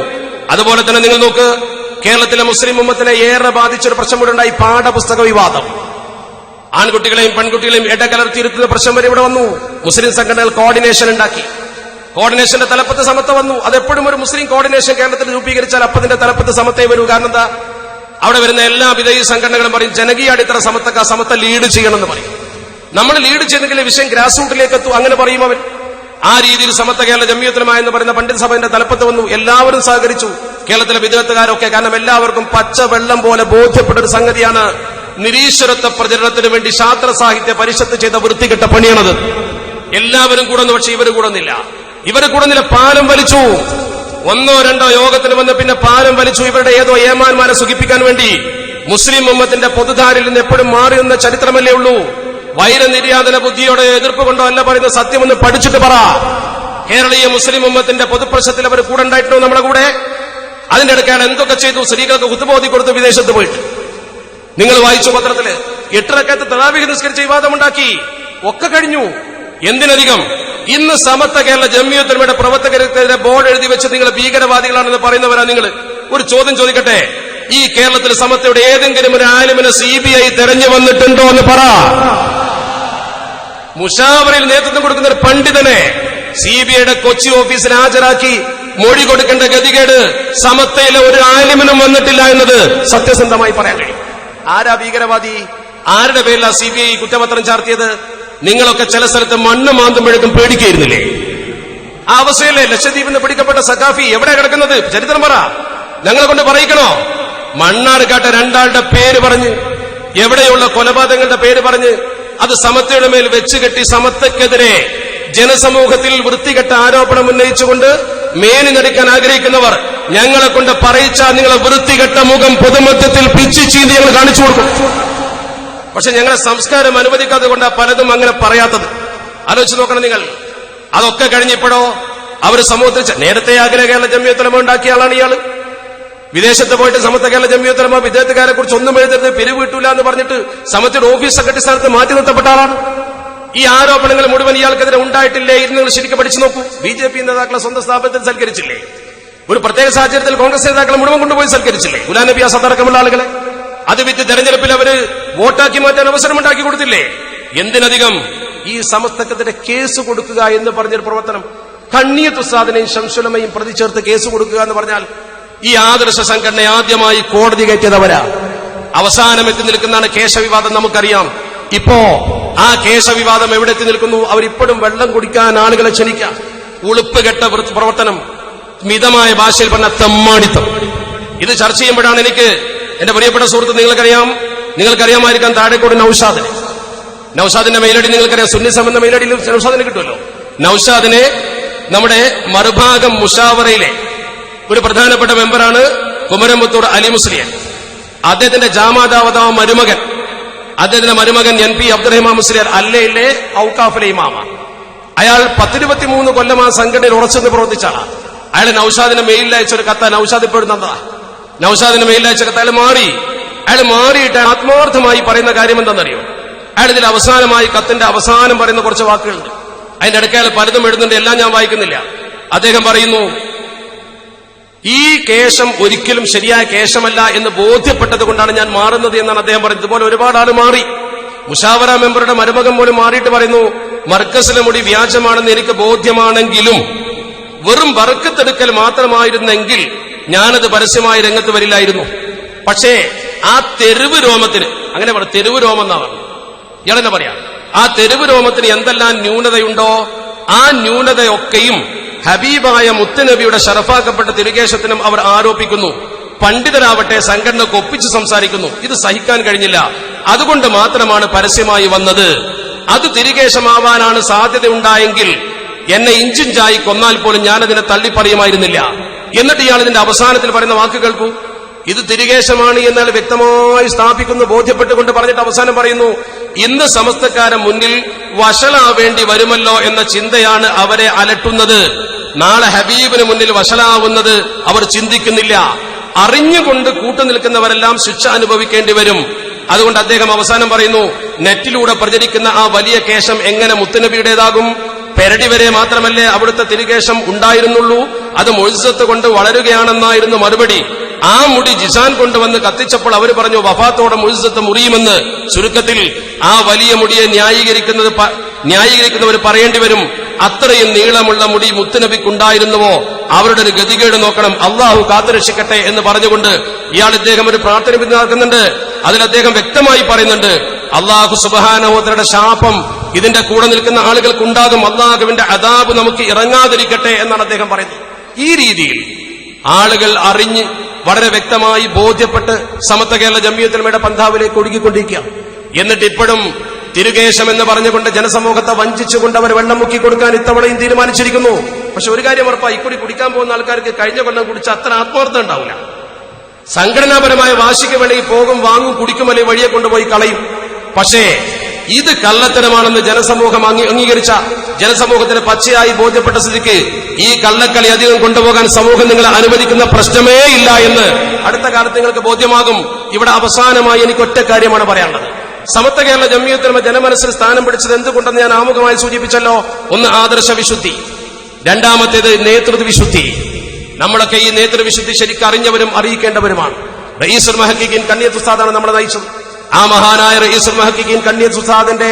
അതുപോലെ തന്നെ നിങ്ങൾ നോക്ക്, കേരളത്തിലെ മുസ്ലിം ഉമ്മത്തിനെ ഏറെ ബാധിച്ചൊരു പ്രശ്നം കൂടെ ഉണ്ടായി, പാഠപുസ്തക വിവാദം. ആൺകുട്ടികളെയും പെൺകുട്ടികളെയും ഇടകലർത്തിയിരുത്തുന്ന പ്രശ്നം വരെ ഇവിടെ വന്നു. മുസ്ലിം സംഘടനകൾ കോർഡിനേഷൻ ഉണ്ടാക്കി. കോർഡിനേഷന്റെ തലപ്പത്ത് സമത്വം വന്നു. അതെപ്പോഴും ഒരു മുസ്ലിം കോർഡിനേഷൻ കേരളത്തിൽ രൂപീകരിച്ചാൽ അപ്പതിന്റെ തലപ്പത്ത് സമത്വം വരൂ. കാരണം എന്താ, അവിടെ വരുന്ന എല്ലാ വിദേശ സംഘടനകളും പറയും ജനകീയ അടിത്തറ സമത്വം ലീഡ് ചെയ്യണമെന്ന് പറയും. നമ്മൾ ലീഡ് ചെയ്തെങ്കിൽ വിഷയം ഗ്രാസ് റൂട്ടിലേക്ക് എത്തും. അങ്ങനെ പറയും അവർ. ആ രീതിയിൽ സമത്വ കേരള ജമിയത്തുലമ എന്ന് പറയുന്ന പണ്ഡിത സഭയുടെ തലപ്പത്ത് വന്നു. എല്ലാവരും സഹകരിച്ചു, കേരളത്തിലെ വിദഗ്ധക്കാരൊക്കെ. കാരണം എല്ലാവർക്കും പച്ച വെള്ളം പോലെ ബോധ്യപ്പെട്ട ഒരു സംഗതിയാണ് നിരീശ്വരത്വ പ്രചരണത്തിന് വേണ്ടി ശാസ്ത്ര സാഹിത്യ പരിഷത്ത് ചെയ്ത വൃത്തികെട്ട പണിയാണത്. എല്ലാവരും കൂടുന്നു, പക്ഷെ ഇവര് കൂടുന്നില്ല. പാലം വലിച്ചു. 1-2 യോഗത്തിന് വന്ന് പിന്നെ പാലം വലിച്ചു. ഇവരുടെ ഏതോ ഏമാന്മാരെ സുഖിപ്പിക്കാൻ വേണ്ടി മുസ്ലിം ഉമ്മത്തിന്റെ പൊതുധാരിൽ നിന്ന് എപ്പോഴും മാറി നിന്ന ചരിത്രമല്ലേ ഉള്ളൂ. വൈരനിര്യാതന ബുദ്ധിയോടെ എതിർപ്പ് കൊണ്ടോ അല്ല പറയുന്ന സത്യമെന്ന് പഠിച്ചിട്ട് പറ. കേരളീയ മുസ്ലിം ഉമ്മത്തിന്റെ പൊതുപ്രശ്നത്തിൽ അവർ കൂടെ ഉണ്ടായിട്ടുണ്ടോ നമ്മുടെ കൂടെ? അതിന്റെ ഇടയ്ക്കാണ് എന്തൊക്കെ ചെയ്തു. സ്ത്രീകൾക്ക് കുത്തുബോധി കൊടുത്ത് വിദേശത്ത് പോയിട്ട് നിങ്ങൾ വായിച്ചു പത്രത്തില് 8 റക്അത്ത് തറാവീഹ് നിസ്കരിച്ച് വിവാദമുണ്ടാക്കി. ഒക്കെ കഴിഞ്ഞു. എന്തിനധികം ഇന്ന് സമത്വ കേരള ജംഇയ്യത്തുൽ ഉലമയുടെ പ്രവർത്തകർക്കെതിരെ ബോർഡ് എഴുതി വെച്ച് നിങ്ങൾ ഭീകരവാദികളാണെന്ന് പറയുന്നവരാ നിങ്ങൾ. ഒരു ചോദ്യം ചോദിക്കട്ടെ, ഈ കേരളത്തിൽ സമത്വയുടെ ഏതെങ്കിലും ഒരു ആലിമിനെ CBI തെരഞ്ഞു വന്നിട്ടുണ്ടോ എന്ന് പറ. മുഷാവറയിൽ നേതൃത്വം കൊടുക്കുന്ന ഒരു പണ്ഡിതനെ CBIയുടെ കൊച്ചി ഓഫീസിൽ ഹാജരാക്കി മൊഴി കൊടുക്കേണ്ട ഗതികേട് സമത്വയിലെ ഒരു ആലിമിനും വന്നിട്ടില്ല എന്നത് സത്യസന്ധമായി പറയാൻ കഴിയും. ആരാ ഭീകരവാദി? ആരുടെ പേരിലാ CBI കുറ്റപത്രം ചാർത്തിയത്? നിങ്ങളൊക്കെ ചില സ്ഥലത്ത് മണ്ണ് മാന്തുമ്പോഴേക്കും പേടിക്കായിരുന്നില്ലേ? ആ അവസ്ഥയല്ലേ ലക്ഷദ്വീപിൽ നിന്ന് പിടിക്കപ്പെട്ട സഖാഫി എവിടെ കിടക്കുന്നത്? ചരിത്രം പറ. ഞങ്ങളെ കൊണ്ട് പറയിക്കണോ? മണ്ണാർക്കാട്ടെ 2 ആളുടെ പേര് പറഞ്ഞ്, എവിടെയുള്ള കൊലപാതകങ്ങളുടെ പേര് പറഞ്ഞ് അത് സമത്വയുടെ മേൽ വെച്ചുകെട്ടി സമത്വക്കെതിരെ ജനസമൂഹത്തിൽ വൃത്തികെട്ട ആരോപണം ഉന്നയിച്ചുകൊണ്ട് മേനി നടിക്കാൻ ആഗ്രഹിക്കുന്നവർ ഞങ്ങളെ കൊണ്ട് പറയിച്ചാൽ നിങ്ങളെ വൃത്തികെട്ട മുഖം പൊതുമധ്യത്തിൽ പിച്ചു ചീന്തി ഞങ്ങൾ കാണിച്ചു കൊടുക്കും. പക്ഷെ ഞങ്ങളെ സംസ്കാരം അനുവദിക്കാതെ കൊണ്ടാ പലതും അങ്ങനെ പറയാത്തത്. ആലോചിച്ച് നോക്കണം നിങ്ങൾ. അതൊക്കെ കഴിഞ്ഞപ്പോഴോ അവർ സമൂഹത്തിൽ നേരത്തെ ആഗ്രഹ കേരള ജംഇയ്യത്തുൽ ഉലമ ഉണ്ടാക്കിയ ആളാണ് ഇയാള്. വിദേശത്ത് പോയിട്ട് സമത്വ കേരള ജംഇയ്യത്തുൽ ഉലമ വിദേശത്തുകാരെ കുറിച്ച് ഒന്നും എഴുതരുത്, പിരിവ് കിട്ടൂല എന്ന് പറഞ്ഞിട്ട് സമത്വയുടെ ഓഫീസ് സെക്രട്ടറി സ്ഥാനത്ത് മാറ്റി നിർത്തപ്പെട്ട ആളാണ്. ഈ ആരോപണങ്ങൾ മുഴുവൻ ഇയാൾക്കെതിരെ ഉണ്ടായിട്ടില്ലേ? ഇത് നിങ്ങൾ ശരിക്കും പഠിച്ചു നോക്കൂ. BJP നേതാക്കളെ സ്വന്തം സ്ഥാപനത്തിൽ സൽക്കരിച്ചില്ലേ? ഒരു പ്രത്യേക സാഹചര്യത്തിൽ കോൺഗ്രസ് നേതാക്കളെ മുഴുവൻ കൊണ്ടുപോയി സൽക്കരിച്ചില്ലേ? ഗുലാം നബി ആസാദ് അടക്കമുള്ള ആളുകളെ അത് വിറ്റ് തെരഞ്ഞെടുപ്പിൽ അവര് വോട്ടാക്കി മാറ്റാൻ അവസരമുണ്ടാക്കി കൊടുത്തില്ലേ? എന്തിനധികം ഈ സമസ്തക്കെതിരെ കേസ് കൊടുക്കുക എന്ന് പറഞ്ഞൊരു പ്രവർത്തനം, കണ്ണിയത്ത് ഉസ്താദിനെയും ശംസുൽ ഉലമയും പ്രതി ചേർത്ത് കേസ് കൊടുക്കുക എന്ന് പറഞ്ഞാൽ ഈ ആദർശ സംഘടന ആദ്യമായി കോടതി കയറ്റിയതവരാ. അവസാനം എത്തി നിൽക്കുന്നതാണ് കേശവിവാദം. നമുക്കറിയാം. ഇപ്പോ ആ കേശവിവാദം എവിടെ എത്തി നിൽക്കുന്നു? അവരിപ്പോഴും വെള്ളം കുടിക്കാൻ ആളുകളെ ക്ഷണിക്കാം. ഉളുപ്പുകെട്ട പ്രവർത്തനം, മിതമായ ഭാഷയിൽ പറഞ്ഞ തെമ്മാടിത്തം. ഇത് ചർച്ച ചെയ്യുമ്പോഴാണ് എനിക്ക് എന്റെ പ്രിയപ്പെട്ട സുഹൃത്ത്, നിങ്ങൾക്കറിയാമായിരിക്കാം താഴേക്കോട് നൌഷാദിന്റെ മെയിലടി നിങ്ങൾക്കറിയാം. സുന്നി സംബന്ധ മെയിലടിയിൽ നൌഷാദിന് കിട്ടുമല്ലോ. നൌഷാദിനെ നമ്മുടെ മറുഭാഗം മുഷാവറയിലെ ഒരു പ്രധാനപ്പെട്ട മെമ്പറാണ് കുമരമ്പത്തൂർ അലി മുസ്ലിയാൻ. അദ്ദേഹത്തിന്റെ ജാമാതാവതാവ മരുമകൻ, അദ്ദേഹത്തിന്റെ മരുമകൻ NP അബ്ദുറഹിമാൻ മുസ്ലിയാർ അല്ലയിലെ ഔക്കാഫിലെ ഇമാമ. അയാൾ 10-23 കൊല്ലം ആ സംഘടനയിൽ ഉറച്ചെന്ന് പ്രവർത്തിച്ച ആളാണ്. അയാൾ നൌഷാദിന്റെ മെയിലിൽ അയച്ച ഒരു കത്ത് നൌഷാദ് ഇപ്പോഴും തന്നതാ. നൌഷാദിന്റെ മെയിലിൽ അയച്ച കത്ത് അയാൾ മാറിയിട്ട് ആത്മാർത്ഥമായി പറയുന്ന കാര്യം എന്താണെന്നറിയോ? അയാൾ ഇതിൽ അവസാനമായി കത്തിന്റെ അവസാനം പറയുന്ന കുറച്ച് വാക്കുകളുണ്ട്. അതിന്റെ ഇടയ്ക്ക് അയാൾ പലതും എഴുതുന്നുണ്ട്, എല്ലാം ഞാൻ വായിക്കുന്നില്ല. അദ്ദേഹം പറയുന്നു, ഈ കേശം ഒരിക്കലും ശരിയായ കേശമല്ല എന്ന് ബോധ്യപ്പെട്ടത് കൊണ്ടാണ് ഞാൻ മാറുന്നത് എന്നാണ് അദ്ദേഹം പറയുന്നത്. ഇതുപോലെ ഒരുപാട് ആൾ മാറി. മുഷാവറ മെമ്പറുടെ മരുമകൻ പോലും മാറിയിട്ട് പറയുന്നു, മർക്കസിലെ മുടി വ്യാജമാണെന്ന് എനിക്ക് ബോധ്യമാണെങ്കിലും വെറും ബർക്കത്തെടുക്കൽ മാത്രമായിരുന്നെങ്കിൽ ഞാനത് പരസ്യമായി രംഗത്ത് വരില്ലായിരുന്നു. പക്ഷേ ആ തെരുവ് രോമത്തിന്, അങ്ങനെ പറ, തെരുവ് രോമം എന്നാ പറഞ്ഞു, ഇയാളെന്നെ പറയാം, ആ തെരുവ് രോമത്തിന് എന്തെല്ലാം ന്യൂനതയുണ്ടോ ആ ന്യൂനതയൊക്കെയും ഹബീബായ മുത്തുനബിയുടെ ശറഫാക്കപ്പെട്ട തിരുകേശത്തിനും അവർ ആരോപിക്കുന്നു. പണ്ഡിതരാവട്ടെ സംഘടനക്ക് ഒപ്പിച്ച് സംസാരിക്കുന്നു. ഇത് സഹിക്കാൻ കഴിഞ്ഞില്ല, അതുകൊണ്ട് മാത്രമാണ് പരസ്യമായി വന്നത്. അത് തിരുകേശമാവാനാണ് സാധ്യതയുണ്ടായെങ്കിൽ എന്നെ ഇഞ്ചിഞ്ചായി കൊന്നാൽ പോലും ഞാനതിനെ തള്ളിപ്പറയുമായിരുന്നില്ല. എന്നിട്ട് ഇയാൾ ഇതിന്റെ അവസാനത്തിൽ പറയുന്ന വാക്ക് കേൾക്കൂ. ഇത് തിരുകേശമാണ് എന്നാൽ വ്യക്തമായി സ്ഥാപിക്കുന്നു, ബോധ്യപ്പെട്ടുകൊണ്ട് പറഞ്ഞിട്ട് അവസാനം പറയുന്നു, ഇന്ന് സമസ്തക്കാരെ മുന്നിൽ വഷളാവേണ്ടി വരുമല്ലോ എന്ന ചിന്തയാണ് അവരെ അലട്ടുന്നത്. നാളെ ഹബീബിന് മുന്നിൽ വഷളാവുന്നത് അവർ ചിന്തിക്കുന്നില്ല. അറിഞ്ഞുകൊണ്ട് കൂട്ടുനിൽക്കുന്നവരെല്ലാം ശിക്ഷ അനുഭവിക്കേണ്ടി വരും. അതുകൊണ്ട് അദ്ദേഹം അവസാനം പറയുന്നു, നെറ്റിലൂടെ പ്രചരിക്കുന്ന ആ വലിയ കേശം എങ്ങനെ മുത്തുനബിയുടേതാകും? പെരടി വരെ മാത്രമല്ലേ അവിടുത്തെ തിരുകേശം ഉണ്ടായിരുന്നുള്ളൂ, അത് മുഅ്ജിസത്ത് കൊണ്ട് വളരുകയാണെന്നായിരുന്നു മറുപടി. ആ മുടി ജിസാൻ കൊണ്ടുവന്ന് കത്തിച്ചപ്പോൾ അവർ പറഞ്ഞു വഫാത്തോടെ മുഅ്ജിസത്ത് മുറിയുമെന്ന്. ചുരുക്കത്തിൽ ആ വലിയ മുടിയെ ന്യായീകരിക്കുന്നവർ പറയേണ്ടി വരും, അത്രയും നീളമുള്ള മുടി മുത്തുനബിക്കുണ്ടായിരുന്നുവോ? അവരുടെ ഒരു ഗതികേട് നോക്കണം, അള്ളാഹു കാത്തുരക്ഷിക്കട്ടെ എന്ന് പറഞ്ഞുകൊണ്ട് ഇദ്ദേഹം ഒരു പ്രാർത്ഥന പിന്തുണക്കുന്നുണ്ട്. അതിൽ അദ്ദേഹം വ്യക്തമായി പറയുന്നുണ്ട്, അള്ളാഹു സുബ്ഹാനഹു വ തആലയുടെ ശാപം ഇതിന്റെ കൂടെ നിൽക്കുന്ന ആളുകൾക്കുണ്ടാകും, അള്ളാഹുവിന്റെ അദാബ് നമുക്ക് ഇറങ്ങാതിരിക്കട്ടെ എന്നാണ് അദ്ദേഹം പറയുന്നത്. ഈ രീതിയിൽ ആളുകൾ അറിഞ്ഞ് വളരെ വ്യക്തമായി ബോധ്യപ്പെട്ട് സമത്വ കേരള ജംഇയ്യത്തുൽ ഉലമയുടെ പന്ഥാവിലേക്ക് ഒഴുകിക്കൊണ്ടിരിക്കുക. എന്നിട്ട് ഇപ്പോഴും തിരുകേശം എന്ന് പറഞ്ഞുകൊണ്ട് ജനസമൂഹത്തെ വഞ്ചിച്ചുകൊണ്ട് അവർ വെള്ളം മുക്കി കൊടുക്കാൻ ഇത്തവണയും തീരുമാനിച്ചിരിക്കുന്നു. പക്ഷെ ഒരു കാര്യം ഉറപ്പാ, ഇക്കുറി കുടിക്കാൻ പോകുന്ന ആൾക്കാർക്ക് കഴിഞ്ഞ കൊല്ലം കുടിച്ച അത്ര ആത്മാർത്ഥം ഉണ്ടാവില്ല. സംഘടനാപരമായ വാശിക്ക് വേണ്ടി പോകും, വാങ്ങും, കുടിക്കും, അല്ലെങ്കിൽ വഴിയെ കൊണ്ടുപോയി കളയും. പക്ഷേ ഇത് കള്ളത്തരമാണെന്ന് ജനസമൂഹം അംഗീകരിച്ച, ജനസമൂഹത്തിന് പച്ചയായി ബോധ്യപ്പെട്ട സ്ഥിതിക്ക് ഈ കള്ളക്കളി അധികം കൊണ്ടുപോകാൻ സമൂഹം നിങ്ങളെ അനുവദിക്കുന്ന പ്രശ്നമേ ഇല്ല എന്ന് അടുത്ത കാലത്ത് നിങ്ങൾക്ക് ബോധ്യമാകും. ഇവിടെ അവസാനമായി എനിക്ക് ഒറ്റ കാര്യമാണ് പറയാനുള്ളത്. സമത്വ കേരള ജംഇയ്യത്തുൽ ഉലമ ജനമനസ്സിൽ സ്ഥാനം പിടിച്ചത് എന്തുകൊണ്ടെന്ന് ഞാൻ ആമുഖമായി സൂചിപ്പിച്ചല്ലോ. ഒന്ന്, ആദർശ വിശുദ്ധി. രണ്ടാമത്തേത്, നേതൃത്വവിശുദ്ധി. നമ്മളൊക്കെ ഈ നേതൃവിശുദ്ധി ശരിക്കും അറിഞ്ഞവരും അറിയിക്കേണ്ടവരുമാണ്. റഈസുൽ മുഹഖഖീൻ കണ്ണിയത്ത് ഉസ്താദാണ് നമ്മളെ നയിച്ചത്. ആ മഹാനായ റഈസുൽ മുഹഖഖീൻ കണ്ണിയത്ത് ഉസ്താദിന്റെ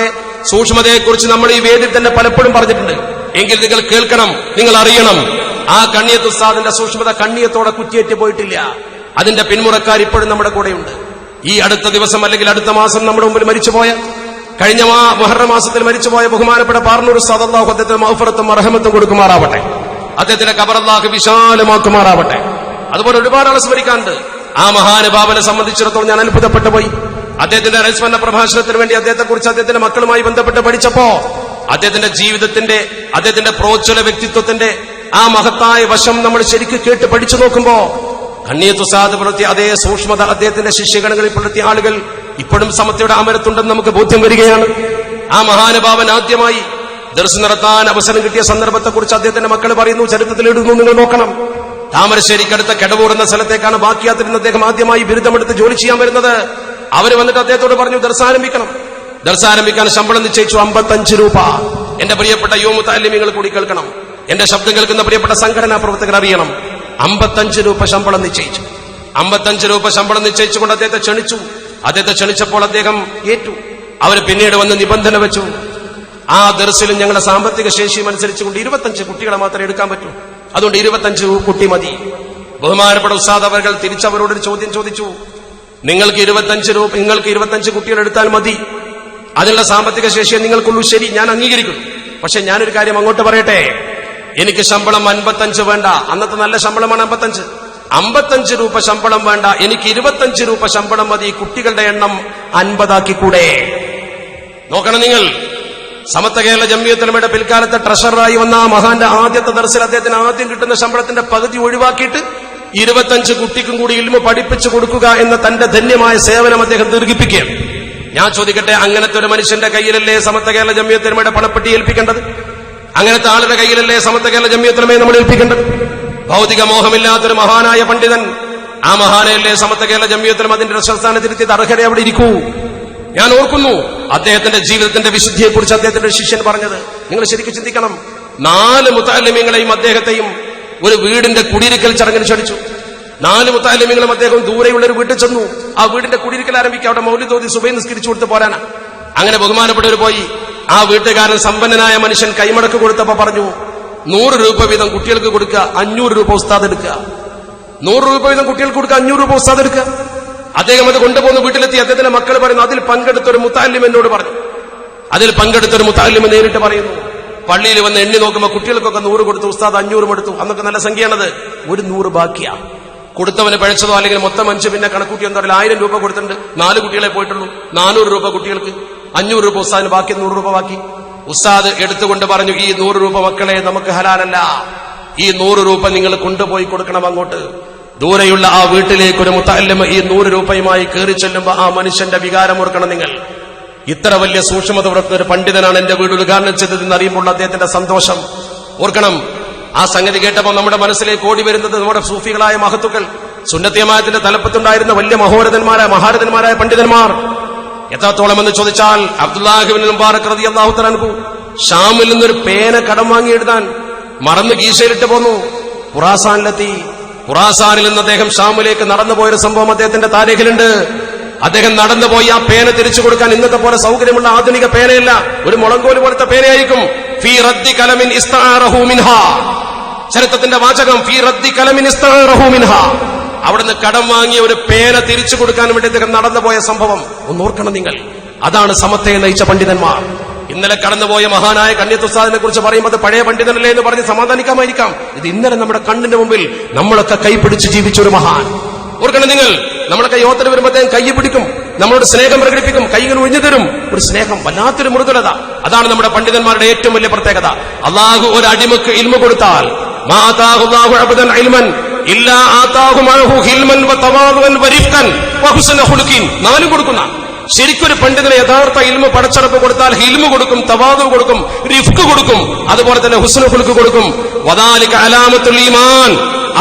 സൂക്ഷ്മതയെക്കുറിച്ച് നമ്മൾ ഈ വേദിയിൽ തന്നെ പലപ്പോഴും പറഞ്ഞിട്ടുണ്ട്. എങ്കിൽ നിങ്ങൾ കേൾക്കണം, നിങ്ങൾ അറിയണം. ആ കണ്ണിയത്ത് ഉസ്താദിന്റെ സൂക്ഷ്മത കണ്ണിയത്തോടെ കുറ്റിയേറ്റ് പോയിട്ടില്ല. അതിന്റെ പിന്മുറക്കാർ ഇപ്പോഴും നമ്മുടെ കൂടെയുണ്ട്. ഈ അടുത്ത ദിവസം അല്ലെങ്കിൽ അടുത്ത മാസം നമ്മുടെ മുമ്പിൽ മരിച്ചുപോയ, കഴിഞ്ഞ മുഹറം മാസത്തിൽ മരിച്ചുപോയ ബഹുമാനപ്പെട്ട പാർണൂർ ഉസ്താദ്, അല്ലാഹു അദ്ദേഹത്തിന് മഗ്ഫിറത്തും റഹ്മത്തും കൊടുക്കുമാറാവട്ടെ. അദ്ദേഹത്തിന്റെ ഖബർ അല്ലാഹു വിശാലമാക്കുമാറാവട്ടെ. അതുപോലെ ഒരുപാട് ആളെ സ്മരിക്കാനുണ്ട്. ആ മഹാനുഭാവനെ സംബന്ധിച്ചിടത്തോളം ഞാൻ അത്ഭുതപ്പെട്ടു പോയി. അദ്ദേഹത്തിന്റെ അനുസ്മരണ പ്രഭാഷണത്തിന് വേണ്ടി അദ്ദേഹത്തെക്കുറിച്ച് അദ്ദേഹത്തിന്റെ മക്കളുമായി ബന്ധപ്പെട്ട് പഠിച്ചപ്പോ അദ്ദേഹത്തിന്റെ ജീവിതത്തിന്റെ, അദ്ദേഹത്തിന്റെ പ്രോജ്വല വ്യക്തിത്വത്തിന്റെ ആ മഹത്തായ വശം നമ്മൾ ശരിക്കും കേട്ട് പഠിച്ചു നോക്കുമ്പോ കണ്ണിയത്ത് ഉസ്താദ് പുലർത്തിയ അതേ സൂക്ഷ്മത അദ്ദേഹത്തിന്റെ ശിഷ്യഗണങ്ങളിൽ പുലർത്തിയ ആളുകൾ ഇപ്പോഴും സമത്വയുടെ അമരത്തുണ്ടെന്ന് നമുക്ക് ബോധ്യം വരികയാണ്. ആ മഹാനുഭാവൻ ആദ്യമായി ദർസ് നടത്താൻ അവസരം കിട്ടിയ സന്ദർഭത്തെക്കുറിച്ച് അദ്ദേഹത്തിന്റെ മക്കൾ പറയുന്നു, ചരിത്രത്തിൽ എഴുതുന്നു, നിങ്ങൾ നോക്കണം. താമരശ്ശേരിക്കടുത്ത കെടവൂർ എന്ന സ്ഥലത്തേക്കാണ് ബാക്കിയാത്തിരുന്ന് അദ്ദേഹം ആദ്യമായി ബിരുദമെടുത്ത് ജോലി ചെയ്യാൻ വരുന്നത്. അവര് വന്നിട്ട് അദ്ദേഹത്തോട് പറഞ്ഞു, ദർസ് ആരംഭിക്കണം. ദർസ് ആരംഭിക്കാൻ ശമ്പളം നിശ്ചയിച്ചു 55 രൂപ. എന്റെ പ്രിയപ്പെട്ട യുവമുത്തഅല്ലിമീങ്ങൾ കൂടി കേൾക്കണം, എന്റെ ശബ്ദം കേൾക്കുന്ന പ്രിയപ്പെട്ട സംഘടനാ പ്രവർത്തകർ അറിയണം. 55 രൂപ ശമ്പളം നിശ്ചയിച്ചു. 55 രൂപ ശമ്പളം നിശ്ചയിച്ചുകൊണ്ട് അദ്ദേഹത്തെ ക്ഷണിച്ചു. അദ്ദേഹത്തെ ക്ഷണിച്ചപ്പോൾ അദ്ദേഹം ഏറ്റു. അവര് പിന്നീട് വന്ന് നിബന്ധന വെച്ചു, ആ ദർസിലും ഞങ്ങളുടെ സാമ്പത്തിക ശേഷിയും അനുസരിച്ചുകൊണ്ട് 25 കുട്ടികളെ മാത്രമേ എടുക്കാൻ പറ്റൂ, അതുകൊണ്ട് 25 കുട്ടി മതി. ബഹുമാനപ്പെട്ട ഉസ്താദ് അവർ തിരിച്ചവരോടൊരു ചോദ്യം ചോദിച്ചു, നിങ്ങൾക്ക് 25 കുട്ടികൾ എടുത്താൽ മതി, അതിനുള്ള സാമ്പത്തിക ശേഷിയെ നിങ്ങൾക്കുള്ളൂ, ശരി, ഞാൻ അംഗീകരിക്കുന്നു. പക്ഷെ ഞാനൊരു കാര്യം അങ്ങോട്ട് പറയട്ടെ, എനിക്ക് ശമ്പളം 55 വേണ്ട. അന്നത്തെ നല്ല ശമ്പളമാണ് 55. 55 രൂപ ശമ്പളം വേണ്ട, എനിക്ക് 25 രൂപ ശമ്പളം മതി. കുട്ടികളുടെ എണ്ണം 50 ആക്കിക്കൂടെ? നോക്കണം നിങ്ങൾ. സമത്വ കേരള ജംഇയ്യത്തുൽ ഉലമയുടെ പിൽക്കാലത്തെ ട്രഷററായി വന്ന ആ മഹാന്റെ ആദ്യത്തെ ദർസിൽ അദ്ദേഹത്തിന് ആദ്യം കിട്ടുന്ന ശമ്പളത്തിന്റെ പകുതി ഒഴിവാക്കിയിട്ട് 25 കുട്ടിക്കും കൂടി ഇൽമു പഠിപ്പിച്ചു കൊടുക്കുക എന്ന തന്റെ ധന്യമായ സേവനം അദ്ദേഹം ദീർഘിപ്പിക്കുകയാണ്. ഞാൻ ചോദിക്കട്ടെ, അങ്ങനത്തെ ഒരു മനുഷ്യന്റെ കയ്യിലല്ലേ സമത്വ കേരള ജംഇയ്യത്തുൽ ഉലമയുടെ പണപ്പെട്ടി ഏൽപ്പിക്കേണ്ടത്? അങ്ങനത്തെ ആളുടെ കയ്യിലല്ലേ സമത്വ കേരള ജംഇയ്യത്തുൽ ഉലമയെ നമ്മൾ ഏൽപ്പിക്കേണ്ടത്? ഭൗതിക മോഹമില്ലാത്തൊരു മഹാനായ പണ്ഡിതൻ, ആ മഹാനയല്ലേ സമത്വ കേരള ജംഇയ്യത്തുൽ ഉലമ അതിന്റെ രക്ഷസ്ഥാനത്തിരുത്തിയത്? അർഹരെ അവിടെ ഇരിക്കൂ. ഞാൻ ഓർക്കുന്നു അദ്ദേഹത്തിന്റെ ജീവിതത്തിന്റെ വിശുദ്ധിയെക്കുറിച്ച് അദ്ദേഹത്തിന്റെ ശിഷ്യൻ പറഞ്ഞത്. നിങ്ങൾ ശരിക്കും ചിന്തിക്കണം. 4 മുത്തഅല്ലിമീങ്ങളെയും അദ്ദേഹത്തെയും ഒരു വീടിന്റെ കുടിയിരിക്കൽ ചടങ്ങിന് ക്ഷണിച്ചു. 4 മുത്തഅല്ലിമീങ്ങളും അദ്ദേഹം ദൂരെയുള്ള ഒരു വീട്ടിൽ ചെന്നു. ആ വീടിന്റെ കുടിയിരിക്കൽ ആരംഭിക്കുക, അവിടെ മൗലിദ് ഓതി സുബഹി നിസ്കരിച്ചു കൊടുത്ത് പോരാനാ. അങ്ങനെ ബഹുമാനപ്പെട്ടവർ പോയി. ആ വീട്ടുകാരൻ സമ്പന്നനായ മനുഷ്യൻ കൈമടക്ക് കൊടുത്തപ്പോ പറഞ്ഞു, 100 രൂപ വീതം കുട്ടികൾക്ക് കൊടുക്കുക, 500 രൂപ ഉസ്താദ് എടുക്കുക. 100 രൂപ വീതം കുട്ടികൾക്ക് കൊടുക്കുക, 500 രൂപ ഉസ്താദ് എടുക്കുക. അദ്ദേഹം അത് കൊണ്ടുപോകുന്ന വീട്ടിലെത്തി. അദ്ദേഹത്തിന്റെ മക്കൾ പറയുന്നു, അതിൽ പങ്കെടുത്തൊരു മുത്തഅല്ലിം എന്നോട് പറഞ്ഞു. അതിൽ പങ്കെടുത്തൊരു മുത്തഅല്ലിം നേരിട്ട് പറയുന്നു, പള്ളിയിൽ വന്ന് എണ്ണി നോക്കുമ്പോൾ കുട്ടികൾക്കൊക്കെ 100 കൊടുത്തു, ഉസ്താദ് 500 എടുത്തു. അന്നൊക്കെ നല്ല സംഖ്യയാണത്. ഒരു 100 ബാക്കിയാ. കൊടുത്തവന് പഴച്ചതോ അല്ലെങ്കിൽ മൊത്തം 5 പിന്നെ കണക്കൂട്ടി എന്താ പറയുക, 1000 രൂപ കൊടുത്തിട്ടുണ്ട്, 4 കുട്ടികളെ പോയിട്ടുള്ളൂ, 400 രൂപ കുട്ടികൾക്ക്, 500 രൂപ ഉസ്താദിന് ബാക്കി, 100 രൂപ ബാക്കി. ഉസ്താദ് എടുത്തുകൊണ്ട് പറഞ്ഞു, ഈ 100 രൂപ മക്കളെ നമുക്ക് ഹലാലല്ല, ഈ 100 രൂപ നിങ്ങൾ കൊണ്ടുപോയി കൊടുക്കണം അങ്ങോട്ട്. ദൂരെയുള്ള ആ വീട്ടിലേക്ക് ഒരു മുത്തഅല്ലിം ഈ 100 രൂപയുമായി കയറി ചെല്ലുമ്പോൾ ആ മനുഷ്യന്റെ വികാരം ഓർക്കണം നിങ്ങൾ. ഇത്ര വലിയ സൂക്ഷ്മത പുറത്തുന്ന ഒരു പണ്ഡിതനാണ് എന്റെ വീട് ഉദ്ഘാടനം ചെയ്തതെന്ന് അറിയുമ്പോൾ അദ്ദേഹത്തിന്റെ സന്തോഷം ഓർക്കണം. ആ സംഗതി കേട്ടപ്പോൾ നമ്മുടെ മനസ്സിലേക്ക് ഓടി വരുന്നത് നമ്മുടെ സൂഫികളായ മഹത്തുക്കൾ, സുന്നത്തിയമായത്തിന്റെ തലപ്പത്തുണ്ടായിരുന്ന വലിയ മഹാരഥന്മാരായ പണ്ഡിതന്മാർ. എത്രത്തോളം എന്ന് ചോദിച്ചാൽ, അബ്ദുല്ലാഹി ഇബ്നു മുബാറക് റളിയല്ലാഹു തആല അൻഹു ഷാമിൽ നിന്നൊരു പേന കടം വാങ്ങി എഴുതാൻ മറന്ന് കീശയിലിട്ട് പോന്നു. ഖുറാസാനിൽ നിന്ന് അദ്ദേഹം ഷാമിലേക്ക് നടന്നുപോയൊരു സംഭവം അദ്ദേഹത്തിന്റെ താരീഖിലുണ്ട്. അദ്ദേഹം നടന്നുപോയി ആ പേന തിരിച്ചു കൊടുക്കാൻ ഇന്നത്തെ പോലെ സൗകര്യമുള്ള ആധുനിക പേനയല്ല, ഒരു മുളങ്കോല് പോലത്തെ പേനയായിരിക്കും. ഫീ റദ്ദി കലമിൻ ഇസ്തഅറഹു മിൻഹാ, ചരിത്രത്തിന്റെ വാചകം, ഫീ റദ്ദി കലമിൻ ഇസ്തഅറഹു മിൻഹാ. അവിടുന്ന് കടം വാങ്ങിയ ഒരു പേന തിരിച്ചു കൊടുക്കാൻ വേണ്ടി അദ്ദേഹം നടന്നുപോയ സംഭവം ഒന്ന് ഓർക്കണം നിങ്ങൾ. അതാണ് സമത്വയെ നയിച്ച പണ്ഡിതന്മാർ. ഇന്നലെ കടന്നുപോയ മഹാനായ കണ്ണിയത്ത് ഉസ്താദിനെ കുറിച്ച് പറയുമ്പോൾ അത് പഴയ പണ്ഡിതനല്ലേ എന്ന് പറഞ്ഞ് സമാധാനിക്കാമായിരിക്കാം. ഇത് ഇന്നലെ നമ്മുടെ കണ്ണിന്റെ മുമ്പിൽ നമ്മളൊക്കെ കൈപിടിച്ച് ജീവിച്ച ഒരു മഹാൻ. ഓർക്കണം നിങ്ങൾ, നമ്മളൊക്കെ യോത്തിന് വരുമ്പോഴത്തേക്കും കൈ പിടിക്കും, നമ്മളോട് സ്നേഹം പ്രകടിപ്പിക്കും, കൈകൾ ഒഴിഞ്ഞു തരും. ഒരു സ്നേഹം, വല്ലാത്തൊരു മൃദുലത. അതാണ് നമ്മുടെ പണ്ഡിതന്മാരുടെ ഏറ്റവും വലിയ പ്രത്യേകത. അള്ളാഹു ഒരു അടിമക്ക് ഇൽമു കൊടുത്താൽ, മാ ആതാഹു അല്ലാഹു അബ്ദൻ ഇൽമൻ ഇല്ലാ ആതാഹു മഅഹു ഹിൽമൻ വതവാദുൻ വരിഫ്കൻ വഹുസ്ന ഖുലുഖിൻ. 4 കൊടുക്കുന്ന ശരിക്കൊരു പണ്ഡിതന് യഥാർത്ഥ ഇൽമു പടച്ചറപ്പ് കൊടുത്താൽ ഹിൽമു കൊടുക്കും, തവാദു കൊടുക്കും, റിഫ്ക് കൊടുക്കും, അതുപോലെ തന്നെ ഹുസ്നു ഖുലുഖ് കൊടുക്കും. വദാലിക അലാമത്തുൽ ഈമാൻ,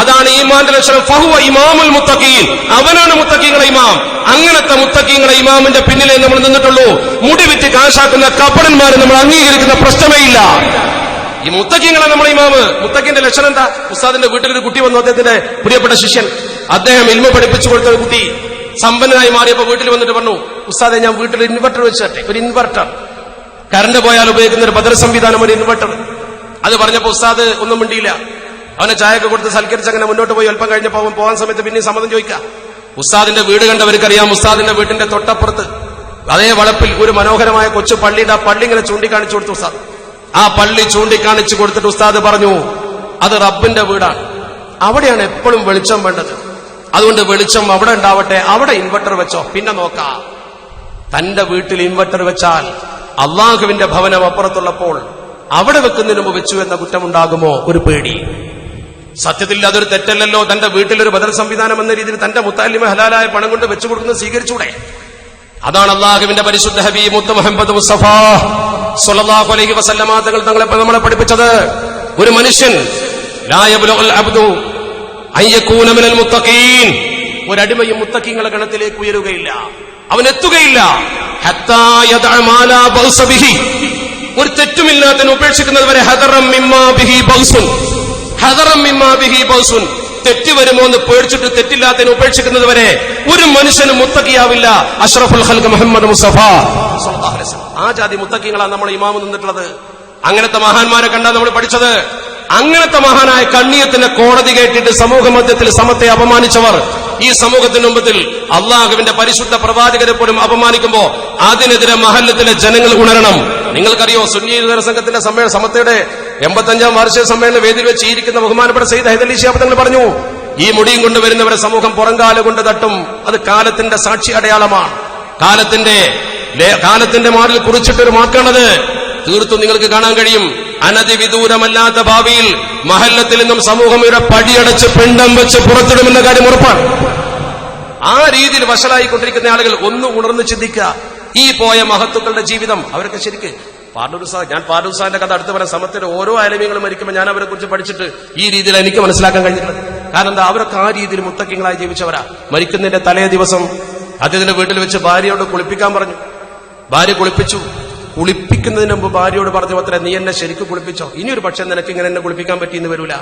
അതാണ് ഈമാന്റെ ലക്ഷണം. ഫഹുവ ഇമാമുൽ മുത്തഖീൻ, അവനാണ് മുത്തഖീങ്ങളുടെ ഇമാം. അങ്ങനത്തെ മുത്തഖീങ്ങളുടെ ഇമാമിന്റെ പിന്നിലേ നമ്മൾ നിന്നിട്ടുള്ളൂ. മുടി വിറ്റ് കാശാക്കുന്ന കപടന്മാരെ നമ്മൾ അംഗീകരിക്കുന്ന പ്രശ്നമേ ഇല്ല. ഈ മുത്തഖീങ്ങളെ നമ്മുടെ ഇമാമ്. മുത്തഖീന്റെ ലക്ഷണം എന്താ? ഉസ്താദിന്റെ വീട്ടിലൊരു കുട്ടി വന്നു, അദ്ദേഹത്തിന്റെ പ്രിയപ്പെട്ട ശിഷ്യൻ. അദ്ദേഹം ഇൽമു പഠിപ്പിച്ചു കൊടുത്ത ഒരു കുട്ടി സമ്പന്നനായി മാറിയപ്പോ വീട്ടിൽ വന്നിട്ട് പറഞ്ഞു, ഉസ്താദെ ഞാൻ വീട്ടിൽ ഇൻവെർട്ടർ വെച്ചിട്ടെ, ഒരു ഇൻവെർട്ടർ, കറണ്ട് പോയാൽ ഉപയോഗിക്കുന്ന ഒരു ബദർ സംവിധാനം, ഒരു ഇൻവെർട്ടർ. അത് പറഞ്ഞപ്പോ ഉസ്താദ് ഒന്നും മിണ്ടിയില്ല. അവനെ ചായയൊക്കെ കൊടുത്ത് സൽക്കരിച്ച് അങ്ങനെ മുന്നോട്ട് പോയി. അല്പം കഴിഞ്ഞപ്പോ പോകാൻ സമയത്ത് പിന്നെയും സമ്മതം ചോദിക്കാം. ഉസ്താദിന്റെ വീട് കണ്ടവർക്കറിയാം, ഉസ്താദിന്റെ വീട്ടിന്റെ തൊട്ടപ്പുറത്ത് അതേ വളപ്പിൽ ഒരു മനോഹരമായ കൊച്ചു പള്ളിയുടെ ആ പള്ളി ഇങ്ങനെ ചൂണ്ടിക്കാണിച്ചു കൊടുത്തു ഉസ്താദ്. ആ പള്ളി ചൂണ്ടിക്കാണിച്ചു കൊടുത്തിട്ട് ഉസ്താദ് പറഞ്ഞു, അത് റബ്ബിന്റെ വീടാണ്, അവിടെയാണ് എപ്പോഴും വെളിച്ചം വേണ്ടത്, അതുകൊണ്ട് വെളിച്ചം അവിടെ ഉണ്ടാവട്ടെ, അവിടെ ഇൻവെർട്ടർ വെച്ചോ, പിന്നെ നോക്കാം. തന്റെ വീട്ടിൽ ഇൻവെർട്ടർ വെച്ചാൽ അള്ളാഹുവിന്റെ ഭവനം അപ്പുറത്തുള്ളപ്പോൾ അവിടെ വെക്കുന്നതിന് മുമ്പ് വെച്ചു എന്ന കുറ്റമുണ്ടാകുമോ? ഒരു പേടി. സത്യത്തിൽ അതൊരു തെറ്റല്ലല്ലോ. തന്റെ വീട്ടിലൊരു ബദൽ സംവിധാനം എന്ന രീതിയിൽ തന്റെ മുത്താലിമ ഹലാലായ പണം കൊണ്ട് വെച്ചു കൊടുക്കുന്നത് സ്വീകരിച്ചൂടെ? അതാണ് അള്ളാഹുവിന്റെ പരിശുദ്ധ ഹബീബ് മുത്ത് മുഹമ്മദ് മുസ്തഫ സ്വല്ലല്ലാഹു അലൈഹി വസല്ലമ തങ്ങൾ നമ്മളെ പഠിപ്പിച്ചത്, ഒരു മനുഷ്യൻ ലാ യബ്ലുഗുൽ അബ്ദു അയ്യകൂന മിനൽ മുത്തഖീൻ, ഒരടിമയും മുത്തഖീങ്ങളുടെ ഗണത്തിലേക്ക് ഉയരുകയില്ല, അവൻ എത്തുകയില്ല. ഹത്താ യദഅ മാ ലാ ബഅസ ബിഹി, ഒരു തെറ്റുമില്ലാത്തതിനെ ഉപേക്ഷിക്കുന്നത് വരെ. ഹദറം മിമ്മാ ബിഹി ബഅസുൻ, ഹദറം മിമ്മാ ബിഹി ബഅസുൻ, തെറ്റ് വരുമോ എന്ന് പേടിച്ചിട്ട് തെറ്റില്ലാത്തതിനെ ഉപേക്ഷിക്കുന്നത് വരെ ഒരു മനുഷ്യനും മുത്തഖിയാവില്ല. അഷ്റഫുൽ ഖൽഖ് മുഹമ്മദ് മുസ്തഫ സ്വല്ലല്ലാഹു അലൈഹി വസല്ലം. ആ ജാതി മുത്തഖീങ്ങളാണ് നമ്മൾ ഇമാമ് നിന്നിട്ടുള്ളത്. അങ്ങനത്തെ മഹാന്മാരെ കണ്ടാൽ നമ്മൾ പഠിച്ചത്. അങ്ങനത്തെ മഹാനായ കണ്ണിയത്തിന്റെ കോടതി കേട്ടിട്ട് സമൂഹ മധ്യത്തിൽ സമത്തെ അപമാനിച്ചവർ ഈ സമൂഹത്തിന് മുമ്പത്തിൽ അള്ളാഹുവിന്റെ പരിശുദ്ധ പ്രവാചകരെ പോലും അപമാനിക്കുമ്പോ അതിനെതിരെ മഹല്ലത്തിലെ ജനങ്ങൾ ഉണരണം. നിങ്ങൾക്കറിയോ, സുന്നി സംഘത്തിന്റെ സമത്തയുടെ 85ാം വാർഷിക സമ്മേളന വേദിയിൽ വെച്ച് ഇരിക്കുന്ന ബഹുമാനപ്പെട്ട സയ്യിദ് ഹൈദരലി ശിഹാബ് തങ്ങൾ പറഞ്ഞു, ഈ മുടിയും കൊണ്ടുവരുന്നവരെ സമൂഹം പുറംകാല കൊണ്ട് തട്ടും, അത് കാലത്തിന്റെ സാക്ഷി അടയാളമാണ്. കാലത്തിന്റെ മാറിൽ കുറിച്ചിട്ടൊരു മാക്കാണത്. തീർത്തും നിങ്ങൾക്ക് കാണാൻ കഴിയും, അനധിവിദൂരമല്ലാത്ത ഭാവിയിൽ മഹല്ലത്തിൽ നിന്നും സമൂഹം ഇവിടെ പടിയടച്ച് പിണ്ടം വെച്ച് പുറത്തിടുമെന്ന കാര്യം ഉറപ്പാണ്. ആ രീതിയിൽ വഷളായിക്കൊണ്ടിരിക്കുന്ന ആളുകൾ ഒന്ന് ഉണർന്ന് ചിന്തിക്കുക. ഈ പോയ മഹത്തുക്കളുടെ ജീവിതം അവരൊക്കെ ശരിക്ക് ഞാൻ പാർലൂസാന്റെ കഥ അടുത്ത് പറയാൻ, സമത്തിന്റെ ഓരോ ആലമ്യങ്ങളും മരിക്കുമ്പോൾ ഞാൻ അവരെ കുറിച്ച് പഠിച്ചിട്ട് ഈ രീതിയിൽ എനിക്ക് മനസ്സിലാക്കാൻ കഴിഞ്ഞിട്ടുള്ളത്. കാരണം എന്താ, അവരൊക്കെ ആ രീതിയിൽ മുത്തക്കിങ്ങളായി ജീവിച്ചവരാ. മരിക്കുന്നതിന്റെ തലേ ദിവസം അദ്ദേഹത്തിന്റെ വീട്ടിൽ വെച്ച് ഭാര്യയോട് കുളിപ്പിക്കാൻ പറഞ്ഞു. ഭാര്യ കുളിപ്പിച്ചു. കുളിപ്പിക്കുന്നതിന് മുമ്പ് ഭാര്യയോട് പറഞ്ഞു, അത്ര നീ എന്നെ ശരിക്കും കുളിപ്പിച്ചോ, ഇനിയൊരു പക്ഷെ നിനക്ക് ഇങ്ങനെ എന്നെ കുളിപ്പിക്കാൻ പറ്റിയെന്ന് വരൂല.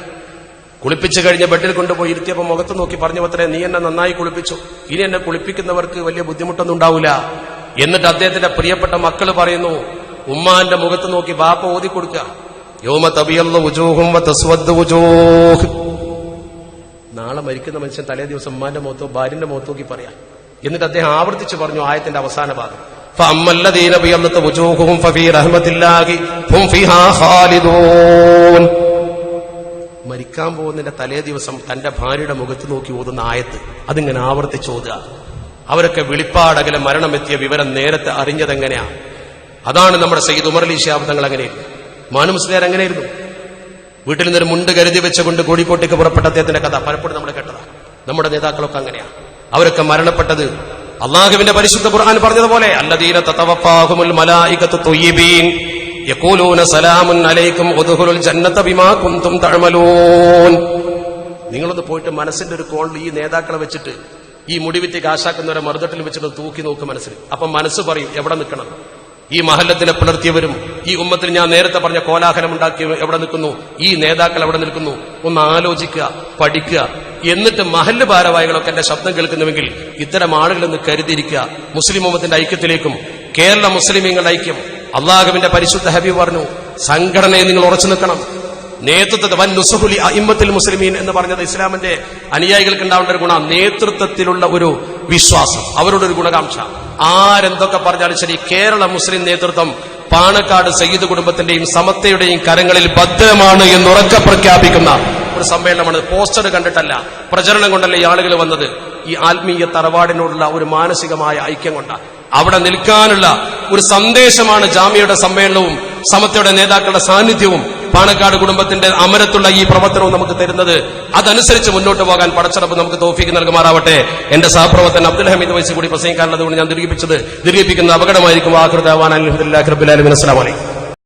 കുളിപ്പിച്ചു കഴിഞ്ഞ ബെഡിൽ കൊണ്ടുപോയി ഇരുത്തിയപ്പോ മുഖത്ത് നോക്കി പറഞ്ഞു, അത്രേ നീ എന്നെ നന്നായി കുളിപ്പിച്ചു, ഇനി എന്നെ കുളിപ്പിക്കുന്നവർക്ക് വലിയ ബുദ്ധിമുട്ടൊന്നും ഉണ്ടാവില്ല. എന്നിട്ട് അദ്ദേഹത്തിന്റെ പ്രിയപ്പെട്ട മക്കള് പറയുന്നു, ഉമ്മാന്റെ മുഖത്ത് നോക്കി ബാപ്പ ഓതി കൊടുക്കുക, യൗമ തബിയല്ലു വുജൂഹും വതസ്വദ്ദു വുജൂഹ്. നാളെ മരിക്കുന്ന മനുഷ്യൻ തലേ ദിവസം ഉമ്മാന്റെ മുഖത്തോ ഭാര്യന്റെ മുഖത്ത് നോക്കി പറയാം. എന്നിട്ട് അദ്ദേഹം ആവർത്തിച്ചു പറഞ്ഞു ആയത്തിന്റെ അവസാന ഭാഗം, ഫഅമ്മല്ലദീന ബിയല്ലത വുജൂഹുഹും ഫഫീ റഹ്മത്തില്ലാഹി ഹും ഫീഹാ ഖാലിദൂൻ. മരിക്കാൻ പോകുന്നതിന്റെ തലേ ദിവസം തന്റെ ഭാര്യയുടെ മുഖത്ത് നോക്കി ഓതുന്ന ആയത്ത് അതിങ്ങനെ ആവർത്തിച്ച് ഓതുക. അവരൊക്കെ വെളിപ്പാടകലെ മരണമെത്തിയ വിവരം നേരത്തെ അറിഞ്ഞതെങ്ങനെയാ? അതാണ് നമ്മുടെ സയ്യിദ് ഉമർ അലി ശിഹാബ് തങ്ങൾ അങ്ങനെയായിരുന്നു. മാനു മുസ്ലിയാർ അങ്ങനെയായിരുന്നു. വീട്ടിൽ നിന്നൊരു മുണ്ട് കരുതി വെച്ചുകൊണ്ട് കോഴിക്കോട്ടേക്ക് പുറപ്പെട്ട അദ്ദേഹത്തിന്റെ കഥ പലപ്പോഴും നമ്മൾ കേട്ടതാ. നമ്മുടെ നേതാക്കളൊക്കെ അങ്ങനെയാ. അവരൊക്കെ മരണപ്പെട്ടത് അള്ളാഹുവിന്റെ പരിശുദ്ധ ഖുർആൻ പറഞ്ഞതുപോലെ, അല്ലദീന തതവഫാഹുമുൽ മലായികത്തു ത്വയ്യിബീൻ യഖൂലൂന സലാമുൻ അലൈക്കും ഉദ്ഖുലുൽ ജന്നത ബിമാ കുൻതും തഅമലൂൻ. നിങ്ങളൊന്ന് പോയിട്ട് മനസ്സിന്റെ ഒരു കോണിൽ ഈ നേതാക്കളെ വെച്ചിട്ട് ഈ മുടിവിറ്റ് കാശാക്കുന്നവരെ മറുതട്ടിൽ വെച്ചിട്ട് തൂക്കി നോക്ക് മനസ്സിൽ. അപ്പം മനസ്സ് പറയും എവിടെ നിൽക്കണം. ഈ മഹല്ലത്തിനെ പുലർത്തിയവരും ഈ ഉമ്മത്തിൽ ഞാൻ നേരത്തെ പറഞ്ഞ കോലാഹലം ഉണ്ടാക്കിയവരും എവിടെ നിൽക്കുന്നു, ഈ നേതാക്കൾ എവിടെ നിൽക്കുന്നു, ഒന്ന് ആലോചിക്കുക, പഠിക്കുക. എന്നിട്ട് മഹല്ല് ഭാരവാഹികളൊക്കെ എന്റെ ശബ്ദം കേൾക്കുന്നുവെങ്കിൽ ഇത്തരം ആളുകളെന്ന് കരുതിയിരിക്കുക. മുസ്ലിം ഉമ്മത്തിന്റെ ഐക്യത്തിലേക്കും കേരള മുസ്ലിമീങ്ങളുടെ ഐക്യം, അള്ളാഹുവിന്റെ പരിശുദ്ധ ഹബീബ് പറഞ്ഞു, സംഘടനയെ നിങ്ങൾ ഉറച്ചു നിൽക്കണം. നേതൃത്വത്തെ വൻ നുസുഹുലി അഇമ്മത്തുൽ മുസ്ലിമീൻ എന്ന് പറഞ്ഞത് ഇസ്ലാമിന്റെ അനുയായികൾക്ക് ഉണ്ടാവേണ്ട ഒരു ഗുണം, നേതൃത്വത്തിലുള്ള ഒരു വിശ്വാസം, അവരുടെ ഒരു ഗുണകാംക്ഷ. ആരെന്തൊക്കെ പറഞ്ഞാലും ശരി, കേരള മുസ്ലിം നേതൃത്വം പാണക്കാട് സയ്യിദ് കുടുംബത്തിന്റെയും സമത്തയുടെയും കരങ്ങളിൽ ഭദ്രമാണ് എന്ന് ഉറക്കെ പ്രഖ്യാപിക്കുന്ന ഒരു സമ്മേളനമാണ്. പോസ്റ്റർ കണ്ടിട്ടല്ല, പ്രചരണം കൊണ്ടല്ല ഈ ആളുകൾ വന്നത്. ഈ ആത്മീയ തറവാടിനോടുള്ള ഒരു മാനസികമായ ഐക്യം കൊണ്ടാണ്. അവിടെ നിൽക്കാനുള്ള ഒരു സന്ദേശമാണ് ജാമ്യയുടെ സമ്മേളനവും സമത്തയുടെ നേതാക്കളുടെ സാന്നിധ്യവും പാണക്കാട് കുടുംബത്തിന്റെ അമരത്തുള്ള ഈ പ്രവർത്തനവും നമുക്ക് തരുന്നത്. അതനുസരിച്ച് മുന്നോട്ട് പോകാൻ പടച്ചറപ്പ് നമുക്ക് തൗഫീഖ് നൽകുമാറാവട്ടെ. എന്റെ സഹപ്രവർത്തകൻ അബ്ദുൽ ഹമീദ് വൈസി കൂടി പ്രസംഗിക്കാനുള്ളതുകൊണ്ട് ഞാൻ ദീർഘിപ്പിക്കുന്ന അപകടമായിരിക്കും. ആഖിറു ദഅവാനാ അൽഹംദുലില്ലാഹി റബ്ബിൽ ആലമീൻ. അസ്സലാമു അലൈക്കും.